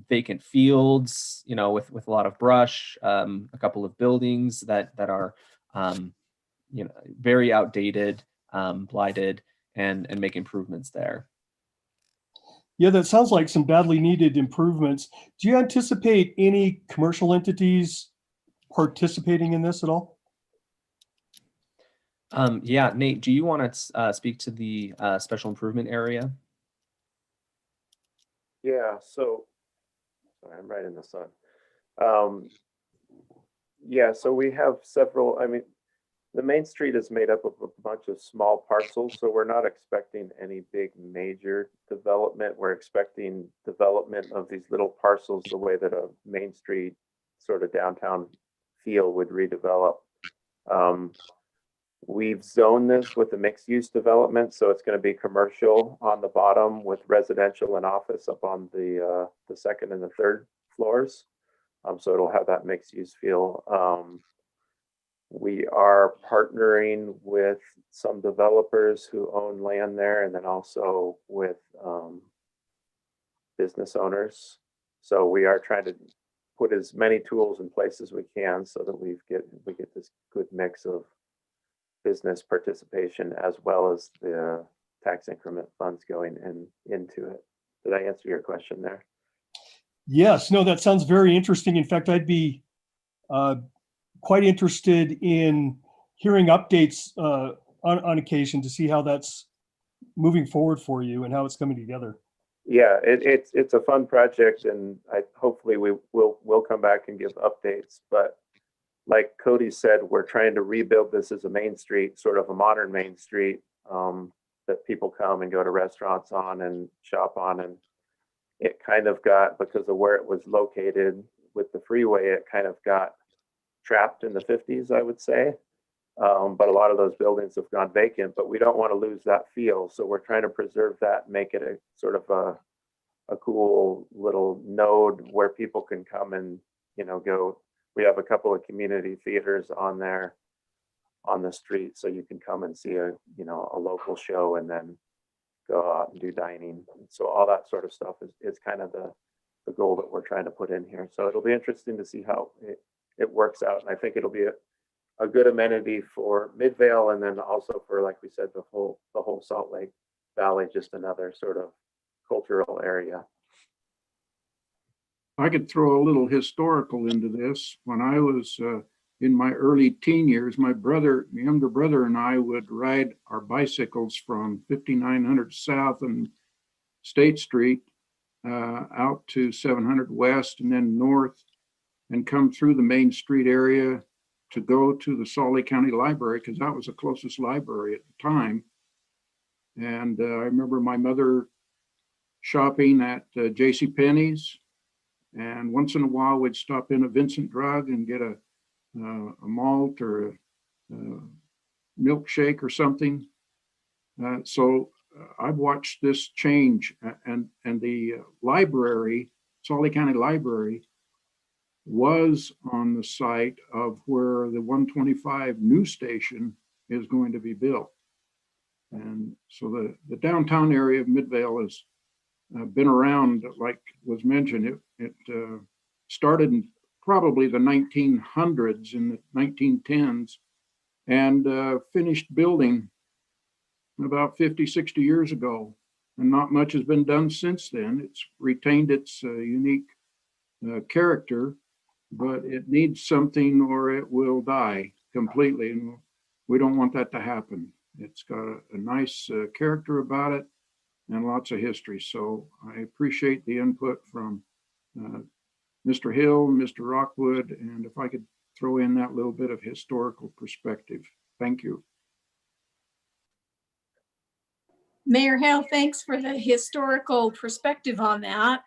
vacant fields, with a lot of brush, a couple of buildings that are very outdated, blighted, and make improvements there. Yeah, that sounds like some badly needed improvements. Do you anticipate any commercial entities participating in this at all? Yeah, Nate, do you want to speak to the special improvement area? Yeah, so sorry, I'm right in the sun. Yeah, so we have several, the Main Street is made up of a bunch of small parcels, so we're not expecting any big major development. We're expecting development of these little parcels the way that a Main Street sort of downtown feel would redevelop. We've zoned this with a mixed use development, so it's going to be commercial on the bottom with residential and office up on the second and the third floors. So it'll have that mixed use feel. We are partnering with some developers who own land there, and then also with business owners. So we are trying to put as many tools in place as we can so that we get this good mix of business participation as well as the tax increment funds going into it. Did I answer your question there? Yes, no, that sounds very interesting. In fact, I'd be quite interested in hearing updates on occasion to see how that's moving forward for you and how it's coming together. Yeah, it's a fun project, and hopefully we'll come back and give updates. But like Cody said, we're trying to rebuild this as a Main Street, sort of a modern Main Street that people come and go to restaurants on and shop on. And it kind of got, because of where it was located with the freeway, it kind of got trapped in the 50s, I would say. But a lot of those buildings have gone vacant, but we don't want to lose that feel. So we're trying to preserve that, make it a sort of a cool little node where people can come and, go. We have a couple of community theaters on there on the street, so you can come and see a local show and then go out and do dining. So all that sort of stuff is kind of the goal that we're trying to put in here. So it'll be interesting to see how it works out. And I think it'll be a good amenity for Midvale, and then also for, like we said, the whole Salt Lake Valley, just another sort of cultural area. I could throw a little historical into this. When I was in my early teen years, my younger brother and I would ride our bicycles from 5900 South and State Street out to 700 West and then north, and come through the Main Street area to go to the Salt Lake County Library, because that was the closest library at the time. And I remember my mother shopping at JCPenney's. And once in a while, we'd stop in a Vincent Drug and get a malt or a milkshake or something. So I've watched this change, and the library, Salt Lake County Library, was on the site of where the 125 news station is going to be built. And so the downtown area of Midvale has been around, like was mentioned. It started in probably the 1900s, in the 1910s, and finished building about 50, 60 years ago. And not much has been done since then. It's retained its unique character, but it needs something or it will die completely. And we don't want that to happen. It's got a nice character about it and lots of history. So I appreciate the input from Mr. Hill, Mr. Rockwood, and if I could throw in that little bit of historical perspective. Thank you. Mayor Hale, thanks for the historical perspective on that.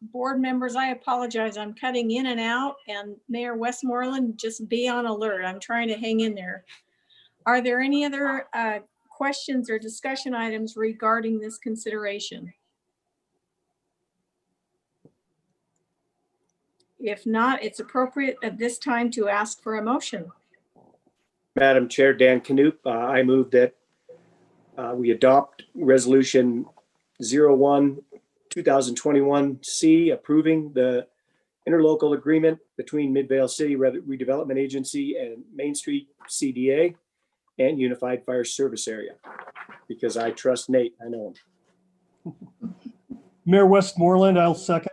Board members, I apologize. I'm cutting in and out, and Mayor Westmoreland, just be on alert. I'm trying to hang in there. Are there any other questions or discussion items regarding this consideration? If not, it's appropriate at this time to ask for a motion. Madam Chair, Dan Knupp, I move that we adopt Resolution 01/2021C, approving the interlocal agreement between Midvale City Redevelopment Agency and Main Street CDA and Unified Fire Service Area, because I trust Nate, I know him. Mayor Westmoreland, I'll second.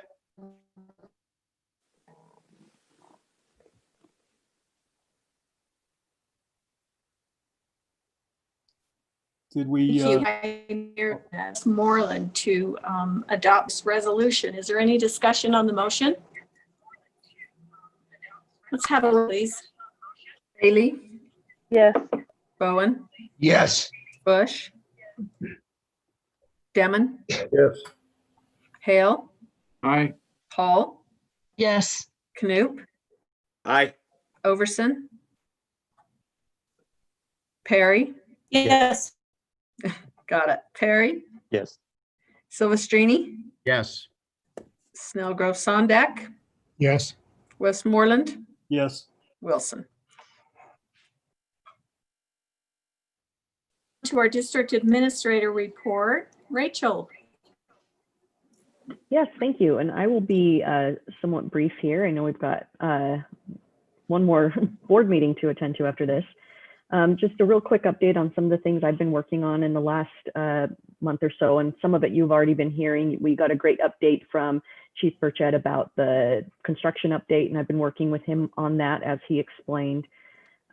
Did we? Thank you, Mayor Westmoreland, to adopt this resolution. Is there any discussion on the motion? Let's have a roll, please. Bailey? Yes. Bowen? Yes. Bush? Demon? Yes. Hale? Aye. Hall? Yes. Knupp? Aye. Overson? Perry? Yes. Got it. Perry? Yes. Silvestrini? Yes. Snellgrove Sondak? Yes. Westmoreland? Yes. Wilson? To our district administrator report, Rachel. Yes, thank you. And I will be somewhat brief here. I know we've got one more board meeting to attend to after this. Just a real quick update on some of the things I've been working on in the last month or so, and some of it you've already been hearing. We got a great update from Chief Burchett about the construction update, and I've been working with him on that as he explained.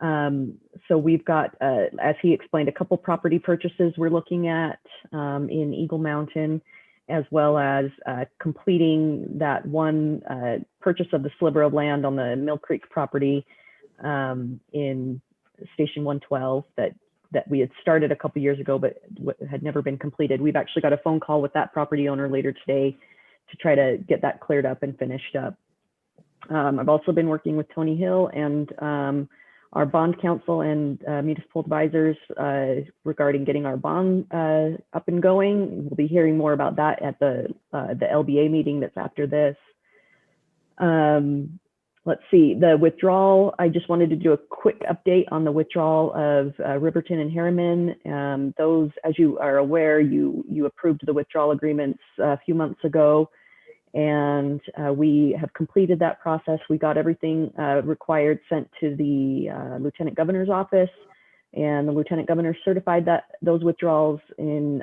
So we've got, as he explained, a couple property purchases we're looking at in Eagle Mountain, as well as completing that one purchase of the sliver of land on the Mill Creek property in Station 112 that we had started a couple years ago, but had never been completed. We've actually got a phone call with that property owner later today to try to get that cleared up and finished up. I've also been working with Tony Hill and our bond counsel and municipal advisors regarding getting our bond up and going. We'll be hearing more about that at the LBA meeting that's after this. Let's see, the withdrawal, I just wanted to do a quick update on the withdrawal of Riverton and Harriman. Those, as you are aware, you approved the withdrawal agreements a few months ago, and we have completed that process. We got everything required sent to the Lieutenant Governor's office, and the Lieutenant Governor certified those withdrawals in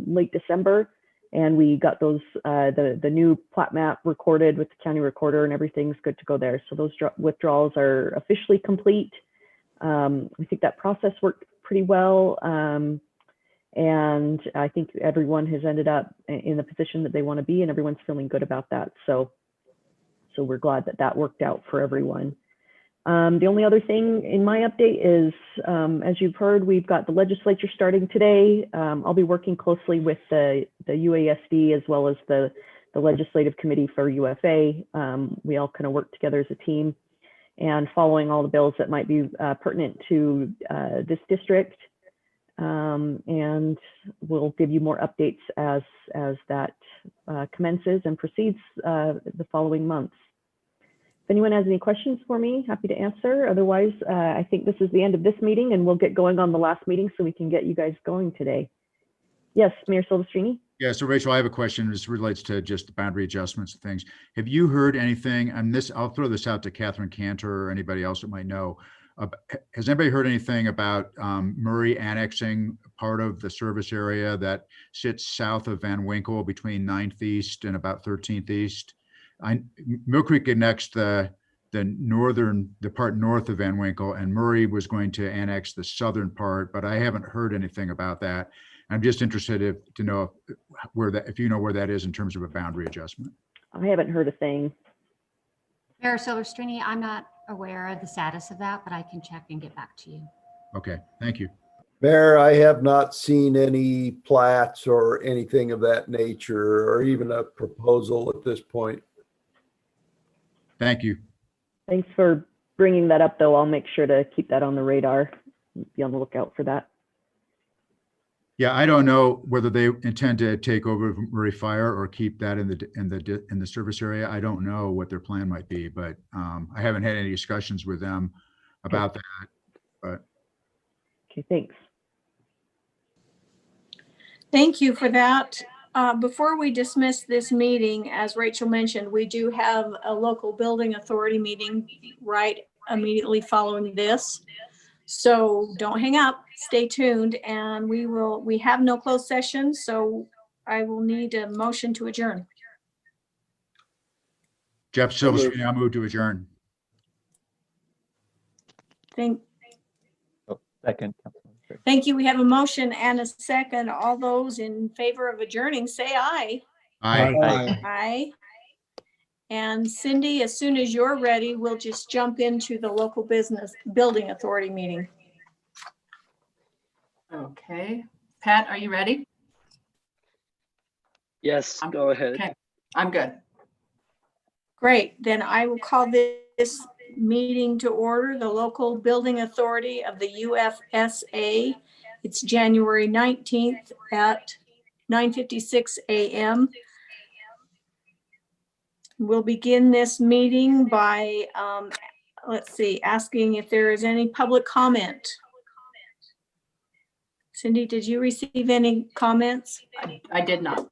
late December. And we got those, the new plat map recorded with the county recorder, and everything's good to go there. So those withdrawals are officially complete. We think that process worked pretty well. And I think everyone has ended up in the position that they want to be, and everyone's feeling good about that. So we're glad that that worked out for everyone. The only other thing in my update is, as you've heard, we've got the legislature starting today. I'll be working closely with the UASD as well as the legislative committee for UFA. We all kind of work together as a team and following all the bills that might be pertinent to this district. And we'll give you more updates as that commences and proceeds the following months. If anyone has any questions for me, happy to answer. Otherwise, I think this is the end of this meeting, and we'll get going on the last meeting so we can get you guys going today. Yes, Mayor Silvestrini? Yeah, so Rachel, I have a question. This relates to just the boundary adjustments and things. Have you heard anything, and this, I'll throw this out to Catherine Cantor or anybody else that might know. Has anybody heard anything about Murray annexing part of the service area that sits south of Van Winkle between 9th East and about 13th East? Mill Creek annexed the part north of Van Winkle, and Murray was going to annex the southern part, but I haven't heard anything about that. I'm just interested to know if you know where that is in terms of a boundary adjustment. I haven't heard a thing. Mayor Silvestrini, I'm not aware of the status of that, but I can check and get back to you. Okay, thank you. Mayor, I have not seen any plats or anything of that nature, or even a proposal at this point. Thank you. Thanks for bringing that up, though. I'll make sure to keep that on the radar. Be on the lookout for that. Yeah, I don't know whether they intend to take over Murray Fire or keep that in the service area. I don't know what their plan might be, but I haven't had any discussions with them about that. But okay, thanks. Thank you for that. Before we dismiss this meeting, as Rachel mentioned, we do have a local building authority meeting right immediately following this. So don't hang up, stay tuned, and we have no closed session, so I will need a motion to adjourn. Jeff Silvestrini, I'll move to adjourn. Second. Thank you. We have a motion and a second. All those in favor of adjourning, say aye. Aye. Aye. Aye. And Cindy, as soon as you're ready, we'll just jump into the local business building authority meeting. Okay. Pat, are you ready? Yes, go ahead. Okay, I'm good. Great. Then I will call this meeting to order, the local building authority of the UFSA. It's January 19th at 9:56 a.m. We'll begin this meeting by, asking if there is any public comment. Cindy, did you receive any comments? I did not.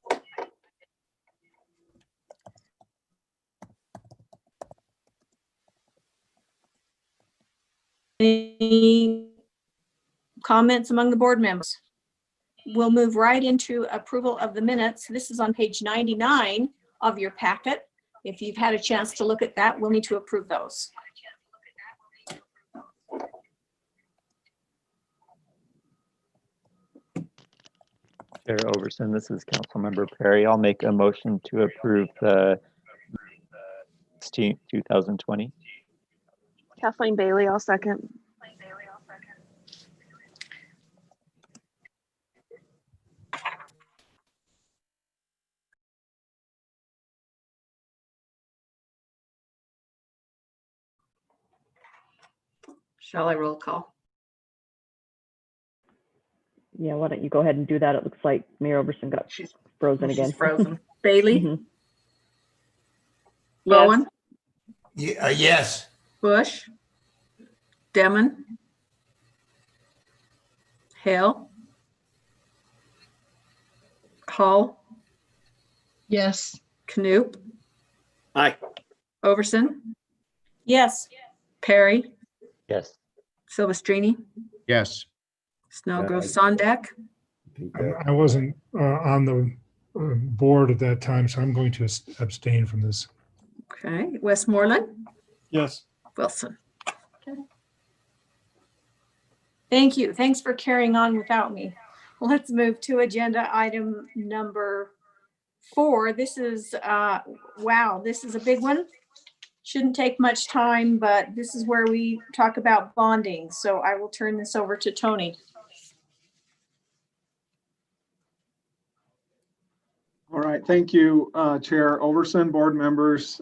Any comments among the board members? We'll move right into approval of the minutes. This is on page 99 of your packet. If you've had a chance to look at that, we'll need to approve those. Chair Overson, this is Councilmember Perry. I'll make a motion to approve the 16th, 2020. Kathleen Bailey, I'll second. Shall I roll call? Yeah, why don't you go ahead and do that? It looks like Mayor Overson got frozen again. She's frozen. Bailey? Mhm. Bowen? Yes. Bush? Demon? Hale? Hall? Yes. Knoop? Aye. Overson? Yes. Perry? Yes. Silvestrini? Yes. Snellgrove Sondak? I wasn't on the board at that time, so I'm going to abstain from this. Okay. Westmoreland? Yes. Wilson? Thank you. Thanks for carrying on without me. Let's move to agenda item number 4. This is, wow, this is a big one. Shouldn't take much time, but this is where we talk about bonding. So I will turn this over to Tony. All right, thank you, Chair Overson, board members.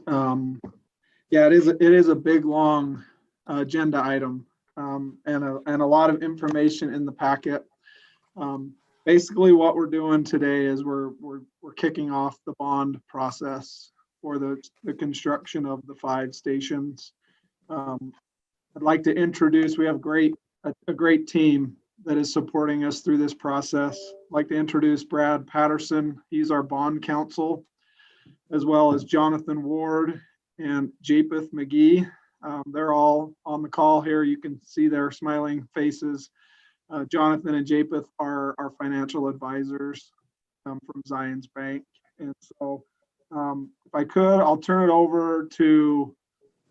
Yeah, it is a big, long agenda item and a lot of information in the packet. Basically, what we're doing today is we're kicking off the bond process for the construction of the 5 stations. I'd like to introduce, we have a great team that is supporting us through this process. I'd like to introduce Brad Patterson. He's our bond counsel, as well as Jonathan Ward and Japeth McGee. They're all on the call here. You can see their smiling faces. Jonathan and Japeth are our financial advisors from Zions Bank. And so if I could, I'll turn it over to,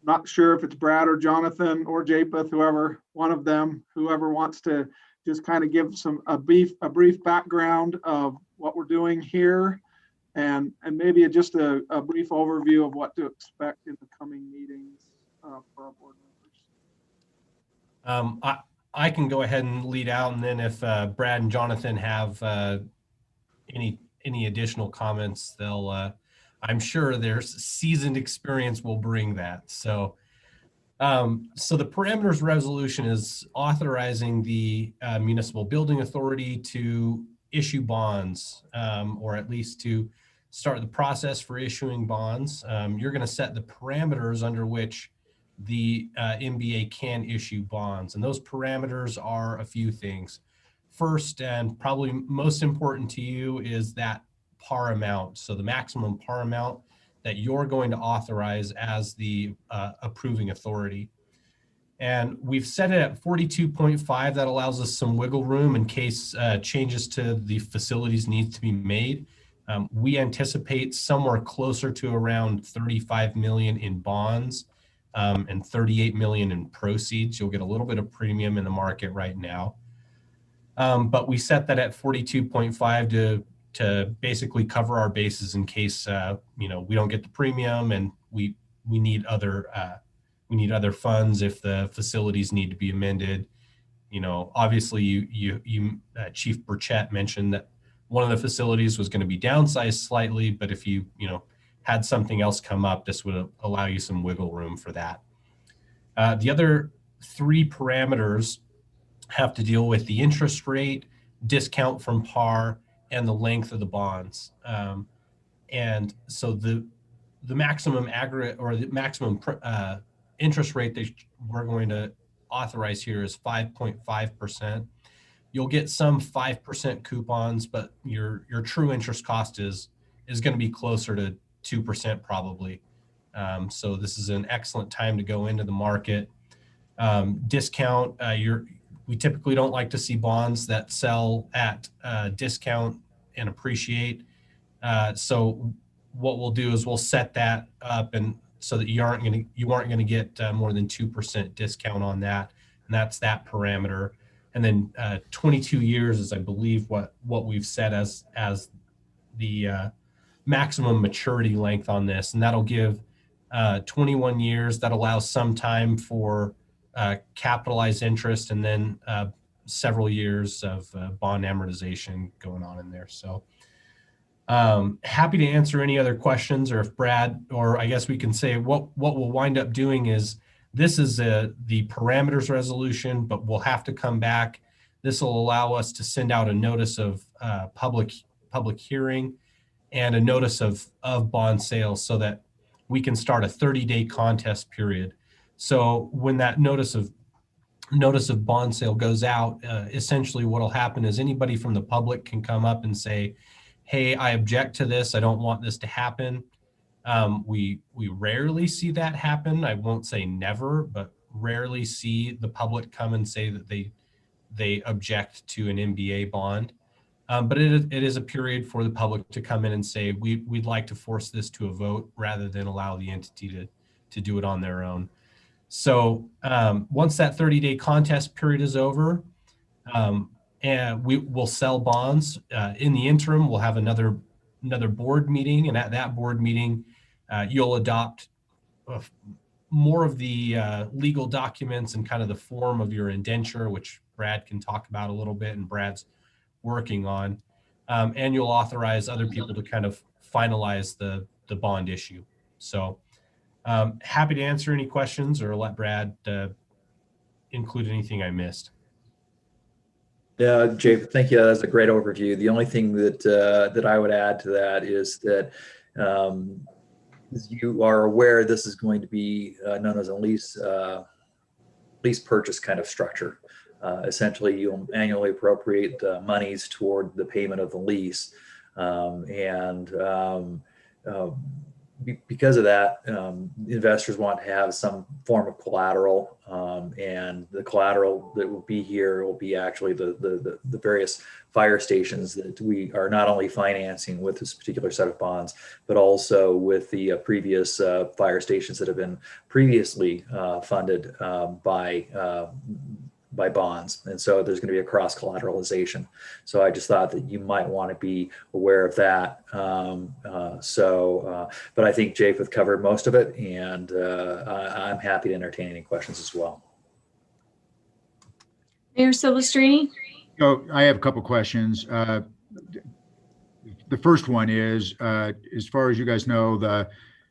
not sure if it's Brad or Jonathan or Japeth, whoever, one of them, whoever wants to just kind of give a brief background of what we're doing here, and maybe just a brief overview of what to expect in the coming meetings for our board members. I can go ahead and lead out, and then if Brad and Jonathan have any additional comments, they'll I'm sure their seasoned experience will bring that. So the parameters resolution is authorizing the municipal building authority to issue bonds, or at least to start the process for issuing bonds. You're going to set the parameters under which the MBA can issue bonds, and those parameters are a few things. First, and probably most important to you, is that par amount. So the maximum par amount that you're going to authorize as the approving authority. And we've set it at 42.5. That allows us some wiggle room in case changes to the facilities need to be made. We anticipate somewhere closer to around 35 million in bonds and 38 million in proceeds. You'll get a little bit of premium in the market right now. But we set that at 42.5 to basically cover our bases in case we don't get the premium and we need other funds if the facilities need to be amended. Obviously you Chief Burchett mentioned that one of the facilities was going to be downsized slightly, but if you had something else come up, this would allow you some wiggle room for that. The other 3 parameters have to deal with the interest rate, discount from par, and the length of the bonds. And so the maximum aggregate, or the maximum interest rate that we're going to authorize here is 5.5%. You'll get some 5% coupons, but your true interest cost is going to be closer to 2% probably. So this is an excellent time to go into the market. Discount, we typically don't like to see bonds that sell at discount and appreciate. So what we'll do is we'll set that up, and so that you aren't going to get more than 2% discount on that, and that's that parameter. And then 22 years is, I believe, what we've set as the maximum maturity length on this, and that'll give 21 years. That allows some time for capitalized interest, and then several years of bond amortization going on in there. So happy to answer any other questions, or if Brad, or I guess we can say what we'll wind up doing is, this is the parameters resolution, but we'll have to come back. This will allow us to send out a notice of public hearing and a notice of bond sales, so that we can start a 30-day contest period. So when that notice of bond sale goes out, essentially what will happen is anybody from the public can come up and say, hey, I object to this. I don't want this to happen. We rarely see that happen. I won't say never, but rarely see the public come and say that they object to an MBA bond. But it is a period for the public to come in and say, we'd like to force this to a vote rather than allow the entity to do it on their own. So once that 30-day contest period is over, and we will sell bonds. In the interim, we'll have another board meeting, and at that board meeting, you'll adopt more of the legal documents and kind of the form of your indenture, which Brad can talk about a little bit, and Brad's working on, and you'll authorize other people to kind of finalize the bond issue. So happy to answer any questions, or let Brad include anything I missed. Yeah, Jay, thank you. That's a great overview. The only thing that I would add to that is that as you are aware, this is going to be known as a lease purchase kind of structure. Essentially, you'll annually appropriate monies toward the payment of the lease. Because of that, investors want to have some form of collateral, and the collateral that will be here will be actually the various fire stations that we are not only financing with this particular set of bonds, but also with the previous fire stations that have been previously funded by bonds. And so there's going to be a cross collateralization. So I just thought that you might want to be aware of that. But I think Japheth covered most of it, and I'm happy to entertain any questions as well. Mayor Silvestrini? So I have a couple questions. The first one is, as far as you guys know, the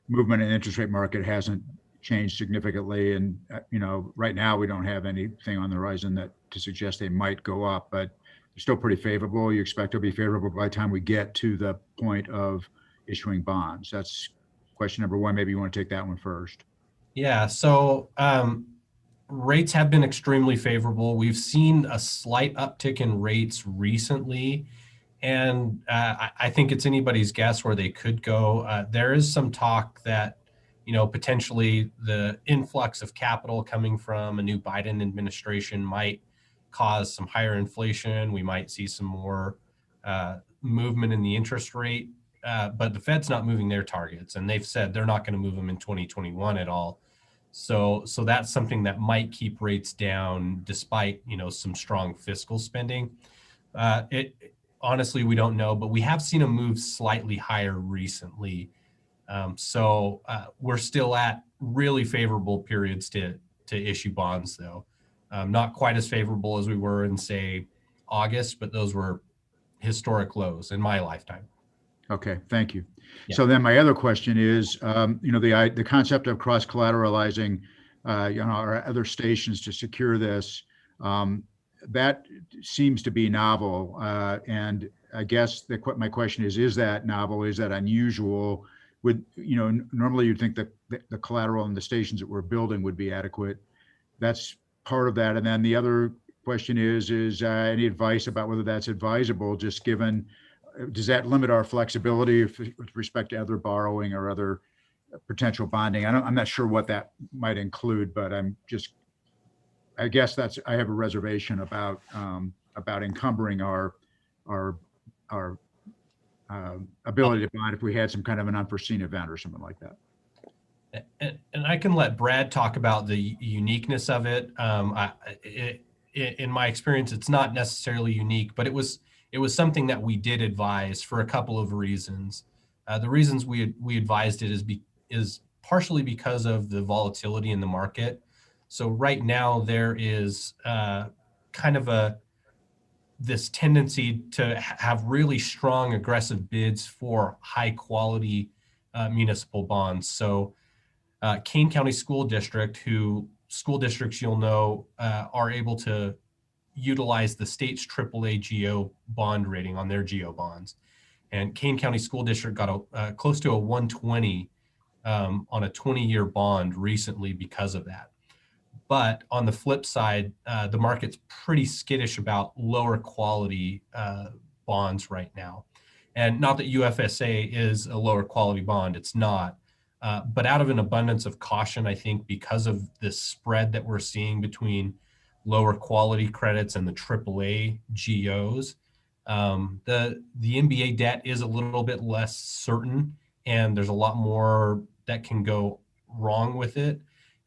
movement in the interest rate market hasn't changed significantly, and right now we don't have anything on the horizon to suggest they might go up, but they're still pretty favorable. You expect they'll be favorable by the time we get to the point of issuing bonds. That's question number one. Maybe you want to take that one first. Yeah, so rates have been extremely favorable. We've seen a slight uptick in rates recently, and I think it's anybody's guess where they could go. There is some talk that potentially the influx of capital coming from a new Biden administration might cause some higher inflation. We might see some more movement in the interest rate, but the Fed's not moving their targets, and they've said they're not going to move them in 2021 at all. So that's something that might keep rates down despite some strong fiscal spending. Honestly, we don't know, but we have seen them move slightly higher recently. We're still at really favorable periods to issue bonds, though. Not quite as favorable as we were in, say, August, but those were historic lows in my lifetime. Okay, thank you. Yeah. So then my other question is, the concept of cross collateralizing, our other stations to secure this, that seems to be novel. And I guess my question is that novel? Is that unusual? Normally you'd think that the collateral in the stations that we're building would be adequate. That's part of that. And then the other question is any advice about whether that's advisable, just given, does that limit our flexibility with respect to other borrowing or other potential bonding? I'm not sure what that might include, but I guess I have a reservation about encumbering our ability to bond if we had some kind of an unforeseen event or something like that. And I can let Brad talk about the uniqueness of it. In my experience, it's not necessarily unique, but it was something that we did advise for a couple of reasons. The reasons we advised it is partially because of the volatility in the market. So right now there is kind of this tendency to have really strong aggressive bids for high quality municipal bonds. So Kane County School District, school districts you'll know are able to utilize the state's AAA GO bond rating on their GO bonds. And Kane County School District got close to a 120 on a 20-year bond recently because of that. But on the flip side, the market's pretty skittish about lower quality bonds right now. And not that UFSA is a lower quality bond, it's not. But out of an abundance of caution, I think because of this spread that we're seeing between lower quality credits and the AAA GOs, the NBA debt is a little bit less certain, and there's a lot more that can go wrong with it.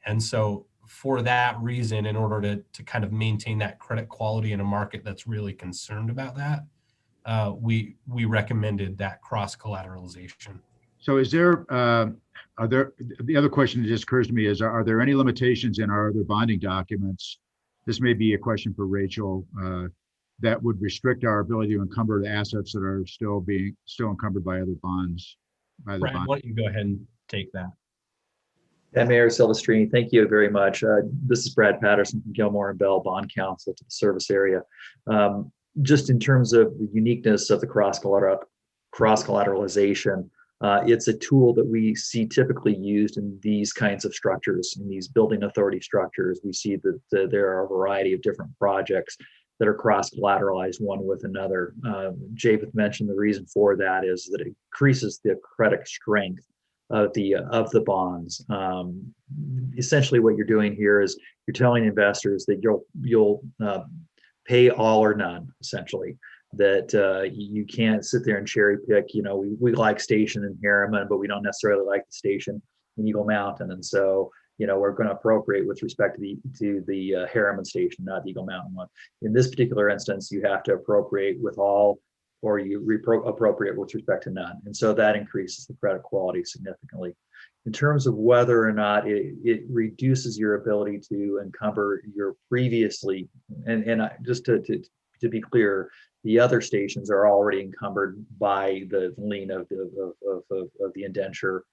And so for that reason, in order to kind of maintain that credit quality in a market that's really concerned about that, we recommended that cross collateralization. So the other question that just occurs to me is, are there any limitations in our other bonding documents? This may be a question for Rachel, that would restrict our ability to encumber the assets that are still encumbered by other bonds. Brad, why don't you go ahead and take that? Yeah, Mayor Silvestrini, thank you very much. This is Brad Patterson from Gilmore and Bell Bond Counsel to the service area. Just in terms of the uniqueness of the cross collateralization, It's a tool that we see typically used in these kinds of structures, in these building authority structures. We see that there are a variety of different projects that are cross-collateralized one with another. Japheth mentioned the reason for that is that it increases the credit strength of the bonds. Essentially, what you're doing here is you're telling investors that you'll pay all or none, essentially. That you can't sit there and cherry pick. We like station in Harriman, but we don't necessarily like the station in Eagle Mountain, and so we're going to appropriate with respect to the Harriman station, not the Eagle Mountain one. In this particular instance, you have to appropriate with all, or you appropriate with respect to none, and so that increases the credit quality significantly. In terms of whether or not it reduces your ability to encumber your previously, and just to be clear, the other stations are already encumbered by the lien of the indenture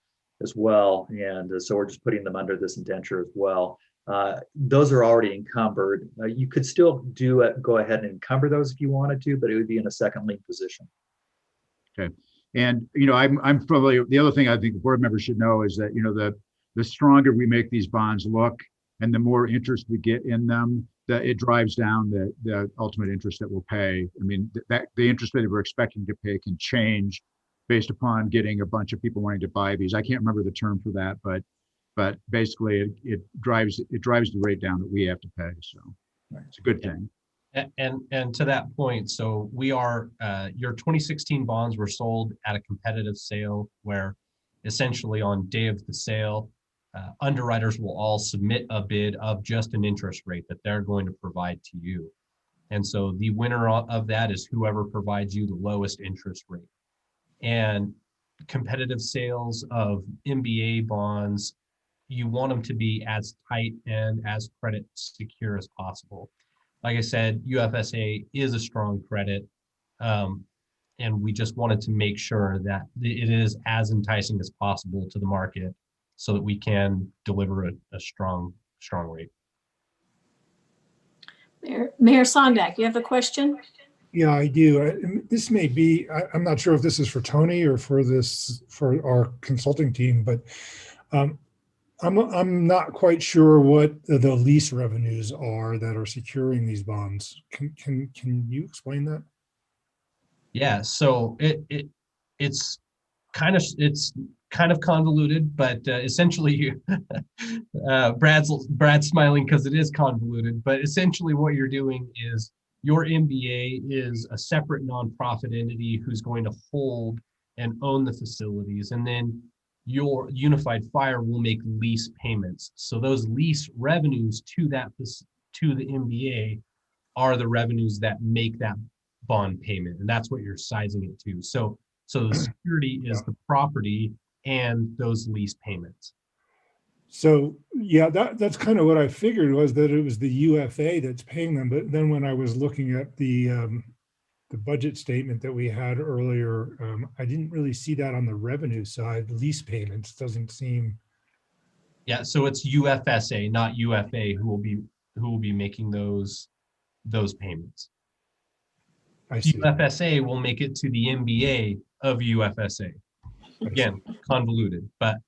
as well, and so we're just putting them under this indenture as well. Those are already encumbered. You could still go ahead and encumber those if you wanted to, but it would be in a second lien position. Okay. And, I'm probably, the other thing I think the board members should know is that, the stronger we make these bonds look and the more interest we get in them, that it drives down the ultimate interest that we'll pay. I mean, the interest rate that we're expecting to pay can change based upon getting a bunch of people wanting to buy these. I can't remember the term for that, but basically it drives the rate down that we have to pay. So it's a good thing. And to that point, so we are, your 2016 bonds were sold at a competitive sale where essentially on day of the sale, underwriters will all submit a bid of just an interest rate that they're going to provide to you. And so the winner of that is whoever provides you the lowest interest rate. And competitive sales of MBA bonds, you want them to be as tight and as credit secure as possible. Like I said, UFSA is a strong credit, and we just wanted to make sure that it is as enticing as possible to the market so that we can deliver a strong rate. Mayor Sondak, you have a question? Yeah, I do. This may be, I'm not sure if this is for Tony or for our consulting team, but I'm not quite sure what the lease revenues are that are securing these bonds. Can you explain that? Yeah, so it's kind of convoluted, but essentially, Brad's smiling because it is convoluted. But essentially, what you're doing is your MBA is a separate nonprofit entity who's going to hold and own the facilities, and then your Unified Fire will make lease payments. So those lease revenues to the MBA are the revenues that make that bond payment, and that's what you're sizing it to. So the security is the property and those lease payments. So yeah, that's kind of what I figured, was that it was the UFA that's paying them. But then when I was looking at the budget statement that we had earlier, I didn't really see that on the revenue side. Lease payments doesn't seem. Yeah, so it's UFSA, not UFA, who will be making those payments. I see. UFSA will make it to the MBA of UFSA. Again, convoluted, but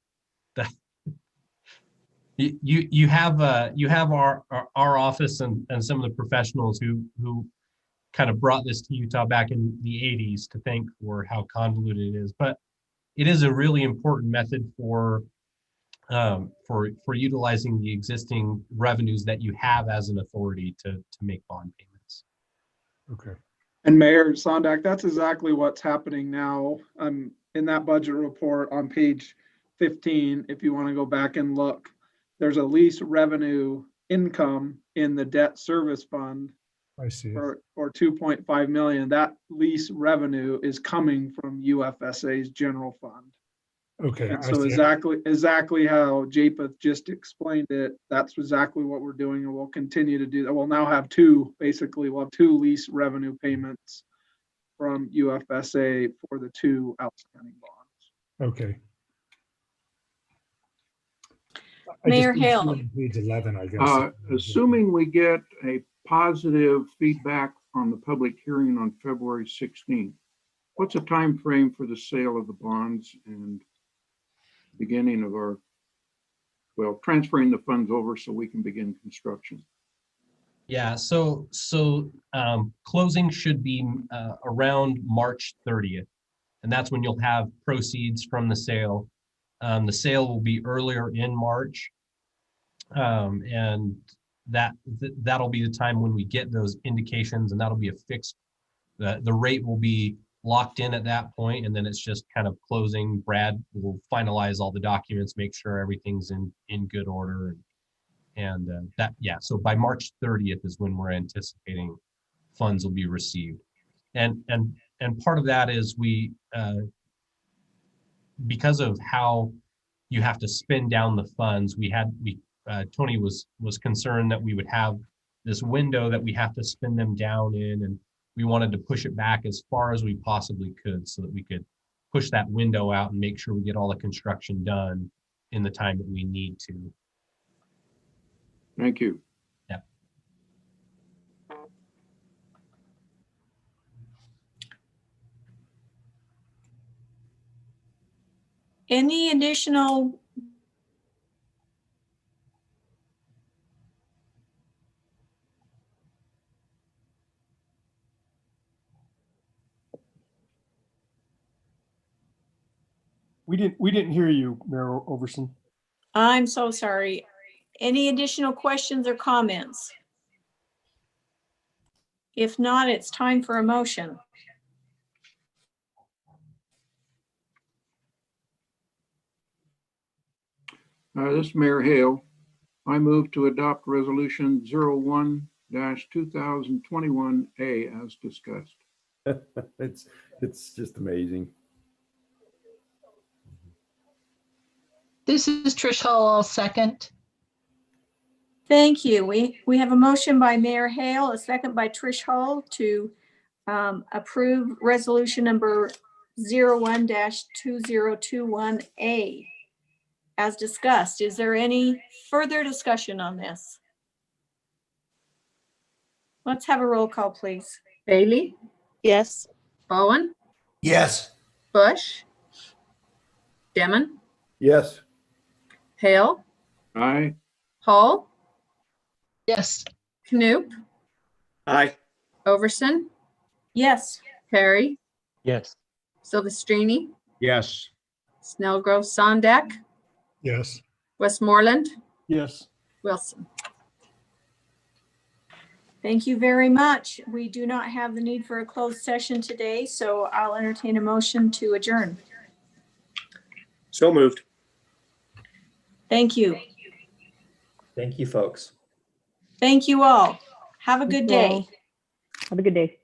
you have our office and some of the professionals who kind of brought this to Utah back in the 80s to thank for how convoluted it is. But it is a really important method for utilizing the existing revenues that you have as an authority to make bond payments. Okay. And Mayor Sondak, that's exactly what's happening now. In that budget report on page 15, if you want to go back and look, there's a lease revenue income in the debt service fund. I see. Or 2.5 million. That lease revenue is coming from UFSA's general fund. Okay. And so exactly how Japheth just explained it, that's exactly what we're doing, and we'll continue to do that. We'll now have two lease revenue payments from UFSA for the two outstanding bonds. Okay. Mayor Hale. Page 11, I guess. Assuming we get a positive feedback on the public hearing on February 16th, what's a time frame for the sale of the bonds and beginning of our, well, transferring the funds over so we can begin construction? Yeah, so closing should be around March 30th, and that's when you'll have proceeds from the sale. The sale will be earlier in March, and that'll be the time when we get those indications, and that'll be a fixed. The rate will be locked in at that point, and then it's just kind of closing. Brad will finalize all the documents, make sure everything's in good order. And so by March 30th is when we're anticipating funds will be received. And part of that is we, because of how you have to spend down the funds, Tony was concerned that we would have this window that we have to spend them down in, and we wanted to push it back as far as we possibly could so that we could push that window out and make sure we get all the construction done in the time that we need to. Thank you. Yeah. Any additional? We didn't hear you, Mayor Overson. I'm so sorry. Any additional questions or comments? If not, it's time for a motion. This is Mayor Hale. I move to adopt resolution 01-2021A as discussed. It's just amazing. This is Trish Hall, I'll second. Thank you. We have a motion by Mayor Hale, a second by Trish Hall to approve resolution number 01-2021A as discussed. Is there any further discussion on this? Let's have a roll call, please. Bailey? Yes. Bowen? Yes. Bush? Demon? Yes. Hale? Aye. Hall? Yes. Knoop? Aye. Overson? Yes. Perry? Yes. Silvestrini? Yes. Snellgrove, Sondak? Yes. Westmoreland? Yes. Wilson? Thank you very much. We do not have the need for a closed session today, so I'll entertain a motion to adjourn. So moved. Thank you. Thank you, folks. Thank you all. Have a good Thank you all. day. Have a good day.